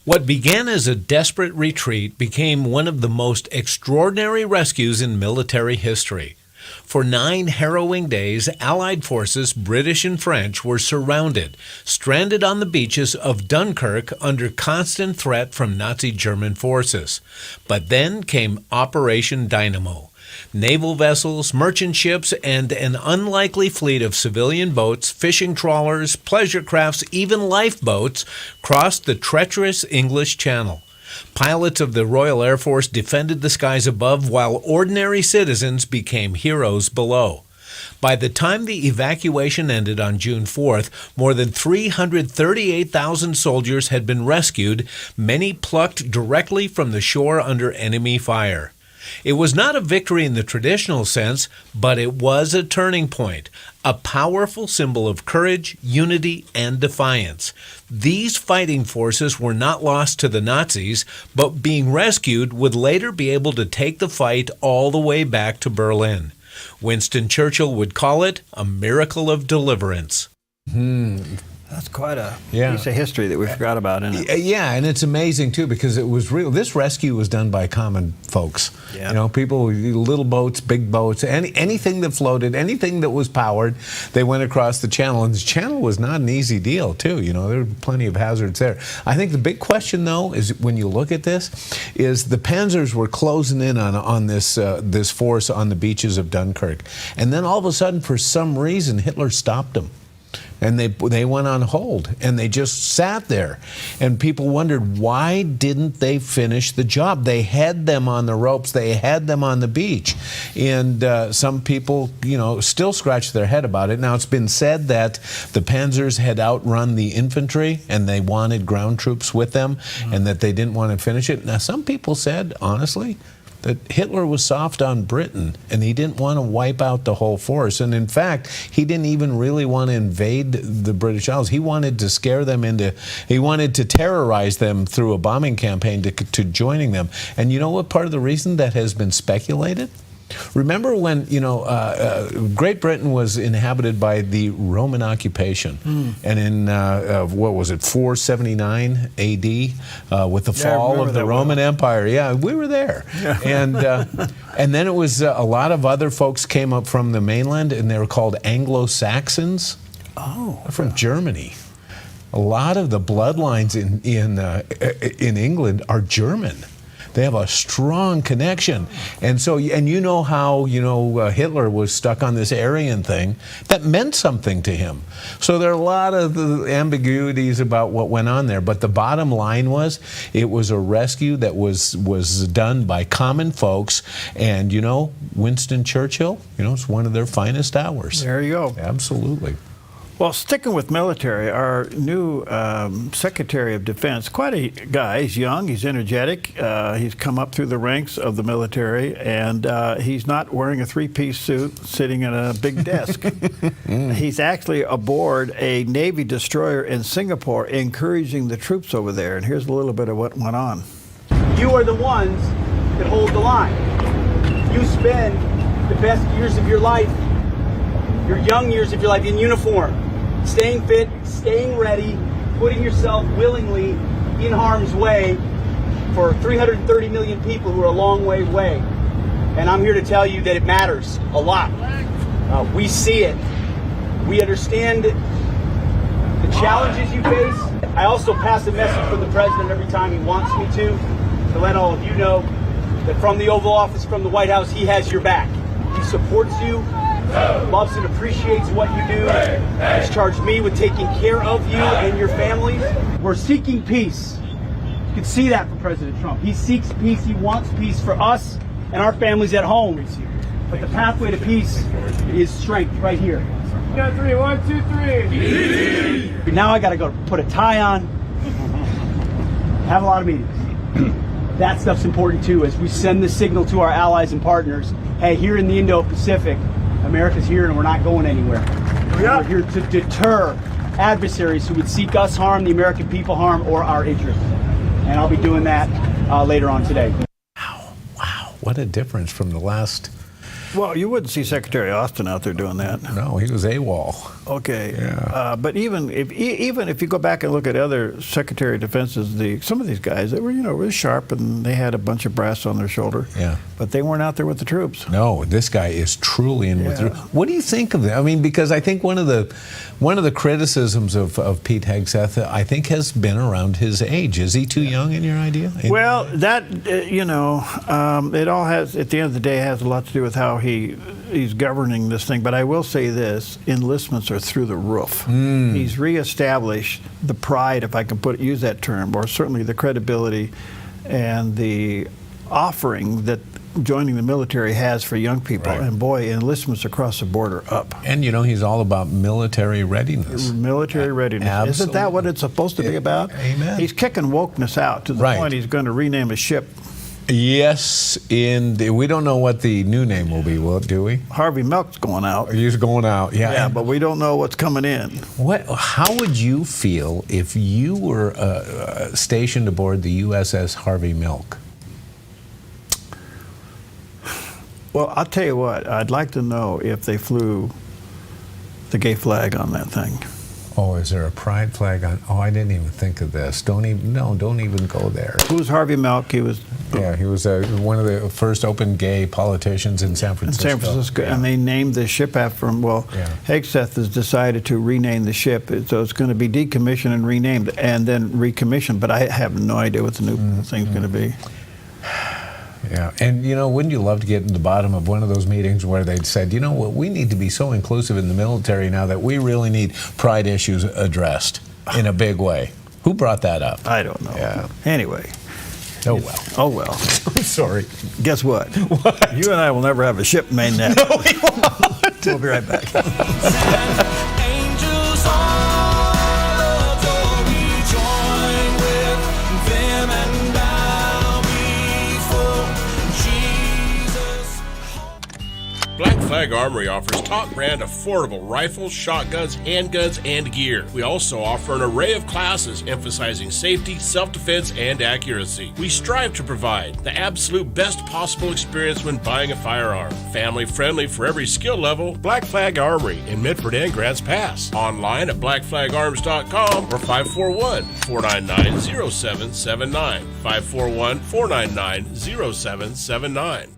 [SPEAKER 13] What began as a desperate retreat became one of the most extraordinary rescues in military history. For 9 harrowing days, Allied forces, British and French, were surrounded, stranded on the beaches of Dunkirk under constant threat from Nazi German forces. But then came Operation Dynamo. Naval vessels, merchant ships, and an unlikely fleet of civilian boats, fishing trawlers, pleasure crafts, even lifeboats crossed the treacherous English Channel. Pilots of the Royal Air Force defended the skies above, while ordinary citizens became heroes below. By the time the evacuation ended on June 4th, more than 338,000 soldiers had been rescued, many plucked directly from the shore under enemy fire. It was not a victory in the traditional sense, but it was a turning point, a powerful symbol of courage, unity, and defiance. These fighting forces were not lost to the Nazis, but being rescued would later be able to take the fight all the way back to Berlin. Winston Churchill would call it a miracle of deliverance.
[SPEAKER 10] That's quite a piece of history that we forgot about, isn't it?
[SPEAKER 11] Yeah, and it's amazing, too, because it was real. This rescue was done by common folks. Yeah. People, little boats, big boats, anything that floated, anything that was powered, they went across the channel. And the channel was not an easy deal, too. There were plenty of hazards there. I think the big question, though, is when you look at this, is the Panzers were closing in on this force on the beaches of Dunkirk. And then all of a sudden, for some reason, Hitler stopped them. And they went on hold, and they just sat there. And people wondered, why didn't they finish the job? They had them on the ropes. They had them on the beach. And some people, still scratch their head about it. Now, it's been said that the Panzers had outrun the infantry, and they wanted ground troops with them, and that they didn't want to finish it. Now, some people said, honestly, that Hitler was soft on Britain, and he didn't want to wipe out the whole force. And in fact, he didn't even really want to invade the British Isles. He wanted to scare them he wanted to terrorize them through a bombing campaign to joining them. And you know what part of the reason that has been speculated? Remember when, Great Britain was inhabited by the Roman occupation. And in, 479 A.D., with the fall of the Roman Empire. Yeah, we were there. Yeah. And then it was a lot of other folks came up from the mainland, and they were called Anglo-Saxons. From Germany. A lot of the bloodlines in England are German. They have a strong connection. And so, how, Hitler was stuck on this Aryan thing that meant something to him. So there are a lot of ambiguities about what went on there. But the bottom line was, it was a rescue that was done by common folks. And, Winston Churchill, it's one of their finest hours.
[SPEAKER 10] There you go.
[SPEAKER 11] Absolutely.
[SPEAKER 10] Well, sticking with military, our new Secretary of Defense, quite a guy. He's young, he's energetic, he's come up through the ranks of the military, and he's not wearing a three-piece suit sitting at a big desk. He's actually aboard a Navy destroyer in Singapore, encouraging the troops over there. And here's a little bit of what went on.
[SPEAKER 9] You are the ones that hold the line. You spend the best years of your life, your young years of your life in uniform, staying fit, staying ready, putting yourself willingly in harm's way for 330 million people who are a long way away. And I'm here to tell you that it matters a lot. We see it. We understand the challenges you face. I also pass a message from the president every time he wants me to let all of you know that from the Oval Office, from the White House, he has your back. He supports you, loves and appreciates what you do. He's charged me with taking care of you and your families. We're seeking peace. You can see that from President Trump. He seeks peace. He wants peace for us and our families at home. But the pathway to peace is strength right here. You got three. 1, 2, 3. Now I got to go put a tie on, have a lot of meetings. That stuff's important too, as we send the signal to our allies and partners. Hey, here in the Indo-Pacific, America's here and we're not going anywhere. We're here to deter adversaries who would seek us harm, the American people harm, or our interests. And I'll be doing that later on today.
[SPEAKER 11] Wow, what a difference from the last.
[SPEAKER 10] Well, you wouldn't see Secretary Austin out there doing that.
[SPEAKER 11] No, he was AWOL.
[SPEAKER 10] Okay.
[SPEAKER 11] Yeah.
[SPEAKER 10] But even if you go back and look at other Secretary of Defenses, some of these guys, they were, really sharp and they had a bunch of brass on their shoulder.
[SPEAKER 11] Yeah.
[SPEAKER 10] But they weren't out there with the troops.
[SPEAKER 11] No, this guy is truly in with the troops. What do you think of that? I mean, because I think one of the criticisms of Pete Hegseth, I think, has been around his age. Is he too young in your idea?
[SPEAKER 10] Well, that, it all has, at the end of the day, has a lot to do with how he's governing this thing. But I will say this, enlistments are through the roof. He's reestablished the pride, if I can use that term, or certainly the credibility and the offering that joining the military has for young people. Right. And boy, enlistments across the border up.
[SPEAKER 11] And he's all about military readiness.
[SPEAKER 10] Military readiness.
[SPEAKER 11] Absolutely.
[SPEAKER 10] Isn't that what it's supposed to be about?
[SPEAKER 11] Amen.
[SPEAKER 10] He's kicking wokeness out to the point he's going to rename a ship.
[SPEAKER 11] Yes, we don't know what the new name will be, do we?
[SPEAKER 10] Harvey Milk's going out.
[SPEAKER 11] He's going out, yeah.
[SPEAKER 10] Yeah, but we don't know what's coming in.
[SPEAKER 11] How would you feel if you were stationed aboard the USS Harvey Milk?
[SPEAKER 10] Well, I'll tell you what, I'd like to know if they flew the gay flag on that thing.
[SPEAKER 11] Oh, is there a pride flag on? Oh, I didn't even think of this. Don't even go there.
[SPEAKER 10] Who's Harvey Milk? He was
[SPEAKER 11] one of the first open gay politicians in San Francisco.
[SPEAKER 10] Yeah. And they named the ship after him. Well, Hegseth has decided to rename the ship, so it's going to be decommissioned and renamed, and then recommissioned. But I have no idea what the new thing's going to be.
[SPEAKER 11] Yeah, and wouldn't you love to get in the bottom of one of those meetings where they'd said, we need to be so inclusive in the military now that we really need pride issues addressed in a big way. Who brought that up?
[SPEAKER 10] I don't know.
[SPEAKER 11] Yeah.
[SPEAKER 10] Anyway.
[SPEAKER 11] Oh, well.
[SPEAKER 10] Oh, well.
[SPEAKER 11] I'm sorry.
[SPEAKER 10] Guess what?
[SPEAKER 11] What?
[SPEAKER 10] You and I will never have a ship named that.
[SPEAKER 11] No, we won't.
[SPEAKER 10] We'll be right back.
[SPEAKER 19] Black Flag Armory offers top brand affordable rifles, shotguns, handguns, and gear. We also offer an array of classes emphasizing safety, self-defense, and accuracy. We strive to provide the absolute best possible experience when buying a firearm. Family friendly for every skill level, Black Flag Armory in Midford and Grants Pass. Online at blackflagarms.com or 541-499-0779. 541-499-0779.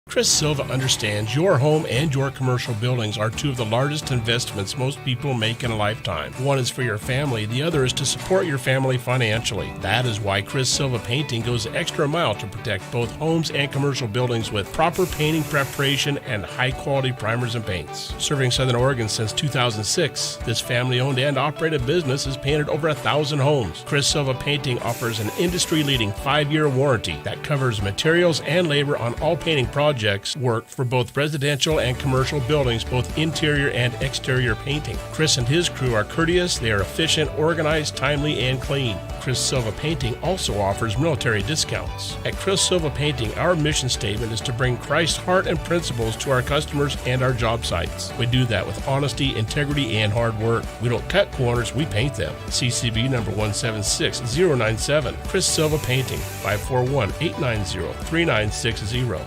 [SPEAKER 19] Chris Silva understands your home and your commercial buildings are two of the largest investments most people make in a lifetime. One is for your family, the other is to support your family financially. That is why Chris Silva Painting goes the extra mile to protect both homes and commercial buildings with proper painting preparation and high-quality primers and paints. Serving Southern Oregon since 2006, this family-owned and operated business has painted over 1,000 homes. Chris Silva Painting offers an industry-leading 5-year warranty that covers materials and labor on all painting projects projects work for both residential and commercial buildings, both interior and exterior painting. Chris and his crew are courteous, they are efficient, organized, timely, and clean. Chris Silva Painting also offers military discounts. At Chris Silva Painting, our mission statement is to bring Christ's heart and principles to our customers and our job sites. We do that with honesty, integrity, and hard work. We don't cut corners, we paint them. CCB number 176097. Chris Silva Painting, 541-890-3960.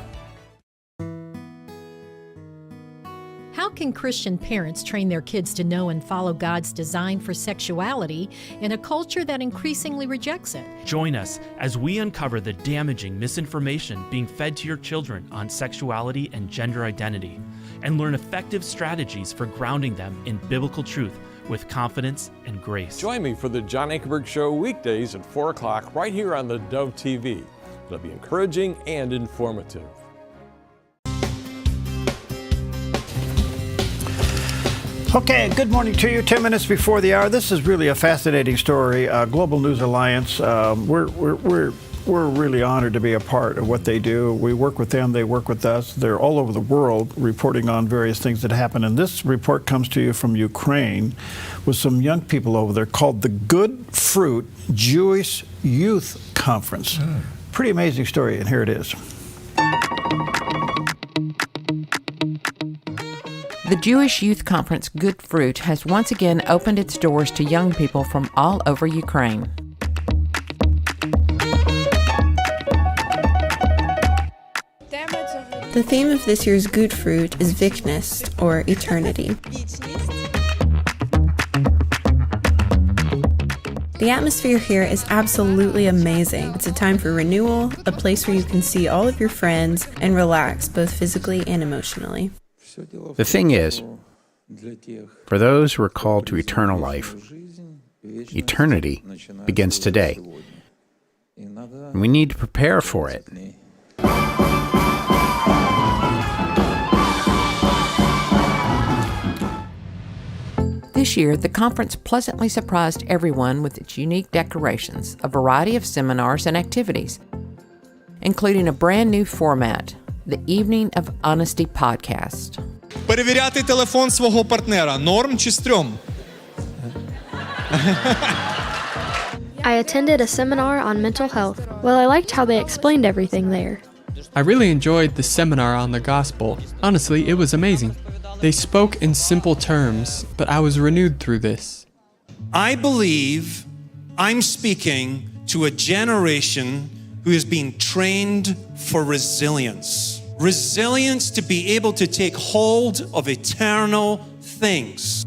[SPEAKER 14] How can Christian parents train their kids to know and follow God's design for sexuality in a culture that increasingly rejects it?
[SPEAKER 15] Join us as we uncover the damaging misinformation being fed to your children on sexuality and gender identity, and learn effective strategies for grounding them in biblical truth with confidence and grace.
[SPEAKER 16] Join me for the John Ankerberg Show weekdays at 4 o'clock right here on the Dove TV. It'll be encouraging and informative.
[SPEAKER 10] Okay, good morning to you. 10 minutes before the hour. This is really a fascinating story. Global News Alliance. We're really honored to be a part of what they do. We work with them. They work with us. They're all over the world reporting on various things that happen. And this report comes to you from Ukraine with some young people over there called the Good Fruit Jewish Youth Conference. Pretty amazing story, and here it is.
[SPEAKER 17] The Jewish Youth Conference Good Fruit has once again opened its doors to young people from all over Ukraine.
[SPEAKER 20] The theme of this year's Good Fruit is Vikness, or eternity. The atmosphere here is absolutely amazing. It's a time for renewal, a place where you can see all of your friends and relax both physically and emotionally.
[SPEAKER 26] The thing is, for those who are called to eternal life, eternity begins today. And we need to prepare for it.
[SPEAKER 17] This year, the conference pleasantly surprised everyone with its unique decorations, a variety of seminars and activities, including a brand new format, the Evening of Honesty podcast.
[SPEAKER 27] Перевіряти телефон свого партнера. Норм чи стрьом?
[SPEAKER 18] I attended a seminar on mental health. Well, I liked how they explained everything there.
[SPEAKER 28] I really enjoyed the seminar on the gospel. Honestly, it was amazing. They spoke in simple terms, but I was renewed through this.
[SPEAKER 27] I believe I'm speaking to a generation who is being trained for resilience. Resilience to be able to take hold of eternal things.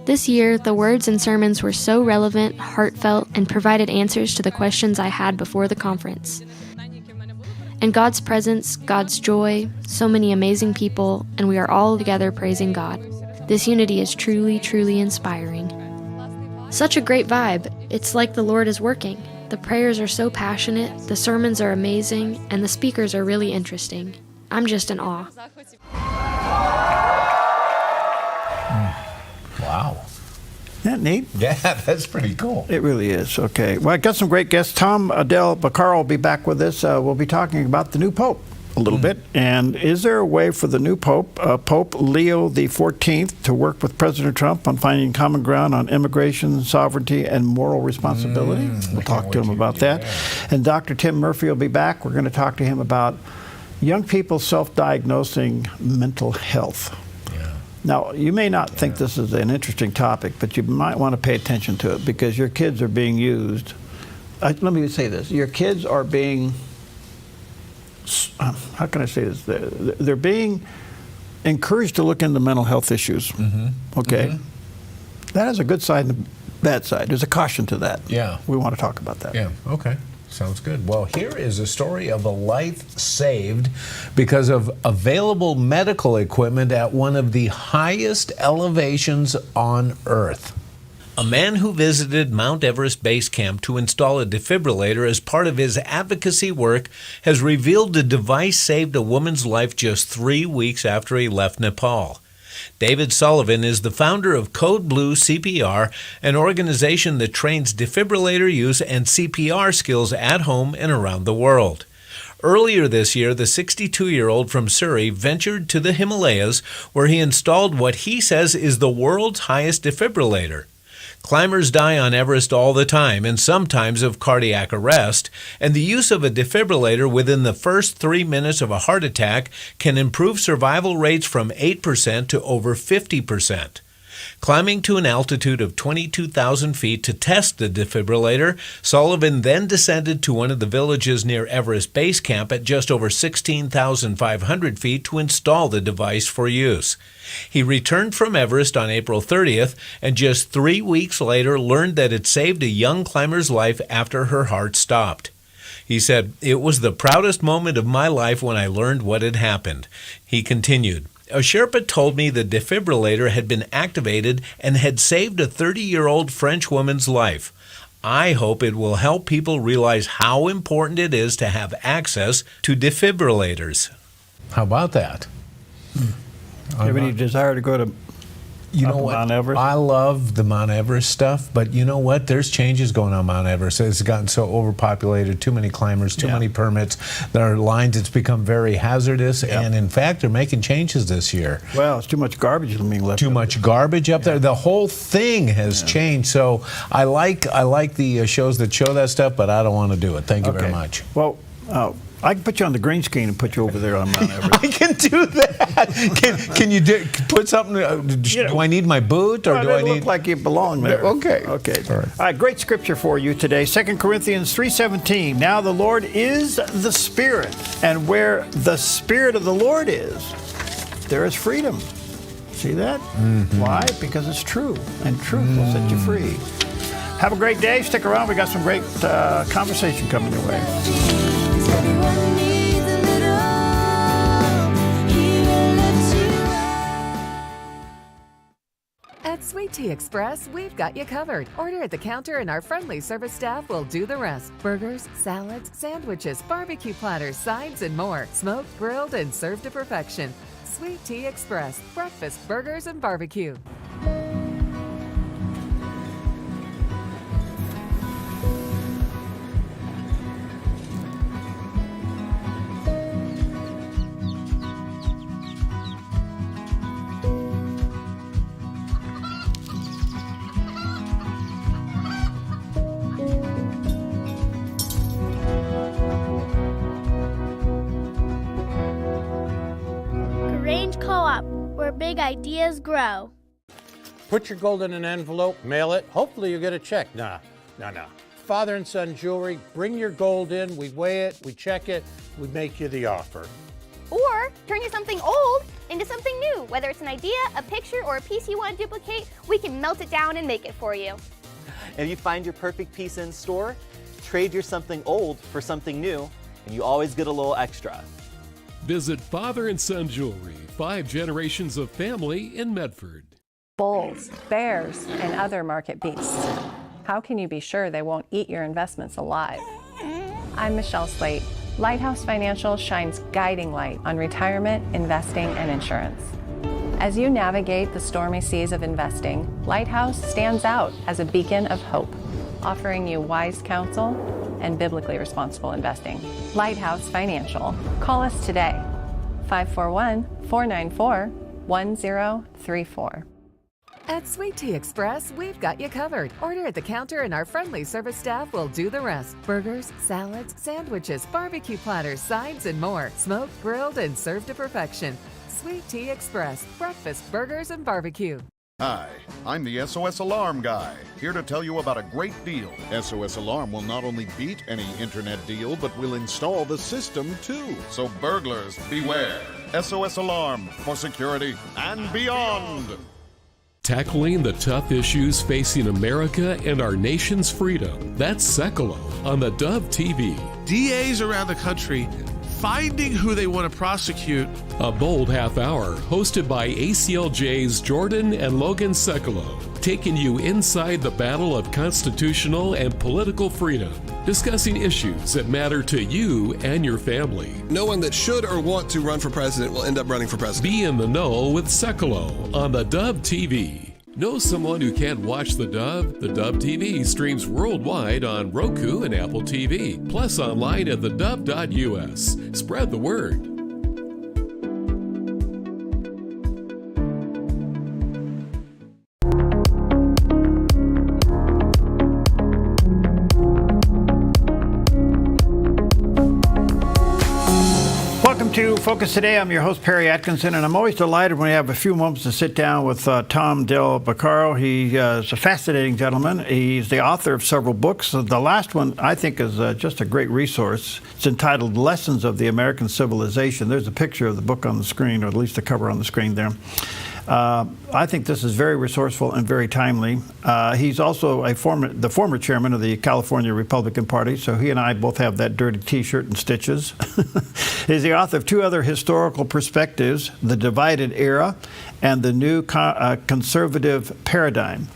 [SPEAKER 18] This year, the words and sermons were so relevant, heartfelt, and provided answers to the questions I had before the conference. In God's presence, God's joy, so many amazing people, and we are all together praising God. This unity is truly, truly inspiring. Such a great vibe. It's like the Lord is working. The prayers are so passionate, the sermons are amazing, and the speakers are really interesting. I'm just in awe.
[SPEAKER 11] Wow.
[SPEAKER 10] Isn't that neat?
[SPEAKER 11] Yeah, that's pretty cool.
[SPEAKER 10] It really is. Okay. Well, I got some great guests. Tom Adele Baccaro will be back with us. We'll be talking about the new Pope a little bit. And is there a way for the new Pope, Pope Leo XIV, to work with President Trump on finding common ground on immigration, sovereignty, and moral responsibility? We'll talk to him about that. And Dr. Tim Murphy will be back. We're going to talk to him about young people self-diagnosing mental health. Now, you may not think this is an interesting topic, but you might want to pay attention to it because your kids are being used. Let me say this. Your kids are being, how can I say this? They're being encouraged to look into mental health issues. Okay? That has a good side and a bad side. There's a caution to that.
[SPEAKER 11] Yeah.
[SPEAKER 10] We want to talk about that.
[SPEAKER 11] Yeah, okay. Sounds good. Well, here is a story of a life saved because of available medical equipment at one of the highest elevations on Earth.
[SPEAKER 13] A man who visited Mount Everest Base Camp to install a defibrillator as part of his advocacy work has revealed the device saved a woman's life just 3 weeks after he left Nepal. David Sullivan is the founder of Code Blue CPR, an organization that trains defibrillator use and CPR skills at home and around the world. Earlier this year, the 62-year-old from Surrey ventured to the Himalayas, where he installed what he says is the world's highest defibrillator. Climbers die on Everest all the time, and sometimes of cardiac arrest, and the use of a defibrillator within the first 3 minutes of a heart attack can improve survival rates from 8% to over 50%. Climbing to an altitude of 22,000 feet to test the defibrillator, Sullivan then descended to one of the villages near Everest Base Camp at just over 16,500 feet to install the device for use. He returned from Everest on April 30th and just 3 weeks later learned that it saved a young climber's life after her heart stopped. He said, "It was the proudest moment of my life when I learned what had happened." He continued, "A Sherpa told me the defibrillator had been activated and had saved a 30-year-old French woman's life. I hope it will help people realize how important it is to have access to defibrillators."
[SPEAKER 11] How about that?
[SPEAKER 10] Do you have any desire to go to Mount Everest?
[SPEAKER 11] I love the Mount Everest stuff, but you know what? There's changes going on Mount Everest. It's gotten so overpopulated, too many climbers, too many permits. There are lines, it's become very hazardous, and in fact, they're making changes this year.
[SPEAKER 10] Well, it's too much garbage being left.
[SPEAKER 11] Too much garbage up there. The whole thing has changed. So I like the shows that show that stuff, but I don't want to do it. Thank you very much.
[SPEAKER 10] Well, I can put you on the green screen and put you over there on Mount Everest.
[SPEAKER 11] I can do that. Can you put something? Do I need my boot, or do I need?
[SPEAKER 10] Look like you belong there.
[SPEAKER 11] Okay.
[SPEAKER 10] Okay. All right. Great scripture for you today. 2 Corinthians 3:17. Now the Lord is the Spirit, and where the Spirit of the Lord is, there is freedom. See that? Mm-hmm. Why? Because it's true, and truth will set you free. Have a great day. Stick around. We got some great conversation coming your way.
[SPEAKER 1] At Sweet Tea Express, we've got you covered. Order at the counter and our friendly service staff will do the rest. Burgers, salads, sandwiches, barbecue platters, sides, and more. Smoked, grilled, and served to perfection. Sweet Tea Express. Breakfast, burgers, and barbecue.
[SPEAKER 2] Where big ideas grow.
[SPEAKER 3] Put your gold in an envelope, mail it. Hopefully you get a check. Nah. Father and son jewelry, bring your gold in, we weigh it, we check it, we make you the offer.
[SPEAKER 4] Or turn you something old into something new. Whether it's an idea, a picture, or a piece you want to duplicate, we can melt it down and make it for you.
[SPEAKER 5] If you find your perfect piece in store, trade your something old for something new, and you always get a little extra.
[SPEAKER 6] Visit Father and Son Jewelry, 5 generations of family in Medford.
[SPEAKER 7] Bulls, bears, and other market beasts. How can you be sure they won't eat your investments alive? I'm Michelle Slate. Lighthouse Financial shines guiding light on retirement, investing, and insurance. As you navigate the stormy seas of investing, Lighthouse stands out as a beacon of hope, offering you wise counsel and biblically responsible investing. Lighthouse Financial. Call us today, 541-494-1034.
[SPEAKER 1] At Sweet Tea Express, we've got you covered. Order at the counter and our friendly service staff will do the rest. Burgers, salads, sandwiches, barbecue platters, sides, and more. Smoked, grilled, and served to perfection. Sweet Tea Express. Breakfast, burgers, and barbecue.
[SPEAKER 12] Hi, I'm the SOS Alarm guy, here to tell you about a great deal. SOS Alarm will not only beat any internet deal, but will install the system too. So burglars, beware. SOS Alarm for security and beyond.
[SPEAKER 6] Tackling the tough issues facing America and our nation's freedom. That's Sekolo on the Dove TV.
[SPEAKER 29] DAs around the country finding who they want to prosecute.
[SPEAKER 6] A bold half hour hosted by ACLJ's Jordan and Logan Sekolo, taking you inside the battle of constitutional and political freedom. discussing issues that matter to you and your family.
[SPEAKER 8] No one that should or want to run for president will end up running for president.
[SPEAKER 6] Be in the know with Sekalo on the Dove TV. Know someone who can't watch the Dove? The Dove TV streams worldwide on Roku and Apple TV, plus online at thedove.us. Spread the word.
[SPEAKER 10] Welcome to Focus Today. I'm your host, Perry Atkinson, and I'm always delighted when we have a few moments to sit down with Tom Del Beccaro. He is a fascinating gentleman. He's the author of several books. The last one, I think, is just a great resource. It's entitled Lessons of the American Civilization. There's a picture of the book on the screen, or at least the cover on the screen there. I think this is very resourceful and very timely. He's also the former chairman of the California Republican Party, so he and I both have that dirty T-shirt and stitches. He's the author of two other historical perspectives, The Divided Era and The New Conservative Paradigm.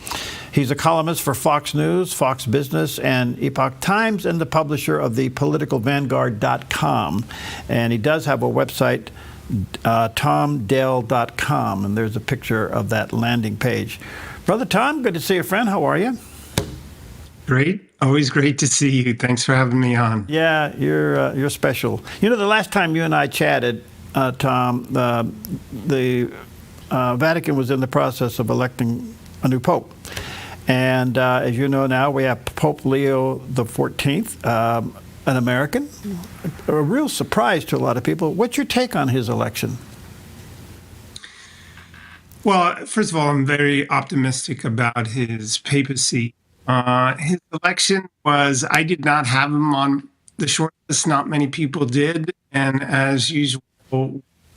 [SPEAKER 10] He's a columnist for Fox News, Fox Business, and Epoch Times, and the publisher of thepoliticalvanguard.com. And he does have a website, tomdell.com, and there's a picture of that landing page. Brother Tom, good to see you, friend. How are you?
[SPEAKER 9] Great. Always great to see you. Thanks for having me on.
[SPEAKER 10] Yeah, you're special. You know, the last time you and I chatted, Tom, the Vatican was in the process of electing a new pope. And as you know now, we have Pope Leo XIV, an American, a real surprise to a lot of people. What's your take on his election?
[SPEAKER 9] Well, first of all, I'm very optimistic about his papacy. His election was, I did not have him on the short list. Not many people did. And as usual,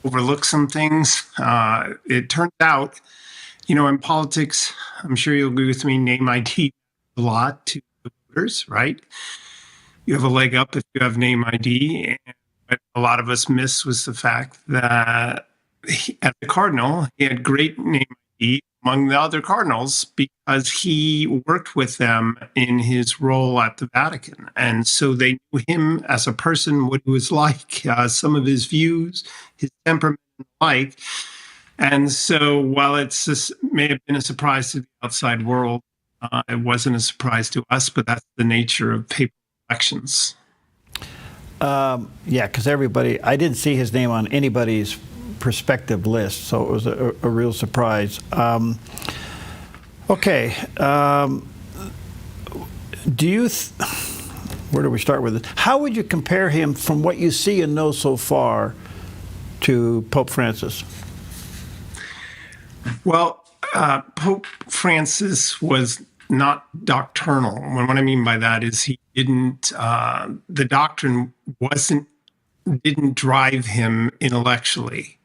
[SPEAKER 9] overlook some things. It turns out, you know, in politics, I'm sure you'll agree with me, name ID a lot to the voters, right? You have a leg up if you have name ID. And what a lot of us miss was the fact that at the Cardinal, he had great name ID among the other cardinals because he worked with them in his role at the Vatican. And so they knew him as a person, what he was like, some of his views, his temperament, and the like. And so while may have been a surprise to the outside world, it wasn't a surprise to us, but that's the nature of papal elections.
[SPEAKER 10] Yeah, because I didn't see his name on anybody's prospective list, so it was a real surprise. Okay. Where do we start with it? How would you compare him from what you see and know so far to Pope Francis?
[SPEAKER 9] Well, Pope Francis was not doctrinal. And what I mean by that is he didn't, the doctrine didn't drive him intellectually.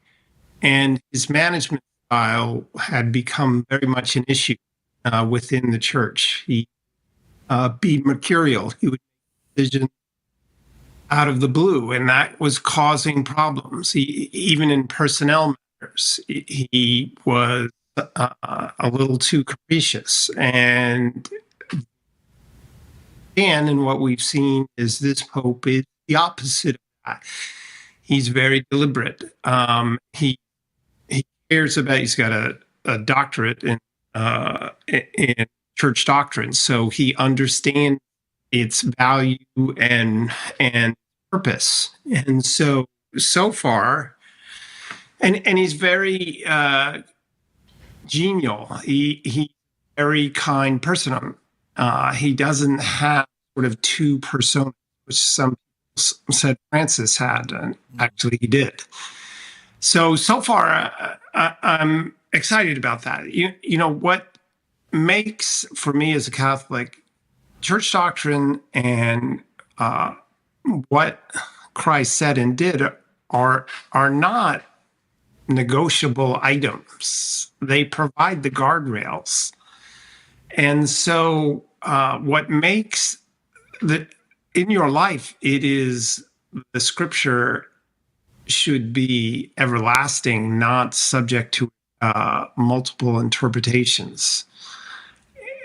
[SPEAKER 9] And his management style had become very much an issue within the church. He'd be mercurial. He would make decisions out of the blue, and that was causing problems. Even in personnel matters, he was a little too capricious. And what we've seen is this Pope is the opposite of that. He's very deliberate. He cares about. He's got a doctorate in church doctrine, so he understands its value and purpose. And so far, and he's very genial. He's a very kind person. He doesn't have sort of two personas, which some people said Francis had, and actually he did. So far, I'm excited about that. You know, what makes, for me as a Catholic, church doctrine and what Christ said and did are not negotiable items. They provide the guardrails. And so what makes in your life, it is the scripture should be everlasting, not subject to multiple interpretations,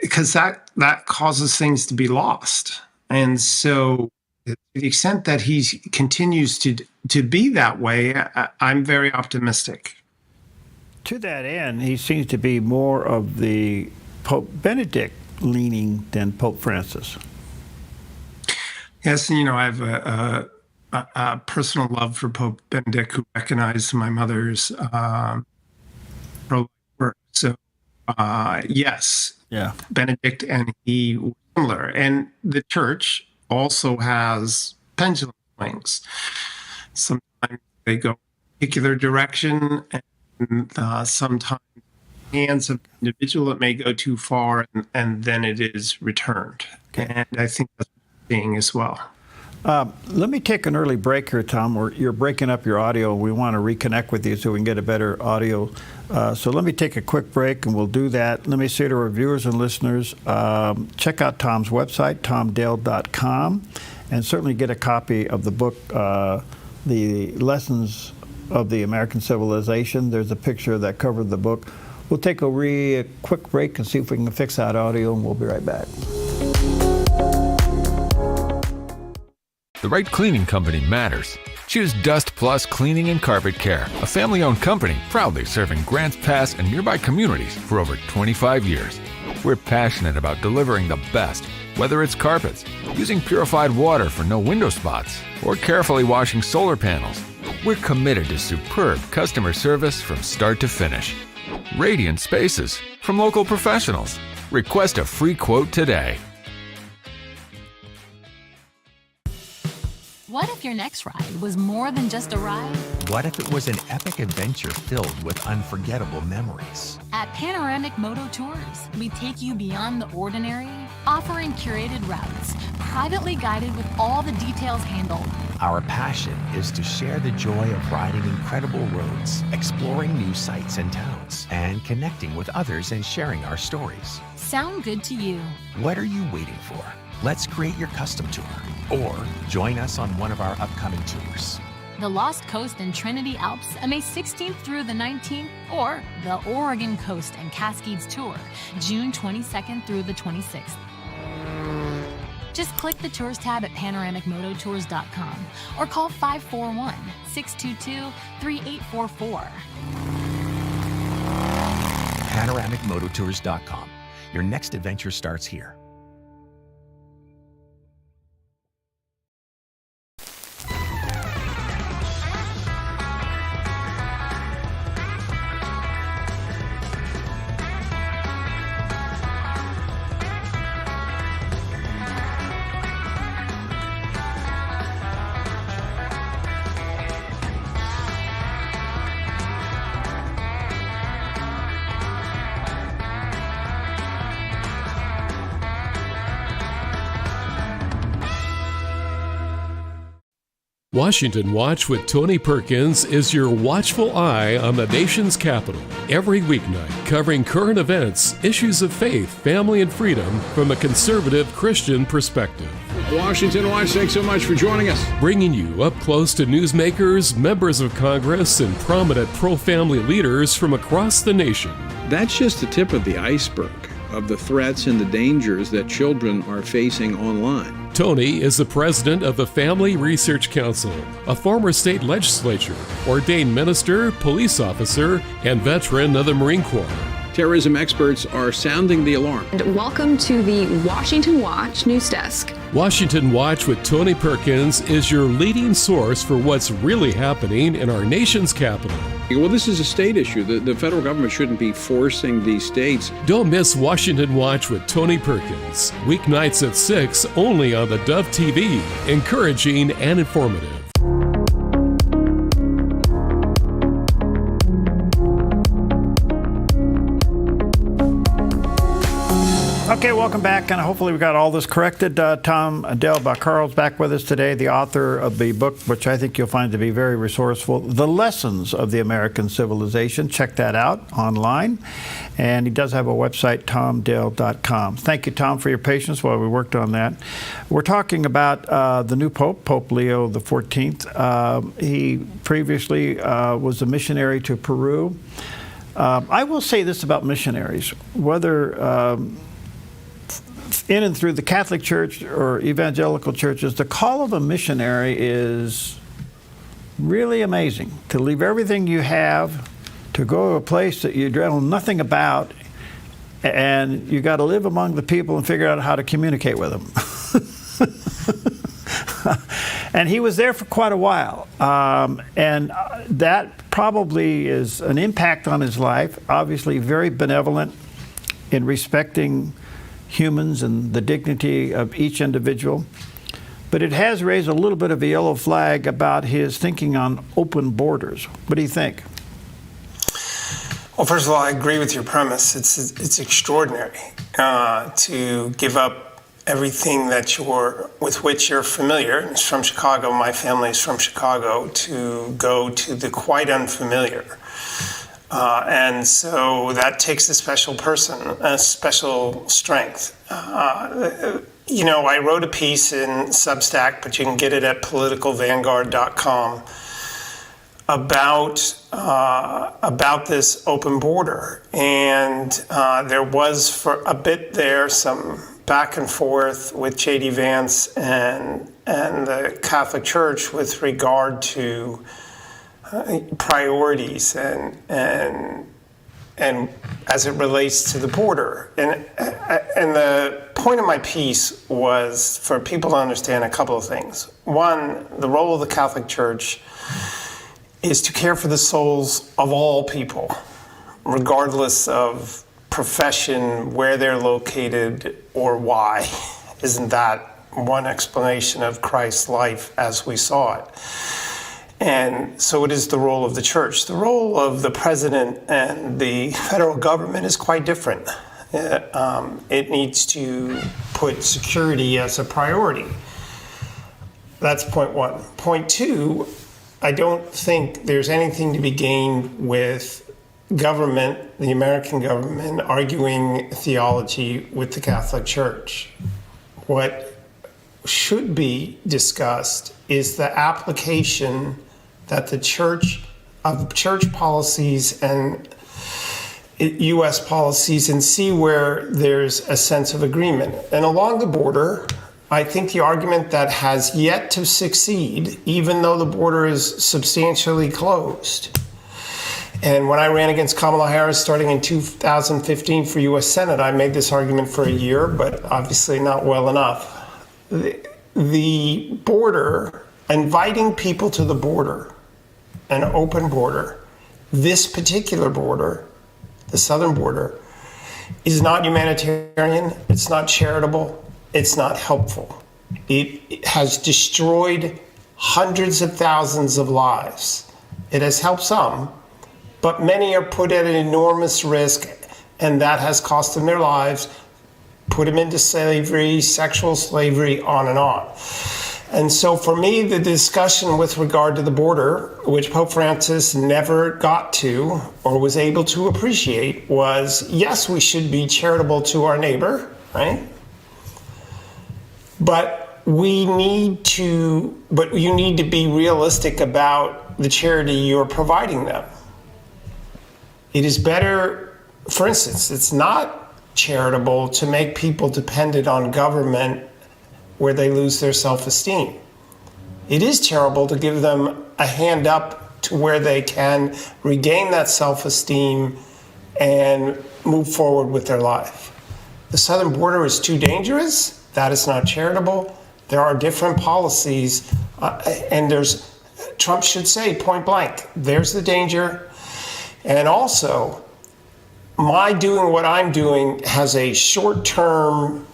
[SPEAKER 9] because that causes things to be lost. And so to the extent that he continues to be that way, I'm very optimistic.
[SPEAKER 10] To that end, he seems to be more of the Pope Benedict leaning than Pope Francis.
[SPEAKER 9] Yes, and I have a personal love for Pope Benedict, who recognized my mother's pro-life work. So, yes, Benedict and he were similar. And the church also has pendulum swings. Sometimes they go a particular direction, and sometimes hands of the individual, it may go too far, and then it is returned. And I think that's what we're seeing as well.
[SPEAKER 10] Let me take an early break here, Tom. You're breaking up your audio. We want to reconnect with you so we can get a better audio. So let me take a quick break, and we'll do that. Let me say to our viewers and listeners, check out Tom's website, tomdale.com, and certainly get a copy of the book, The Lessons of the American Civilization. There's a picture that covered the book. We'll take a quick break and see if we can fix that audio, and we'll be right back.
[SPEAKER 14] The right cleaning company matters. Choose Dust Plus Cleaning and Carpet Care, a family-owned company proudly serving Grants Pass and nearby communities for over 25 years. We're passionate about delivering the best, whether it's carpets, using purified water for no window spots, or carefully washing solar panels. We're committed to superb customer service from start to finish. Radiant spaces from local professionals. Request a free quote today.
[SPEAKER 15] What if your next ride was more than just a ride?
[SPEAKER 16] What if it was an epic adventure filled with unforgettable memories?
[SPEAKER 15] At Panoramic Moto Tours, we take you beyond the ordinary, offering curated routes, privately guided with all the details handled.
[SPEAKER 16] Our passion is to share the joy of riding incredible roads, exploring new sights and towns, and connecting with others and sharing our stories.
[SPEAKER 15] Sound good to you?
[SPEAKER 16] What are you waiting for? Let's create your custom tour, or join us on one of our upcoming tours.
[SPEAKER 15] The Lost Coast and Trinity Alps, May 16th through the 19th, or the Oregon Coast and Cascades Tour, June 22nd through the 26th. Just click the Tours tab at panoramicmototours.com or call 541-622-3844.
[SPEAKER 16] panoramicmototours.com. Your next adventure starts here.
[SPEAKER 6] Washington Watch with Tony Perkins is your watchful eye on the nation's capital. Every weeknight, covering current events, issues of faith, family, and freedom from a conservative Christian perspective.
[SPEAKER 19] Washington Watch, thanks so much for joining us.
[SPEAKER 6] Bringing you up close to newsmakers, members of Congress, and prominent pro-family leaders from across the nation.
[SPEAKER 19] That's just the tip of the iceberg of the threats and the dangers that children are facing online.
[SPEAKER 6] Tony is the president of the Family Research Council, a former state legislature, ordained minister, police officer, and veteran of the Marine Corps.
[SPEAKER 19] Terrorism experts are sounding the alarm.
[SPEAKER 21] And welcome to the Washington Watch News Desk.
[SPEAKER 6] Washington Watch with Tony Perkins is your leading source for what's really happening in our nation's capital.
[SPEAKER 19] Well, this is a state issue. The federal government shouldn't be forcing these states.
[SPEAKER 6] Don't miss Washington Watch with Tony Perkins. Weeknights at 6, only on the Dove TV. Encouraging and informative.
[SPEAKER 10] Okay, welcome back, and hopefully we got all this corrected. Tom Dale Baccaro's back with us today, the author of the book, which I think you'll find to be very resourceful, The Lessons of the American Civilization. Check that out online. And he does have a website, tomdale.com. Thank you, Tom, for your patience while we worked on that. We're talking about the new Pope, Pope Leo XIV. He previously was a missionary to Peru. I will say this about missionaries, whether in and through the Catholic Church or evangelical churches, the call of a missionary is really amazing. To leave everything you have, to go to a place that you know nothing about, and you got to live among the people and figure out how to communicate with them. And he was there for quite a while. And that probably is an impact on his life. Obviously very benevolent in respecting humans and the dignity of each individual. But it has raised a little bit of a yellow flag about his thinking on open borders. What do you think?
[SPEAKER 9] Well, first of all, I agree with your premise. It's extraordinary to give up everything with which you're familiar. It's from Chicago. My family is from Chicago. To go to the quite unfamiliar, and so that takes a special person, a special strength. I wrote a piece in Substack, but you can get it at politicalvanguard.com. About this open border, and there was for a bit there some back and forth with J.D. Vance and the Catholic Church with regard to priorities and as it relates to the border. And the point of my piece was for people to understand a couple of things. One, the role of the Catholic Church is to care for the souls of all people, regardless of profession, where they're located, or why. Isn't that one explanation of Christ's life as we saw it? And so it is the role of the church. The role of the president and the federal government is quite different. It needs to put security as a priority. That's point one. Point two, I don't think there's anything to be gained with government, the American government, arguing theology with the Catholic Church. What should be discussed is the application that the church of church policies and U.S. policies, and see where there's a sense of agreement. And along the border, I think the argument that has yet to succeed, even though the border is substantially closed. And when I ran against Kamala Harris starting in 2015 for U.S. Senate, I made this argument for a year, but obviously not well enough. The border, inviting people to the border, an open border, this particular border, the southern border, is not humanitarian, it's not charitable, it's not helpful. It has destroyed hundreds of thousands of lives. It has helped some, but many are put at an enormous risk, and that has cost them their lives, put them into slavery, sexual slavery, on and on. And so for me, the discussion with regard to the border, which Pope Francis never got to or was able to appreciate, was, yes, we should be charitable to our neighbor, right? But you need to be realistic about the charity you're providing them. It is better, for instance, it's not charitable to make people dependent on government where they lose their self-esteem. It is charitable to give them a hand up to where they can regain that self-esteem and move forward with their life. The southern border is too dangerous. That is not charitable. There are different policies, and Trump should say point blank, there's the danger. And also, my doing what I'm doing has a short-term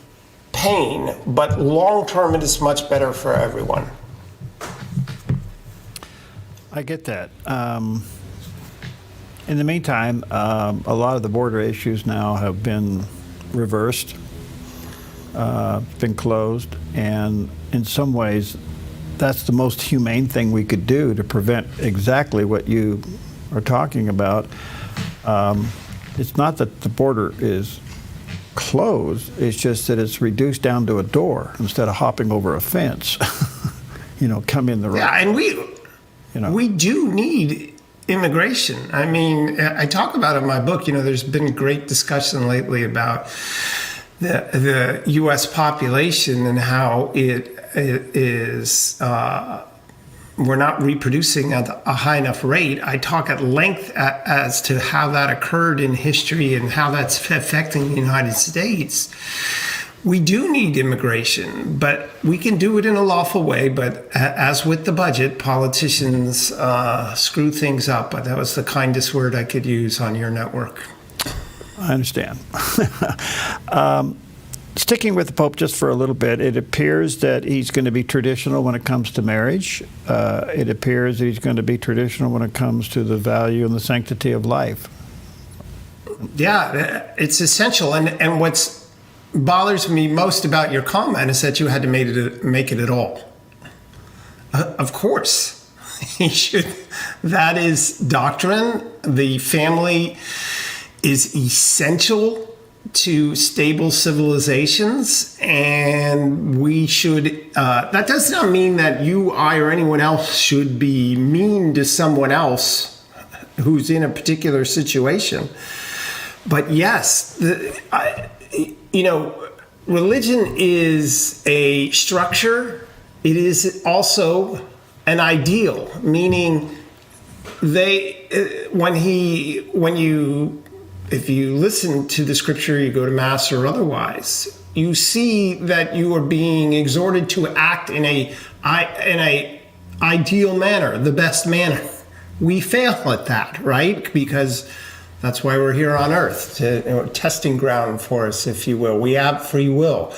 [SPEAKER 9] pain, but long-term it is much better for everyone.
[SPEAKER 10] I get that. In the meantime, a lot of the border issues now have been reversed, been closed, and in some ways, that's the most humane thing we could do to prevent exactly what you are talking about. It's not that the border is closed, it's just that it's reduced down to a door instead of hopping over a fence. Come in the right.
[SPEAKER 9] Yeah, and we do need immigration. I mean, I talk about it in my book, there's been great discussion lately about the U.S. population and how it is we're not reproducing at a high enough rate. I talk at length as to how that occurred in history and how that's affecting the United States. We do need immigration, but we can do it in a lawful way. But as with the budget, politicians screw things up. But that was the kindest word I could use on your network.
[SPEAKER 10] I understand. Sticking with the Pope just for a little bit, it appears that he's going to be traditional when it comes to marriage. It appears that he's going to be traditional when it comes to the value and the sanctity of life.
[SPEAKER 9] Yeah, it's essential. And what bothers me most about your comment is that you had to make it at all. Of course, he should. That is doctrine. The family is essential to stable civilizations, and we should, that does not mean that you, I, or anyone else should be mean to someone else who's in a particular situation. But yes, religion is a structure. It is also an ideal, meaning if you listen to the scripture, you go to Mass or otherwise, you see that you are being exhorted to act in a ideal manner, the best manner. We fail at that, right? Because that's why we're here on earth, testing ground for us, if you will. We have free will.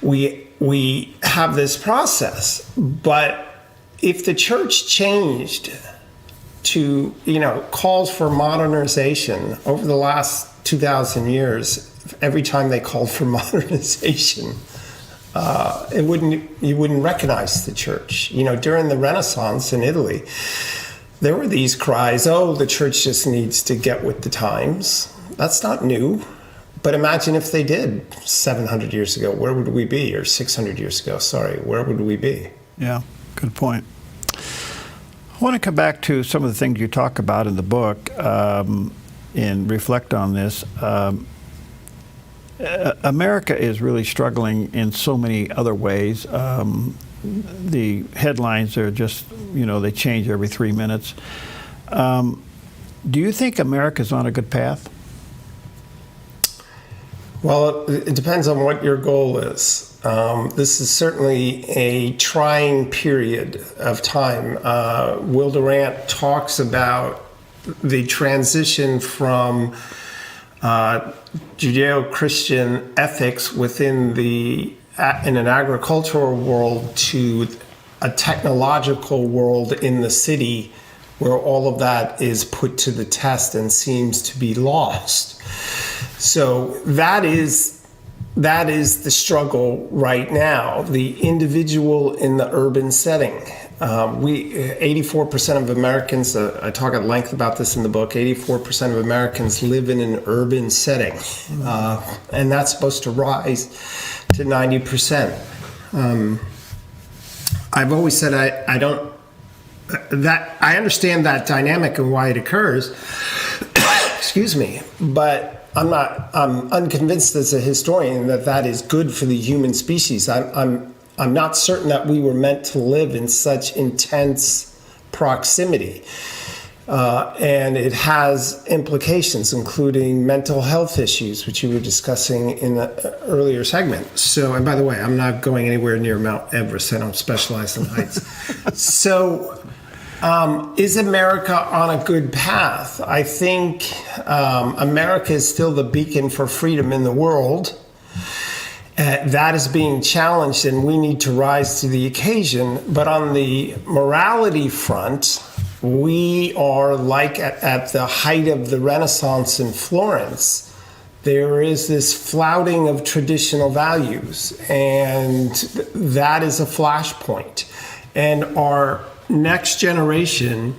[SPEAKER 9] We have this process. But if the church changed to, calls for modernization over the last 2,000 years, every time they called for modernization, you wouldn't recognize the church. During the Renaissance in Italy, there were these cries, oh, the church just needs to get with the times. That's not new. But imagine if they did 700 years ago, where would we be? Or 600 years ago, where would we be?
[SPEAKER 10] Yeah, good point. I want to come back to some of the things you talk about in the book and reflect on this. America is really struggling in so many other ways. The headlines are just, they change every 3 minutes. Do you think America's on a good path?
[SPEAKER 9] Well, it depends on what your goal is. This is certainly a trying period of time. Will Durant talks about the transition from Judeo-Christian ethics in an agricultural world to a technological world in the city, where all of that is put to the test and seems to be lost. So that is the struggle right now, the individual in the urban setting. 84% of Americans, I talk at length about this in the book, 84% of Americans live in an urban setting. And that's supposed to rise to 90%. I've always said I understand that dynamic and why it occurs. Excuse me, but I'm unconvinced as a historian that is good for the human species. I'm not certain that we were meant to live in such intense proximity. And it has implications, including mental health issues, which you were discussing in the earlier segment. So, and by the way, I'm not going anywhere near Mount Everest. I don't specialize in heights. So, is America on a good path? I think America is still the beacon for freedom in the world. That is being challenged, and we need to rise to the occasion. But on the morality front, we are like at the height of the Renaissance in Florence. There is this flouting of traditional values, and that is a flashpoint. And our next generation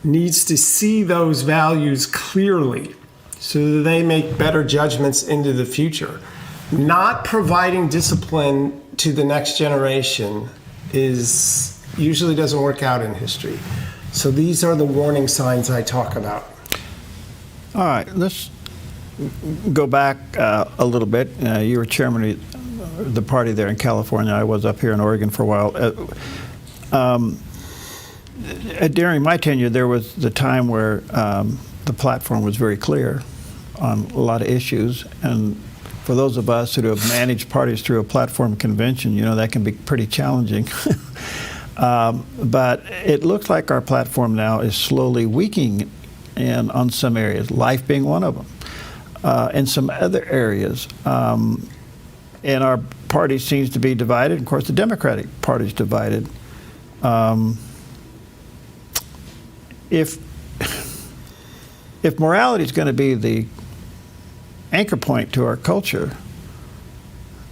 [SPEAKER 9] needs to see those values clearly so that they make better judgments into the future. Not providing discipline to the next generation usually doesn't work out in history. So these are the warning signs I talk about.
[SPEAKER 10] All right, let's go back a little bit. You were chairman of the party there in California. I was up here in Oregon for a while. During my tenure, there was the time where the platform was very clear on a lot of issues. And for those of us who have managed parties through a platform convention, that can be pretty challenging. But it looks like our platform now is slowly weakening on some areas, life being one of them. In some other areas, and our party seems to be divided. Of course, the Democratic Party is divided. If morality is going to be the anchor point to our culture,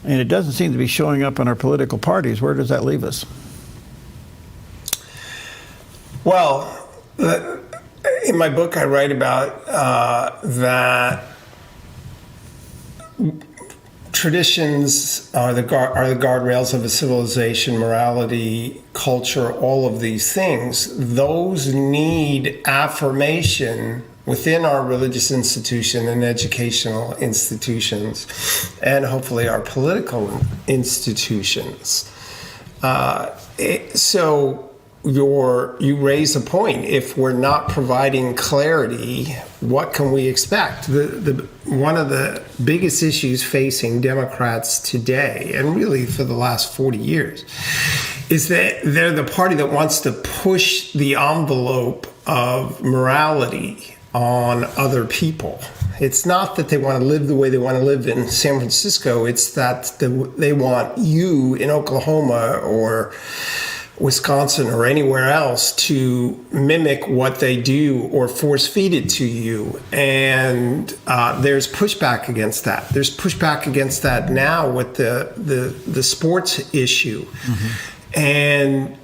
[SPEAKER 10] and it doesn't seem to be showing up in our political parties, where does that leave us?
[SPEAKER 9] Well, in my book, I write about that traditions are the guardrails of a civilization, morality, culture, all of these things. Those need affirmation within our religious institution and educational institutions, and hopefully our political institutions. So you raise a point. If we're not providing clarity, what can we expect? One of the biggest issues facing Democrats today, and really for the last 40 years, is that they're the party that wants to push the envelope of morality on other people. It's not that they want to live the way they want to live in San Francisco. It's that they want you in Oklahoma or Wisconsin or anywhere else to mimic what they do or force feed it to you. And there's pushback against that. There's pushback against that now with the sports issue. Mm-hmm. And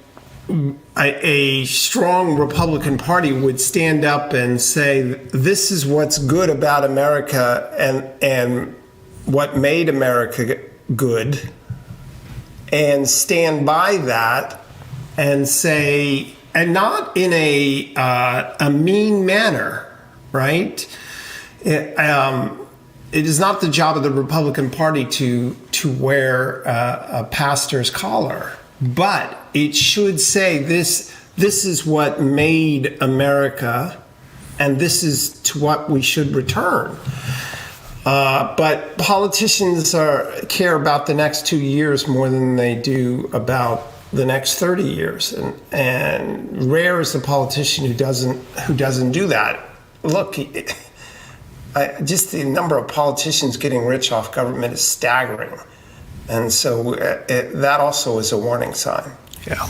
[SPEAKER 9] a strong Republican Party would stand up and say, this is what's good about America and what made America good, and stand by that and say, and not in a mean manner, right? It is not the job of the Republican Party to wear a pastor's collar. But it should say this is what made America, and this is to what we should return. But politicians care about the next 2 years more than they do about the next 30 years. And rare is the politician who doesn't do that. Look, just the number of politicians getting rich off government is staggering. And so that also is a warning sign.
[SPEAKER 10] Yeah.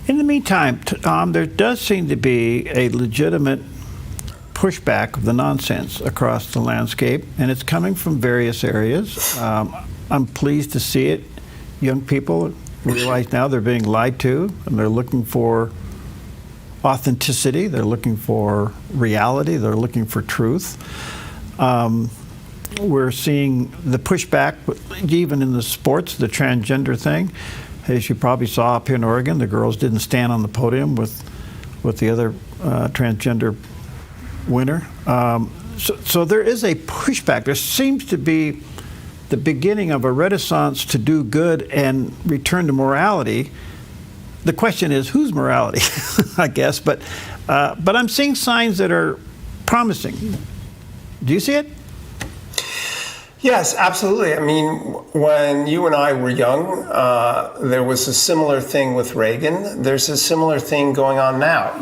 [SPEAKER 10] In the meantime, Tom, there does seem to be a legitimate pushback of the nonsense across the landscape, and it's coming from various areas. I'm pleased to see it. Young people realize now they're being lied to, and they're looking for authenticity. They're looking for reality. They're looking for truth. We're seeing the pushback, even in the sports, the transgender thing. As you probably saw up here in Oregon, the girls didn't stand on the podium with the other transgender winner. So there is a pushback. There seems to be the beginning of a renaissance to do good and return to morality. The question is, whose morality, I guess. But I'm seeing signs that are promising. Do you see it?
[SPEAKER 9] Yes, absolutely. I mean, when you and I were young, there was a similar thing with Reagan. There's a similar thing going on now.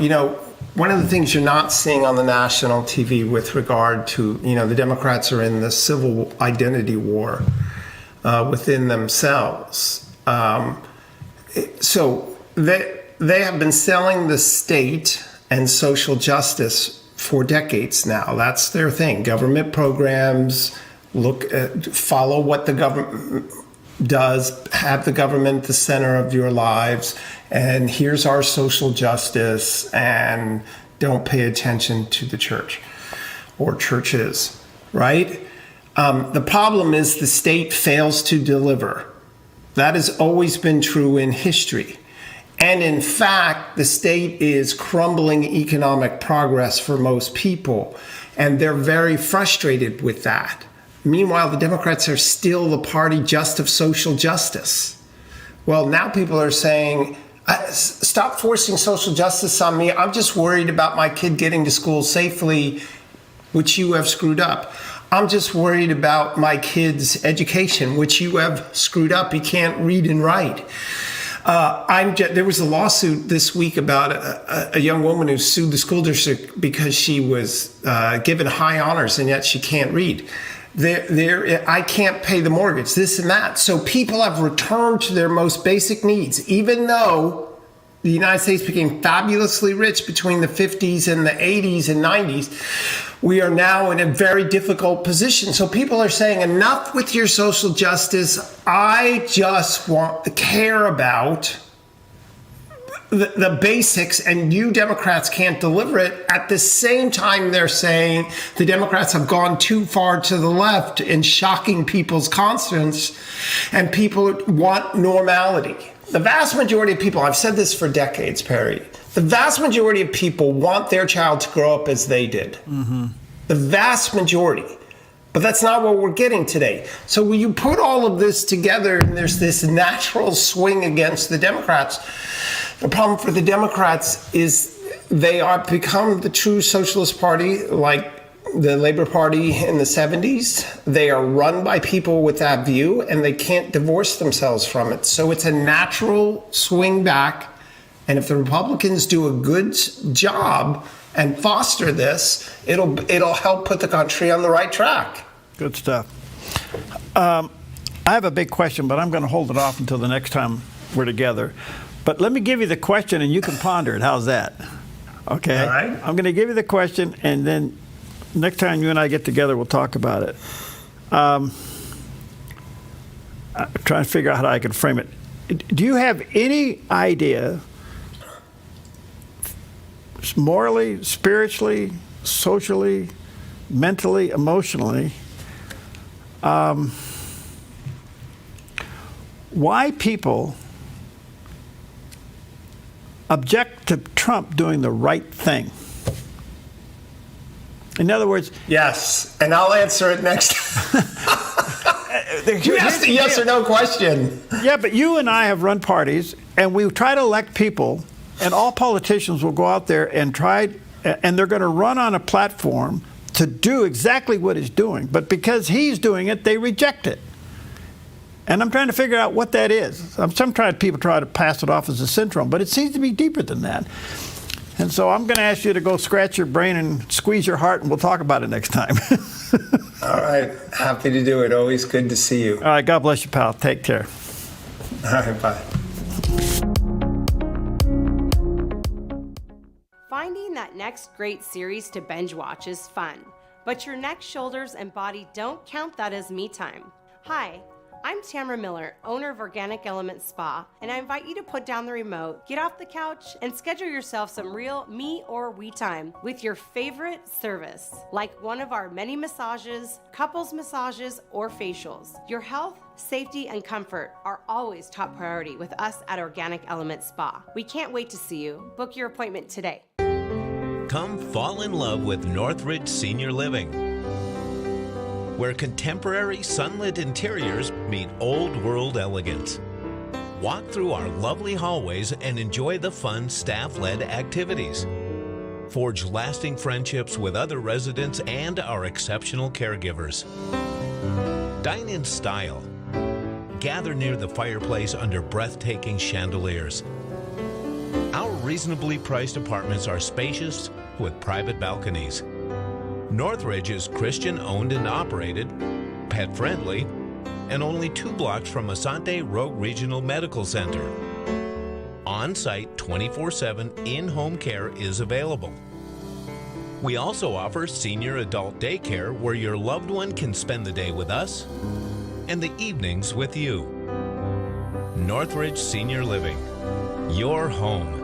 [SPEAKER 9] One of the things you're not seeing on the national TV with regard to, the Democrats are in the civil identity war within themselves. So they have been selling the state and social justice for decades now. That's their thing. Government programs, follow what the government does, have the government the center of your lives, and here's our social justice, and don't pay attention to the church or churches, right? The problem is the state fails to deliver. That has always been true in history. And in fact, the state is crumbling economic progress for most people. And they're very frustrated with that. Meanwhile, the Democrats are still the party just of social justice. Well, now people are saying, stop forcing social justice on me. I'm just worried about my kid getting to school safely, which you have screwed up. I'm just worried about my kid's education, which you have screwed up. He can't read and write. There was a lawsuit this week about a young woman who sued the school district because she was given high honors and yet she can't read. I can't pay the mortgage, this and that. So people have returned to their most basic needs, even though the United States became fabulously rich between the 50s and the 80s and 90s. We are now in a very difficult position. So people are saying, enough with your social justice. I just want to care about the basics, and you Democrats can't deliver it. At the same time, they're saying the Democrats have gone too far to the left in shocking people's conscience, and people want normality. The vast majority of people, I've said this for decades, Perry, the vast majority of people want their child to grow up as they did. Mm-hmm. The vast majority. But that's not what we're getting today. So when you put all of this together, and there's this natural swing against the Democrats, the problem for the Democrats is they are become the true socialist party, like the Labor Party in the 70s. They are run by people with that view, and they can't divorce themselves from it. So it's a natural swing back. And if the Republicans do a good job and foster this, it'll help put the country on the right track.
[SPEAKER 10] Good stuff. I have a big question, but I'm going to hold it off until the next time we're together. But let me give you the question, and you can ponder it. How's that? Okay? All right. I'm going to give you the question, and then next time you and I get together, we'll talk about it. I'm trying to figure out how I can frame it. Do you have any idea, morally, spiritually, socially, mentally, emotionally, why people object to Trump doing the right thing? In other words...
[SPEAKER 9] Yes, and I'll answer it next. You asked a yes or no question.
[SPEAKER 10] Yeah, but you and I have run parties, and we try to elect people, and all politicians will go out there and try, and they're going to run on a platform to do exactly what he's doing. But because he's doing it, they reject it. And I'm trying to figure out what that is. Sometimes people try to pass it off as a syndrome, but it seems to be deeper than that. And so I'm going to ask you to go scratch your brain and squeeze your heart, and we'll talk about it next time.
[SPEAKER 9] All right. Happy to do it. Always good to see you.
[SPEAKER 10] All right. God bless you, pal. Take care.
[SPEAKER 9] All right. Bye.
[SPEAKER 17] Finding that next great series to binge watch is fun, but your neck, shoulders, and body don't count that as me time. Hi. I'm Tamara Miller, owner of Organic Element Spa, and I invite you to put down the remote, get off the couch, and schedule yourself some real me or we time with your favorite service, like one of our many massages, couples massages, or facials. Your health, safety, and comfort are always top priority with us at Organic Element Spa. We can't wait to see you. Book your appointment today.
[SPEAKER 20] Come fall in love with Northridge Senior Living, where contemporary sunlit interiors meet old world elegance. Walk through our lovely hallways and enjoy the fun staff-led activities. Forge lasting friendships with other residents and our exceptional caregivers. Dine in style. Gather near the fireplace under breathtaking chandeliers. Our reasonably priced apartments are spacious with private balconies. Northridge is Christian-owned and operated, pet-friendly, and only 2 blocks from Asante Rogue Regional Medical Center. On-site 24/7 in-home care is available. We also offer senior adult daycare where your loved one can spend the day with us and the evenings with you. Northridge Senior Living, your home.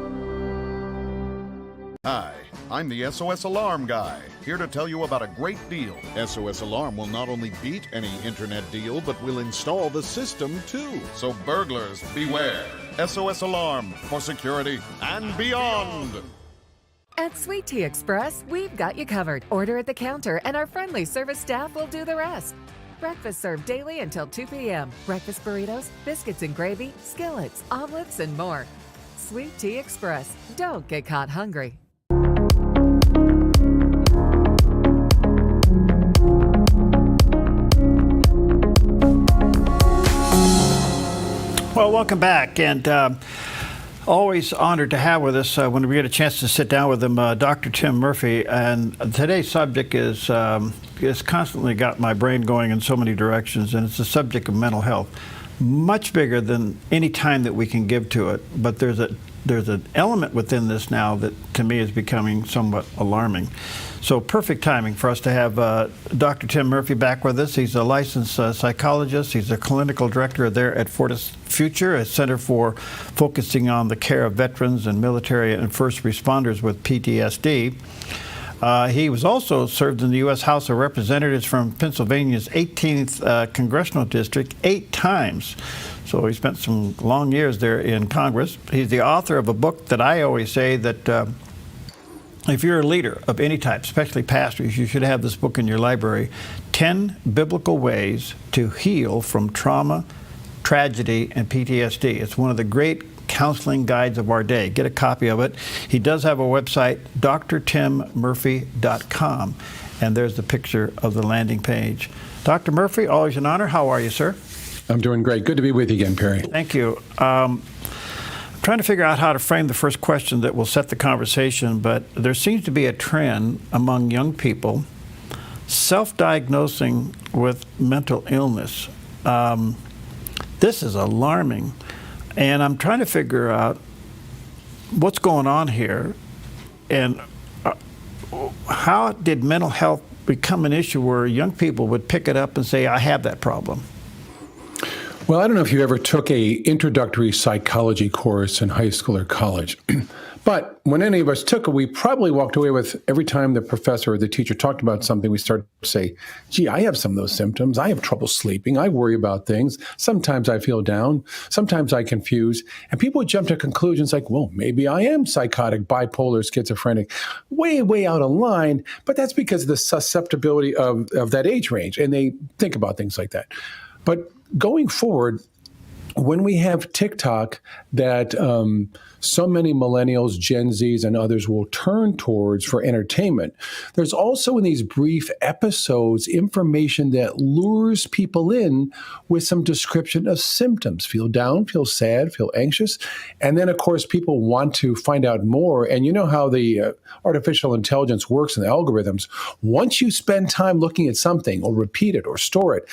[SPEAKER 12] Hi, I'm the SOS Alarm Guy, here to tell you about a great deal. SOS Alarm will not only beat any internet deal, but will install the system too. So burglars, beware. SOS Alarm for security and beyond.
[SPEAKER 1] At Sweet Tea Express, we've got you covered. Order at the counter and our friendly service staff will do the rest. Breakfast served daily until 2 p.m. Breakfast burritos, biscuits and gravy, skillets, omelets, and more. Sweet Tea Express. Don't get caught hungry.
[SPEAKER 10] Well, welcome back, and always honored to have with us when we get a chance to sit down with him, Dr. Tim Murphy. And today's subject is constantly got my brain going in so many directions, and it's the subject of mental health. Much bigger than any time that we can give to it, but there's an element within this now that to me is becoming somewhat alarming. So perfect timing for us to have Dr. Tim Murphy back with us. He's a licensed psychologist. He's a clinical director there at Fortis Future, a center for focusing on the care of veterans and military and first responders with PTSD. He was also served in the U.S. House of Representatives from Pennsylvania's 18th Congressional District 8 times. So he spent some long years there in Congress. He's the author of a book that I always say that if you're a leader of any type, especially pastors, you should have this book in your library, 10 Biblical Ways to Heal from Trauma, Tragedy, and PTSD. It's one of the great counseling guides of our day. Get a copy of it. He does have a website, drtimmurphy.com, and there's the picture of the landing page. Dr. Murphy, always an honor. How are you, sir?
[SPEAKER 13] I'm doing great. Good to be with you again, Perry.
[SPEAKER 10] Thank you. I'm trying to figure out how to frame the first question that will set the conversation, but there seems to be a trend among young people self-diagnosing with mental illness. This is alarming, and I'm trying to figure out what's going on here, and how did mental health become an issue where young people would pick it up and say, I have that problem?
[SPEAKER 13] Well, I don't know if you ever took a introductory psychology course in high school or college, but when any of us took it, we probably walked away with every time the professor or the teacher talked about something, we started to say, gee, I have some of those symptoms. I have trouble sleeping. I worry about things. Sometimes I feel down. Sometimes I confuse. And people would jump to conclusions like, well, maybe I am psychotic, bipolar, schizophrenic, way, way out of line. But that's because of the susceptibility of that age range. And they think about things like that. But going forward, when we have TikTok that so many millennials, Gen Zs, and others will turn towards for entertainment, there's also in these brief episodes information that lures people in with some description of symptoms. Feel down, feel sad, feel anxious. And then, of course, people want to find out more. And you know how the artificial intelligence works and the algorithms. Once you spend time looking at something or repeat it or store it,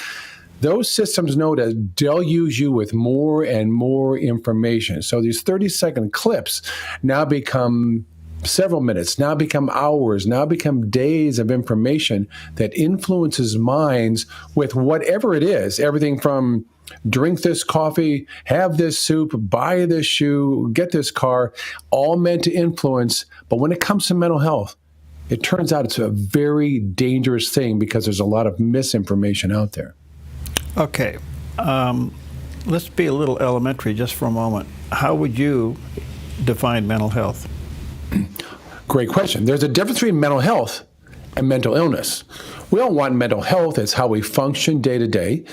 [SPEAKER 13] those systems know to deluge you with more and more information. So these 30-second clips now become several minutes, now become hours, now become days of information that influences minds with whatever it is. Everything from drink this coffee, have this soup, buy this shoe, get this car, all meant to influence. But when it comes to mental health, it turns out it's a very dangerous thing because there's a lot of misinformation out there.
[SPEAKER 10] Okay, let's be a little elementary just for a moment. How would you define mental health?
[SPEAKER 13] Great question. There's a difference between mental health and mental illness. We all want mental health. It's how we function day to day.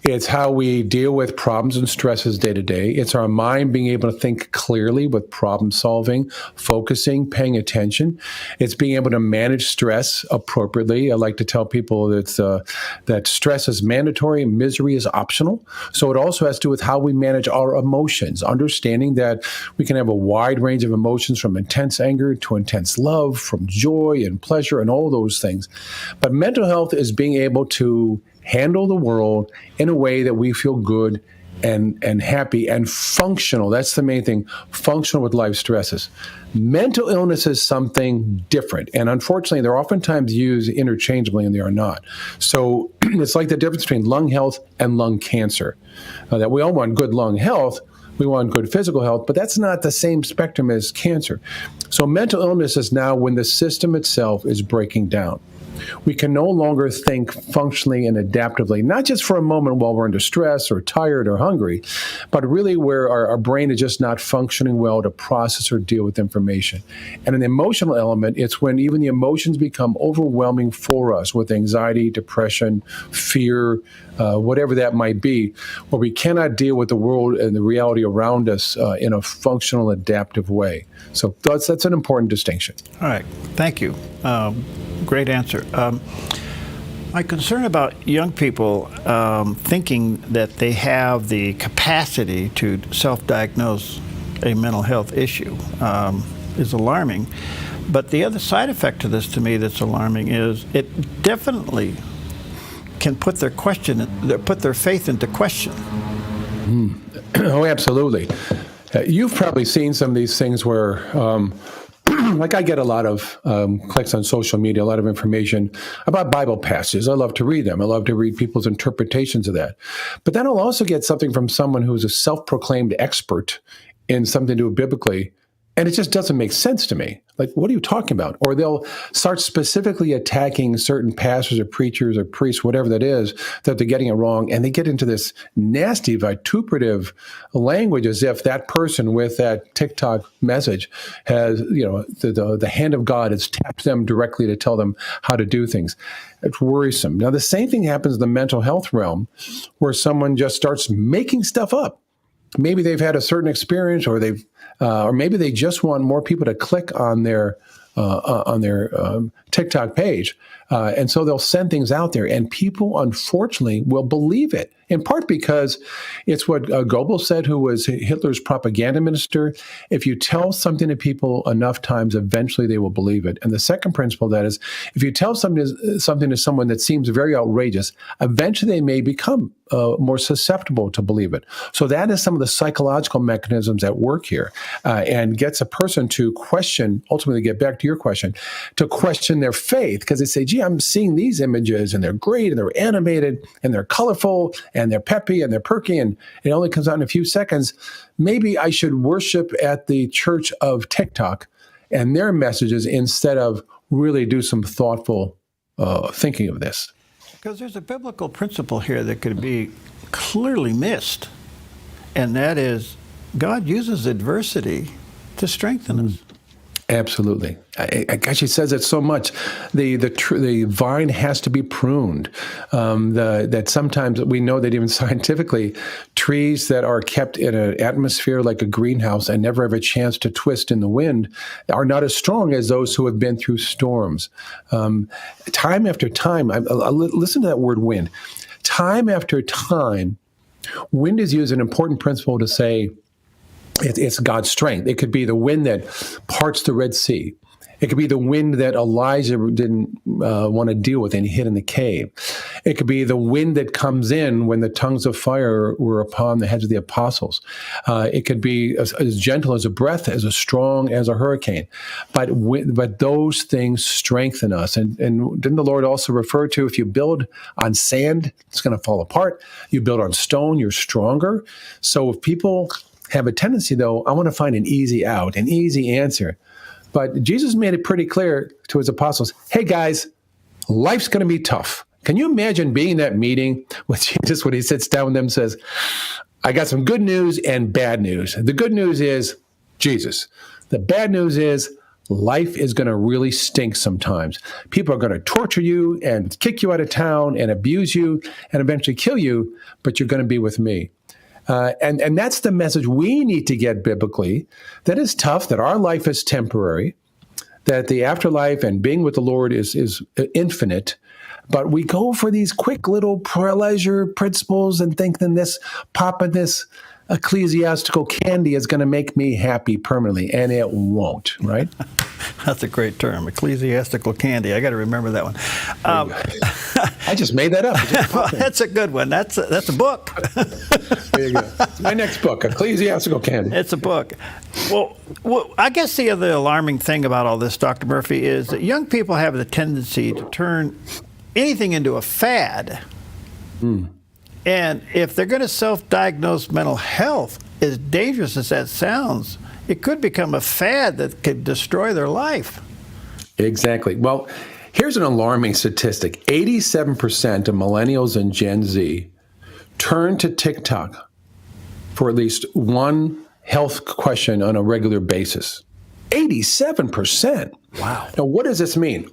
[SPEAKER 13] It's how we deal with problems and stresses day to day. It's our mind being able to think clearly with problem solving, focusing, paying attention. It's being able to manage stress appropriately. I like to tell people that stress is mandatory, misery is optional. So it also has to do with how we manage our emotions, understanding that we can have a wide range of emotions from intense anger to intense love, from joy and pleasure and all those things. But mental health is being able to handle the world in a way that we feel good and happy and functional. That's the main thing, functional with life stresses. Mental illness is something different. And unfortunately, they're oftentimes used interchangeably and they are not. So it's like the difference between lung health and lung cancer. That we all want good lung health, we want good physical health, but that's not the same spectrum as cancer. So mental illness is now when the system itself is breaking down. We can no longer think functionally and adaptively, not just for a moment while we're under stress or tired or hungry, but really where our brain is just not functioning well to process or deal with information. And an emotional element, it's when even the emotions become overwhelming for us with anxiety, depression, fear, whatever that might be, where we cannot deal with the world and the reality around us in a functional, adaptive way. So that's an important distinction.
[SPEAKER 10] All right. Thank you. Great answer. My concern about young people thinking that they have the capacity to self-diagnose a mental health issue is alarming. But the other side effect to this, to me, that's alarming is it definitely can put their faith into question.
[SPEAKER 13] Oh, absolutely. You've probably seen some of these things where, like I get a lot of clicks on social media, a lot of information about Bible passages. I love to read them. I love to read people's interpretations of that. But then I'll also get something from someone who's a self-proclaimed expert in something to do biblically, and it just doesn't make sense to me. Like, what are you talking about? Or they'll start specifically attacking certain pastors or preachers or priests, whatever that is, that they're getting it wrong. And they get into this nasty, vituperative language as if that person with that TikTok message has, the hand of God has tapped them directly to tell them how to do things. It's worrisome. Now, the same thing happens in the mental health realm where someone just starts making stuff up. Maybe they've had a certain experience, or or maybe they just want more people to click on their TikTok page, and so they'll send things out there, and people unfortunately will believe it. In part because it's what Goebbels said, who was Hitler's propaganda minister. If you tell something to people enough times, eventually they will believe it. And the second principle of that is, if you tell something to someone that seems very outrageous, eventually they may become more susceptible to believe it. So that is some of the psychological mechanisms at work here, and gets a person to question, ultimately get back to your question, to question their faith, because they say, gee, I'm seeing these images and they're great and they're animated and they're colorful and they're peppy and they're perky, and it only comes out in a few seconds. Maybe I should worship at the church of TikTok and their messages instead of really do some thoughtful thinking of this.
[SPEAKER 10] Because there's a biblical principle here that could be clearly missed, and that is God uses adversity to strengthen us.
[SPEAKER 13] Absolutely. Gosh, he says it so much. The vine has to be pruned. That sometimes we know that even scientifically, trees that are kept in an atmosphere like a greenhouse and never have a chance to twist in the wind are not as strong as those who have been through storms. Time after time, listen to that word wind. Time after time, wind is used as an important principle to say, it's God's strength. It could be the wind that parts the Red Sea. It could be the wind that Elijah didn't want to deal with and he hid in the cave. It could be the wind that comes in when the tongues of fire were upon the heads of the apostles. It could be as gentle as a breath, as strong as a hurricane. But those things strengthen us. And didn't the Lord also refer to, if you build on sand, it's going to fall apart. You build on stone, you're stronger. So if people have a tendency, though, I want to find an easy out, an easy answer. But Jesus made it pretty clear to his apostles, hey, guys, life's going to be tough. Can you imagine being in that meeting with Jesus when he sits down with them and says, I got some good news and bad news. The good news is Jesus. The bad news is life is going to really stink sometimes. People are going to torture you and kick you out of town and abuse you and eventually kill you, but you're going to be with me. And that's the message we need to get biblically, that is tough, that our life is temporary, that the afterlife and being with the Lord is infinite. But we go for these quick little pleasure principles and think that this popping this ecclesiastical candy is going to make me happy permanently, and it won't, right?
[SPEAKER 10] That's a great term, ecclesiastical candy. I got to remember that one.
[SPEAKER 13] I just made that up.
[SPEAKER 10] Well, that's a good one. That's a book.
[SPEAKER 13] There you go. It's my next book, Ecclesiastical Candy.
[SPEAKER 10] It's a book. Well, I guess the other alarming thing about all this, Dr. Murphy, is that young people have the tendency to turn anything into a fad. And if they're going to self-diagnose mental health, as dangerous as that sounds, it could become a fad that could destroy their life.
[SPEAKER 13] Exactly. Well, Here's an alarming statistic. 87% of millennials and Gen Z turn to TikTok for at least one health question on a regular basis. 87%.
[SPEAKER 10] Wow.
[SPEAKER 13] Now, what does this mean?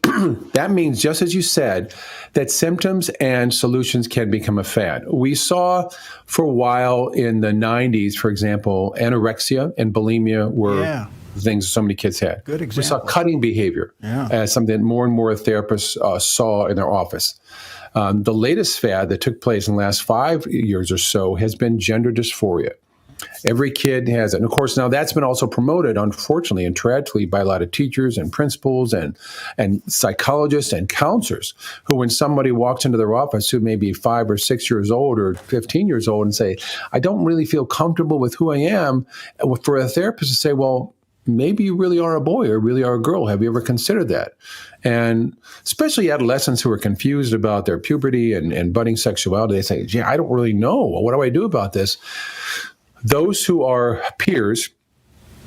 [SPEAKER 13] That means, just as you said, that symptoms and solutions can become a fad. We saw for a while in the 90s, for example, anorexia and bulimia were things so many kids had.
[SPEAKER 10] Good example.
[SPEAKER 13] We saw cutting behavior as something that more and more therapists saw in their office. The latest fad that took place in the last 5 years or so has been gender dysphoria. Every kid has it. And of course, now that's been also promoted, unfortunately and tragically, by a lot of teachers and principals and psychologists and counselors who, when somebody walks into their office who may be 5 or 6 years old or 15 years old and say, I don't really feel comfortable with who I am, for a therapist to say, well, maybe you really are a boy or really are a girl. Have you ever considered that? And especially adolescents who are confused about their puberty and budding sexuality, they say, gee, I don't really know. What do I do about this? Those who are peers,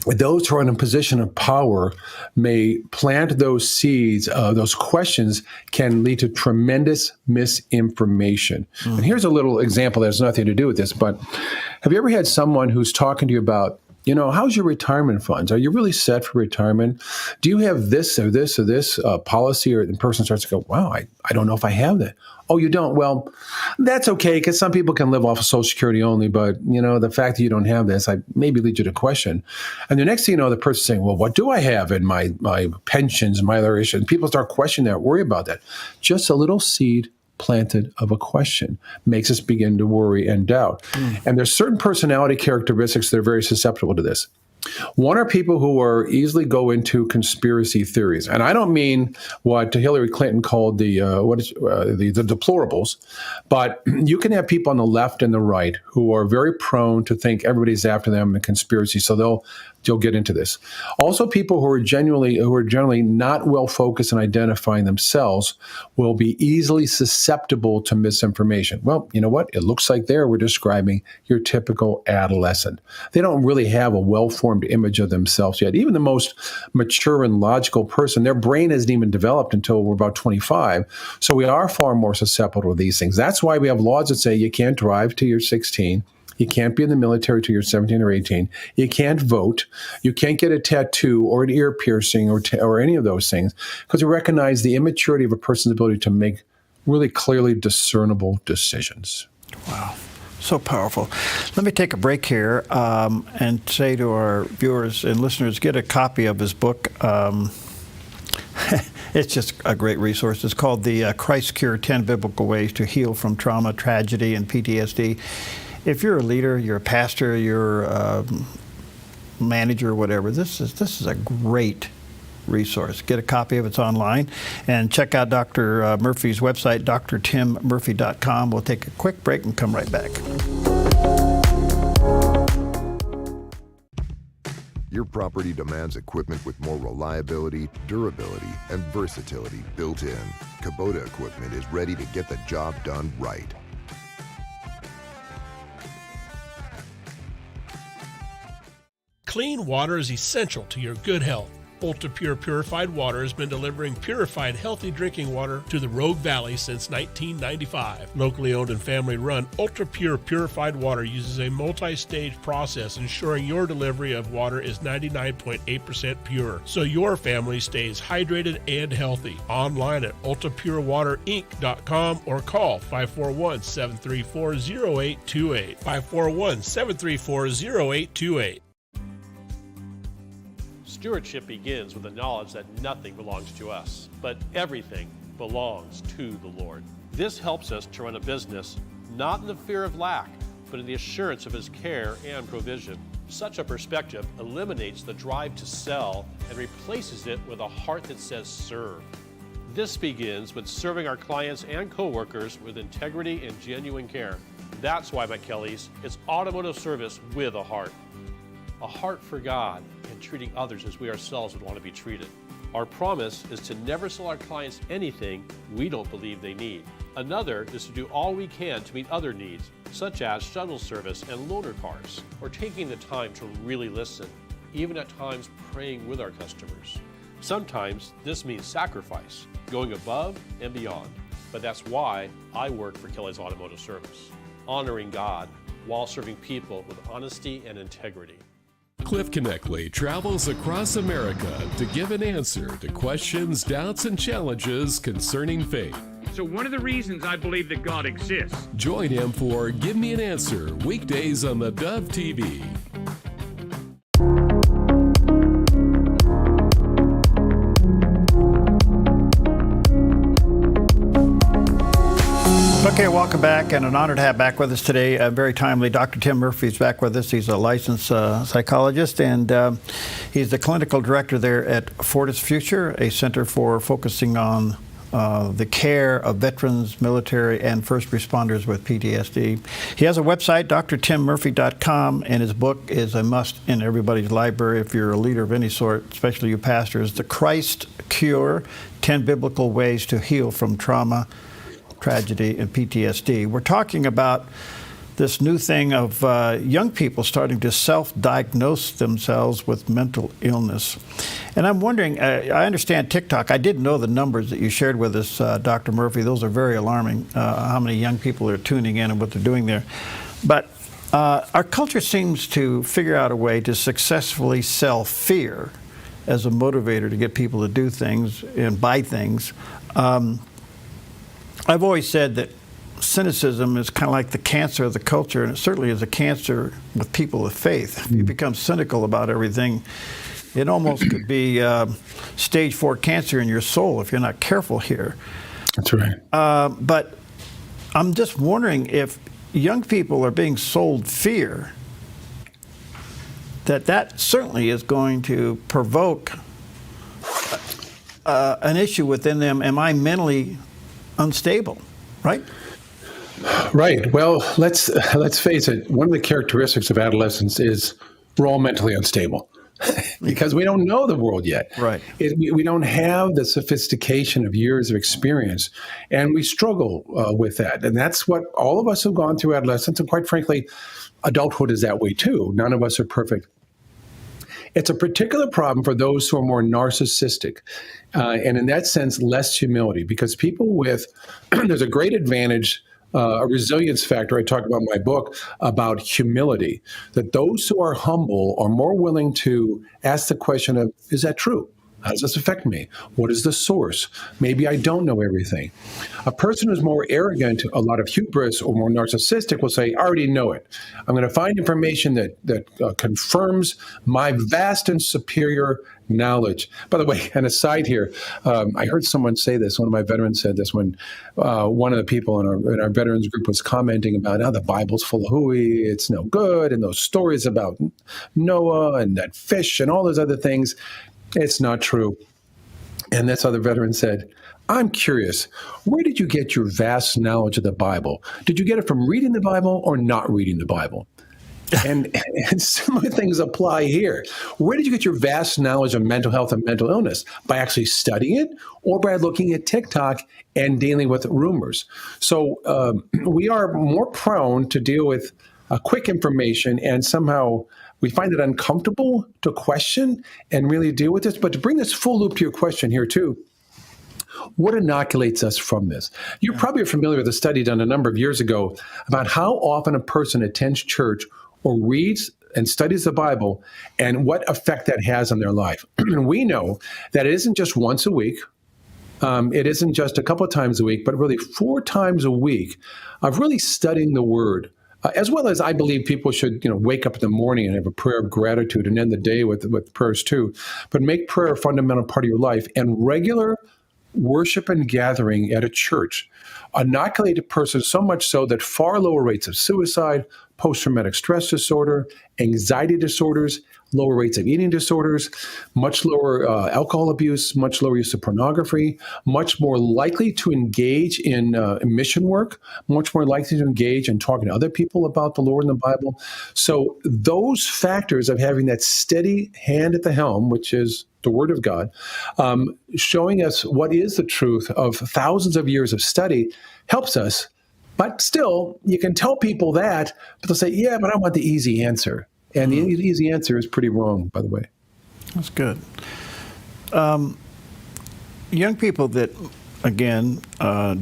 [SPEAKER 13] those who are in a position of power may plant those seeds. Those questions can lead to tremendous misinformation. And here's a little example that has nothing to do with this, but have you ever had someone who's talking to you about, how's your retirement funds? Are you really set for retirement? Do you have this or this or this policy? Or the person starts to go, wow, I don't know if I have that. Oh, you don't? Well, that's okay, because some people can live off of Social Security only, but, the fact that you don't have this, I maybe lead you to question. And the next thing you know, the person's saying, well, what do I have in my pensions, my other issues? And people start questioning that, worry about that. Just a little seed planted of a question makes us begin to worry and doubt. And there's certain personality characteristics that are very susceptible to this. One are people who are easily go into conspiracy theories, and I don't mean what Hillary Clinton called the deplorables, but you can have people on the left and the right who are very prone to think everybody's after them in a conspiracy, so they'll get into this. Also, people who are generally not well focused in identifying themselves will be easily susceptible to misinformation. Well, you know what? It looks like there we're describing your typical adolescent. They don't really have a well-formed image of themselves yet. Even the most mature and logical person, their brain hasn't even developed until we're about 25. So we are far more susceptible to these things. That's why we have laws that say you can't drive till you're 16. You can't be in the military till you're 17 or 18. You can't vote. You can't get a tattoo or an ear piercing or any of those things, because we recognize the immaturity of a person's ability to make really clearly discernible decisions.
[SPEAKER 10] Wow. So powerful. Let me take a break here and say to our viewers and listeners, get a copy of his book. It's just a great resource. It's called The Christ Cure, 10 Biblical Ways to Heal from Trauma, Tragedy, and PTSD. If you're a leader, you're a pastor, you're a manager, or whatever, this is a great resource. Get a copy of it. It's online. And check out Dr. Murphy's website, drtimmurphy.com. We'll take a quick break and come right back.
[SPEAKER 11] Your property demands equipment with more reliability, durability, and versatility built in. Kubota equipment is ready to get the job done right.
[SPEAKER 18] Clean water is essential to your good health. Ultra Pure Purified Water has been delivering purified, healthy drinking water to the Rogue Valley since 1995. Locally owned and family run, Ultra Pure Purified Water uses a multi-stage process ensuring your delivery of water is 99.8% pure, so your family stays hydrated and healthy. Online at ultrapurewaterinc.com or call 541-734-0828. 541-734-0828. Stewardship begins with the knowledge that nothing belongs to us, but everything belongs to the Lord. This helps us to run a business not in the fear of lack, but in the assurance of His care and provision. Such a perspective eliminates the drive to sell and replaces it with a heart that says serve. This begins with serving our clients and coworkers with integrity and genuine care. That's why McKelly's is automotive service with a heart for God, and treating others as we ourselves would want to be treated. Our promise is to never sell our clients anything we don't believe they need. Another is to do all we can to meet other needs, such as shuttle service and loaner cars, or taking the time to really listen, even at times praying with our customers. Sometimes this means sacrifice, going above and beyond. But that's why I work for Kelly's Automotive Service, honoring God while serving people with honesty and integrity.
[SPEAKER 6] Cliff Connectley travels across America to give an answer to questions, doubts, and challenges concerning faith.
[SPEAKER 2] So one of the reasons I believe that God exists.
[SPEAKER 6] Join him for Give Me an Answer, weekdays on the Dove TV.
[SPEAKER 10] Okay, welcome back, and an honor to have back with us today. Very timely, Dr. Tim Murphy is back with us. He's a licensed psychologist, and he's the clinical director there at Fortis Future, a center for focusing on the care of veterans, military, and first responders with PTSD. He has a website, drtimmurphy.com, and his book is a must in everybody's library if you're a leader of any sort, especially you pastors. The Christ Cure, 10 Biblical Ways to Heal from Trauma, Tragedy, and PTSD. We're talking about this new thing of young people starting to self-diagnose themselves with mental illness. And I'm wondering, I understand TikTok. I didn't know the numbers that you shared with us, Dr. Murphy. Those are very alarming, how many young people are tuning in and what they're doing there. But our culture seems to figure out a way to successfully sell fear as a motivator to get people to do things and buy things. I've always said that cynicism is kind of like the cancer of the culture, and it certainly is a cancer with people of faith. If you become cynical about everything, it almost could be stage 4 cancer in your soul if you're not careful here.
[SPEAKER 13] That's right.
[SPEAKER 10] But I'm just wondering if young people are being sold fear, that certainly is going to provoke an issue within them. Am I mentally unstable, right?
[SPEAKER 13] Right. Well, let's face it. One of the characteristics of adolescence is we're all mentally unstable because we don't know the world yet.
[SPEAKER 10] Right.
[SPEAKER 13] We don't have the sophistication of years of experience, and we struggle with that. And that's what all of us have gone through adolescence, and quite frankly, adulthood is that way too. None of us are perfect. It's a particular problem for those who are more narcissistic, and in that sense, less humility, because people with, there's a great advantage, a resilience factor I talk about in my book about humility, that those who are humble are more willing to ask the question of, is that true? How does this affect me? What is the source? Maybe I don't know everything. A person who's more arrogant, a lot of hubris, or more narcissistic will say, I already know it. I'm going to find information that confirms my vast and superior knowledge. By the way, an aside here, I heard someone say this, one of my veterans said this when one of the people in our veterans group was commenting about how the Bible's full of hooey, it's no good, and those stories about Noah and that fish and all those other things. It's not true. And this other veteran said, I'm curious, where did you get your vast knowledge of the Bible? Did you get it from reading the Bible or not reading the Bible? And similar things apply here. Where did you get your vast knowledge of mental health and mental illness? By actually studying it or by looking at TikTok and dealing with rumors? So we are more prone to deal with quick information, and somehow we find it uncomfortable to question and really deal with this. But to bring this full loop to your question here too, what inoculates us from this? You're probably familiar with a study done a number of years ago about how often a person attends church or reads and studies the Bible and what effect that has on their life. And we know that it isn't just once a week. It isn't just a couple of times a week, but really 4 times a week of really studying the Word. As well as I believe people should, wake up in the morning and have a prayer of gratitude and end the day with prayers too. But make prayer a fundamental part of your life, and regular worship and gathering at a church inoculate a person so much so that far lower rates of suicide, post-traumatic stress disorder, anxiety disorders, lower rates of eating disorders, much lower alcohol abuse, much lower use of pornography, much more likely to engage in mission work, much more likely to engage in talking to other people about the Lord and the Bible. So those factors of having that steady hand at the helm, which is the Word of God, showing us what is the truth of thousands of years of study, helps us. But still, you can tell people that, but they'll say, yeah, but I want the easy answer. And the easy answer is pretty wrong, by the way.
[SPEAKER 10] That's good. young people that, again,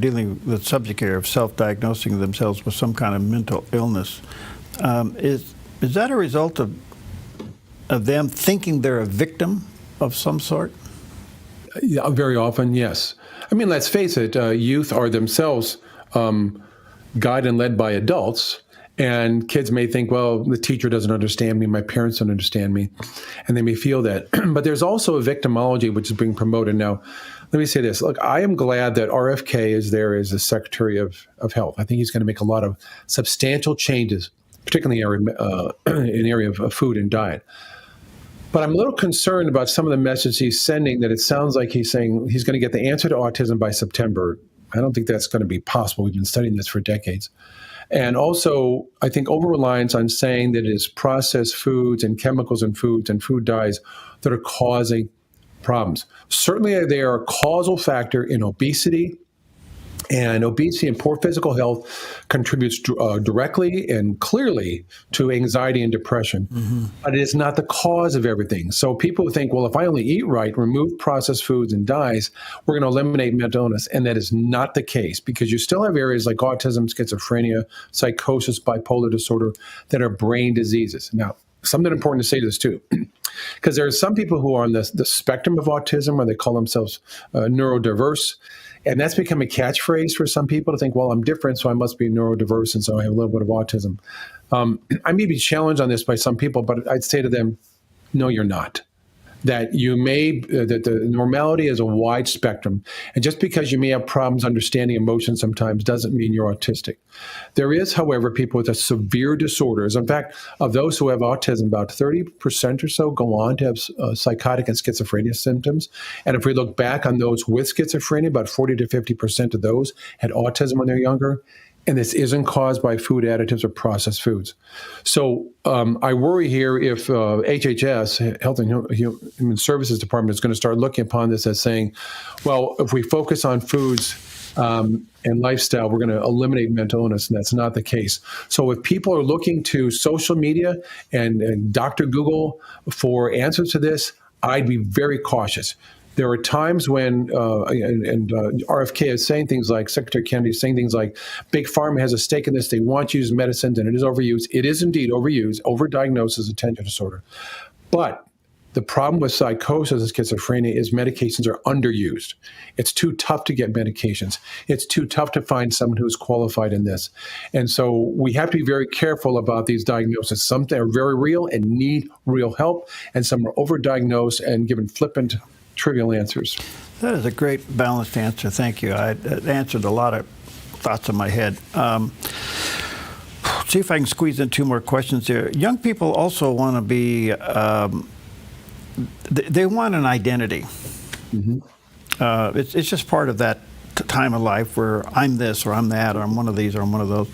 [SPEAKER 10] dealing with the subject here of self-diagnosing themselves with some kind of mental illness, is that a result of them thinking they're a victim of some sort?
[SPEAKER 13] Yeah, very often, yes. I mean, let's face it, youth are themselves guided and led by adults, and kids may think, well, the teacher doesn't understand me, my parents don't understand me, and they may feel that. But there's also a victimology which is being promoted now. Let me say this. Look, I am glad that RFK is there as the Secretary of Health. I think he's going to make a lot of substantial changes, particularly in the area of food and diet. But I'm a little concerned about some of the messages he's sending, that it sounds like he's saying he's going to get the answer to autism by September. I don't think that's going to be possible. We've been studying this for decades. And also, I think over-reliance on saying that it is processed foods and chemicals in foods and food dyes that are causing problems. Certainly, they are a causal factor in obesity, and obesity and poor physical health contributes directly and clearly to anxiety and depression. Mm-hmm. But it is not the cause of everything. So people think, well, if I only eat right, remove processed foods and dyes, we're going to eliminate mental illness. And that is not the case, because you still have areas like autism, schizophrenia, psychosis, bipolar disorder that are brain diseases. Now, something important to say to this too, because there are some people who are on the spectrum of autism, or they call themselves neurodiverse. And that's become a catchphrase for some people to think, well, I'm different, so I must be neurodiverse, and so I have a little bit of autism. I may be challenged on this by some people, but I'd say to them, no, you're not. That the normality is a wide spectrum. And just because you may have problems understanding emotions sometimes doesn't mean you're autistic. There is, however, people with severe disorders. In fact, of those who have autism, about 30% or so go on to have psychotic and schizophrenia symptoms. And if we look back on those with schizophrenia, about 40 to 50% of those had autism when they're younger. And this isn't caused by food additives or processed foods. So I worry here if HHS, Health and Human Services Department, is going to start looking upon this as saying, well, if we focus on foods and lifestyle, we're going to eliminate mental illness, and that's not the case. So if people are looking to social media and Dr. Google for answers to this, I'd be very cautious. There are times when, RFK is saying things like, Secretary Kennedy is saying things like, Big Pharma has a stake in this, they want to use medicines, and it is overused. It is indeed overused, overdiagnosed as attention disorder. But the problem with psychosis and schizophrenia is medications are underused. It's too tough to get medications. It's too tough to find someone who's qualified in this. And so we have to be very careful about these diagnoses. Some are very real and need real help, and some are overdiagnosed and given flippant, trivial answers.
[SPEAKER 10] That is a great balanced answer. Thank you. I answered a lot of thoughts in my head. See if I can squeeze in two more questions here. Young people also want to be, they want an identity. Mm-hmm. It's just part of that time of life where I'm this or I'm that or I'm one of these or I'm one of those.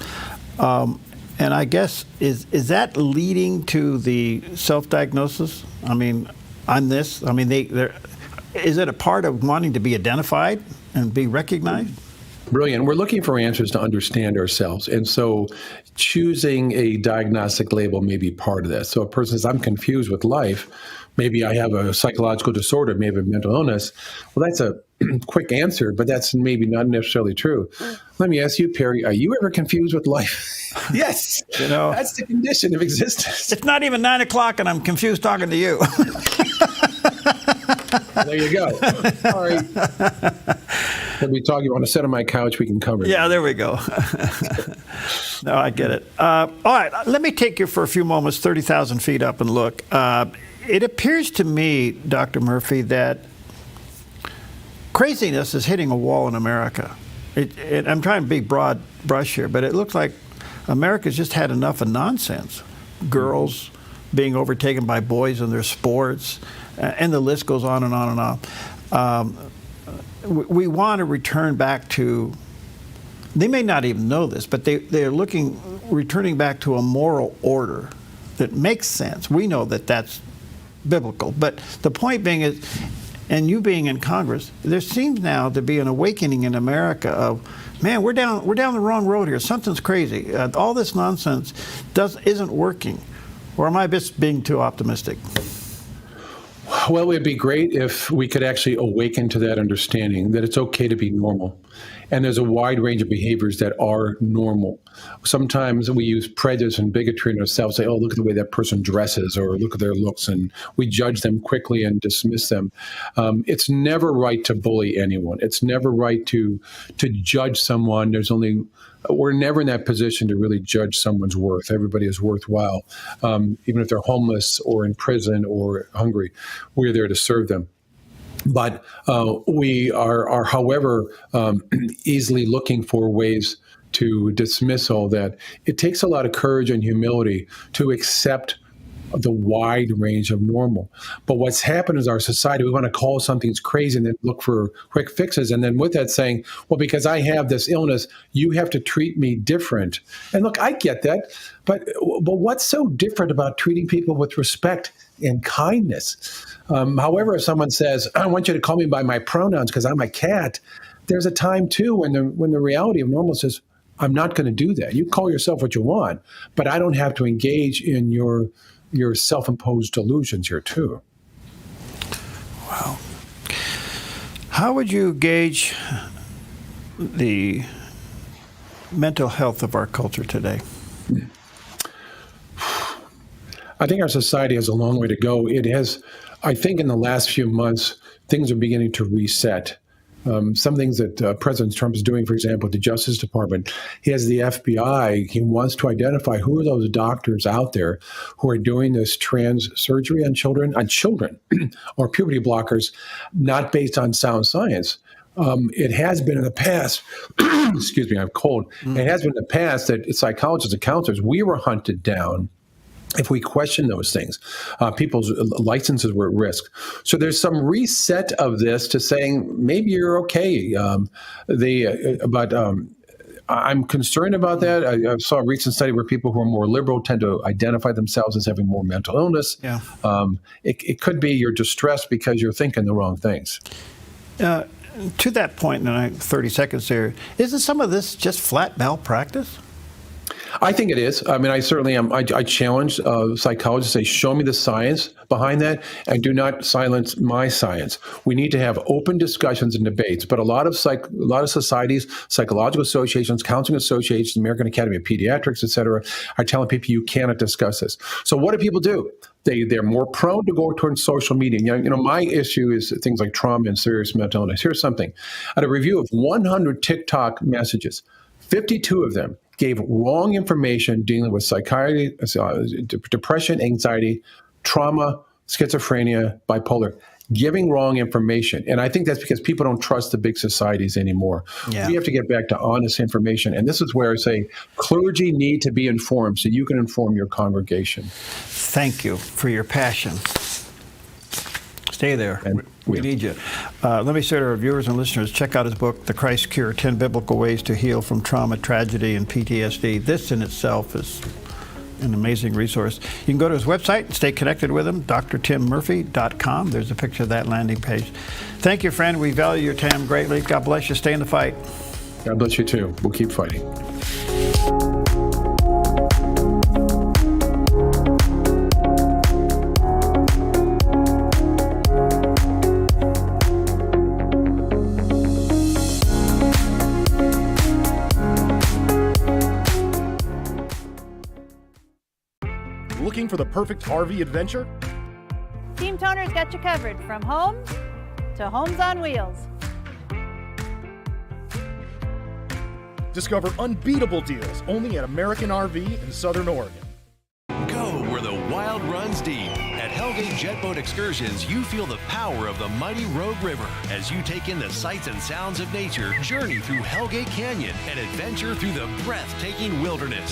[SPEAKER 10] And I guess, is that leading to the self-diagnosis? I mean, I'm this. I mean, is it a part of wanting to be identified and be recognized?
[SPEAKER 13] Brilliant. We're looking for answers to understand ourselves. And so choosing a diagnostic label may be part of that. So a person says, I'm confused with life. Maybe I have a psychological disorder, maybe a mental illness. Well, that's a quick answer, but that's maybe not necessarily true. Let me ask you, Perry, are you ever confused with life? Yes. That's the condition of existence.
[SPEAKER 10] It's not even 9 o'clock and I'm confused talking to you.
[SPEAKER 13] There you go. Sorry. When we talk, you want to sit on my couch, we can cover it.
[SPEAKER 10] Yeah, there we go. No, I get it. All right, let me take you for a few moments, 30,000 feet up and look. It appears to me, Dr. Murphy, that craziness is hitting a wall in America. I'm trying to be broad brush here, but it looks like America's just had enough of nonsense. Girls being overtaken by boys in their sports, and the list goes on and on and on. We want to return back to, they may not even know this, but they're returning back to a moral order that makes sense. We know that that's biblical. But the point being is, and you being in Congress, there seems now to be an awakening in America of, man, we're down the wrong road here. Something's crazy. All this nonsense isn't working. Or am I just being too optimistic?
[SPEAKER 13] Well, it would be great if we could actually awaken to that understanding that it's okay to be normal. And there's a wide range of behaviors that are normal. Sometimes we use prejudice and bigotry in ourselves, say, oh, look at the way that person dresses, or look at their looks, and we judge them quickly and dismiss them. It's never right to bully anyone. It's never right to judge someone. We're never in that position to really judge someone's worth. Everybody is worthwhile. Even if they're homeless or in prison or hungry, we're there to serve them. But we are, however, easily looking for ways to dismiss all that. It takes a lot of courage and humility to accept the wide range of normal. But what's happened is our society, we want to call something's crazy and then look for quick fixes. And then with that saying, well, because I have this illness, you have to treat me different. And look, I get that. But what's so different about treating people with respect and kindness? However, if someone says, I want you to call me by my pronouns because I'm a cat, there's a time, too, when the reality of normal says, I'm not going to do that. You call yourself what you want, but I don't have to engage in your self-imposed delusions here, too.
[SPEAKER 10] Wow. How would you gauge the mental health of our culture today?
[SPEAKER 13] I think our society has a long way to go. It has, I think in the last few months, things are beginning to reset. Some things that President Trump is doing, for example, at the Justice Department, he has the FBI. He wants to identify who are those doctors out there who are doing this trans surgery on children, or puberty blockers, not based on sound science. It has been in the past, excuse me, I'm cold. It has been in the past that psychologists and counselors, we were hunted down if we question those things. People's licenses were at risk. So there's some reset of this to saying maybe you're okay. But I'm concerned about that. I saw a recent study where people who are more liberal tend to identify themselves as having more mental illness.
[SPEAKER 10] Yeah.
[SPEAKER 13] It could be you're distressed because you're thinking the wrong things.
[SPEAKER 10] To that point, in 30 seconds there, isn't some of this just flat malpractice?
[SPEAKER 13] I think it is. I mean, I certainly am. I challenge psychologists to say, show me the science behind that, and do not silence my science. We need to have open discussions and debates. But a lot of societies, psychological associations, counseling associations, American Academy of Pediatrics, et cetera, are telling people you cannot discuss this. So what do people do? They're more prone to go towards social media. You know, my issue is things like trauma and serious mental illness. Here's something. At a review of 100 TikTok messages, 52 of them gave wrong information dealing with psychiatry, depression, anxiety, trauma, schizophrenia, bipolar, giving wrong information. And I think that's because people don't trust the big societies anymore. Yeah. We have to get back to honest information. And this is where I say clergy need to be informed so you can inform your congregation.
[SPEAKER 10] Thank you for your passion. Stay there. We need you. Let me say to our viewers and listeners, check out his book, The Christ Cure, 10 Biblical Ways to Heal from Trauma, Tragedy, and PTSD. This in itself is an amazing resource. You can go to his website and stay connected with him, drtimmurphy.com. There's a picture of that landing page. Thank you, friend. We value your time greatly. God bless you. Stay in the fight.
[SPEAKER 13] God bless you, too. We'll keep fighting.
[SPEAKER 3] Looking for the perfect RV adventure?
[SPEAKER 4] Team Toner's got you covered from homes to homes on wheels.
[SPEAKER 3] Discover unbeatable deals only at American RV in Southern Oregon.
[SPEAKER 22] Go where the wild runs deep. At Hellgate Jetboat Excursions, you feel the power of the mighty Rogue River as you take in the sights and sounds of nature, journey through Hellgate Canyon, and adventure through the breathtaking wilderness.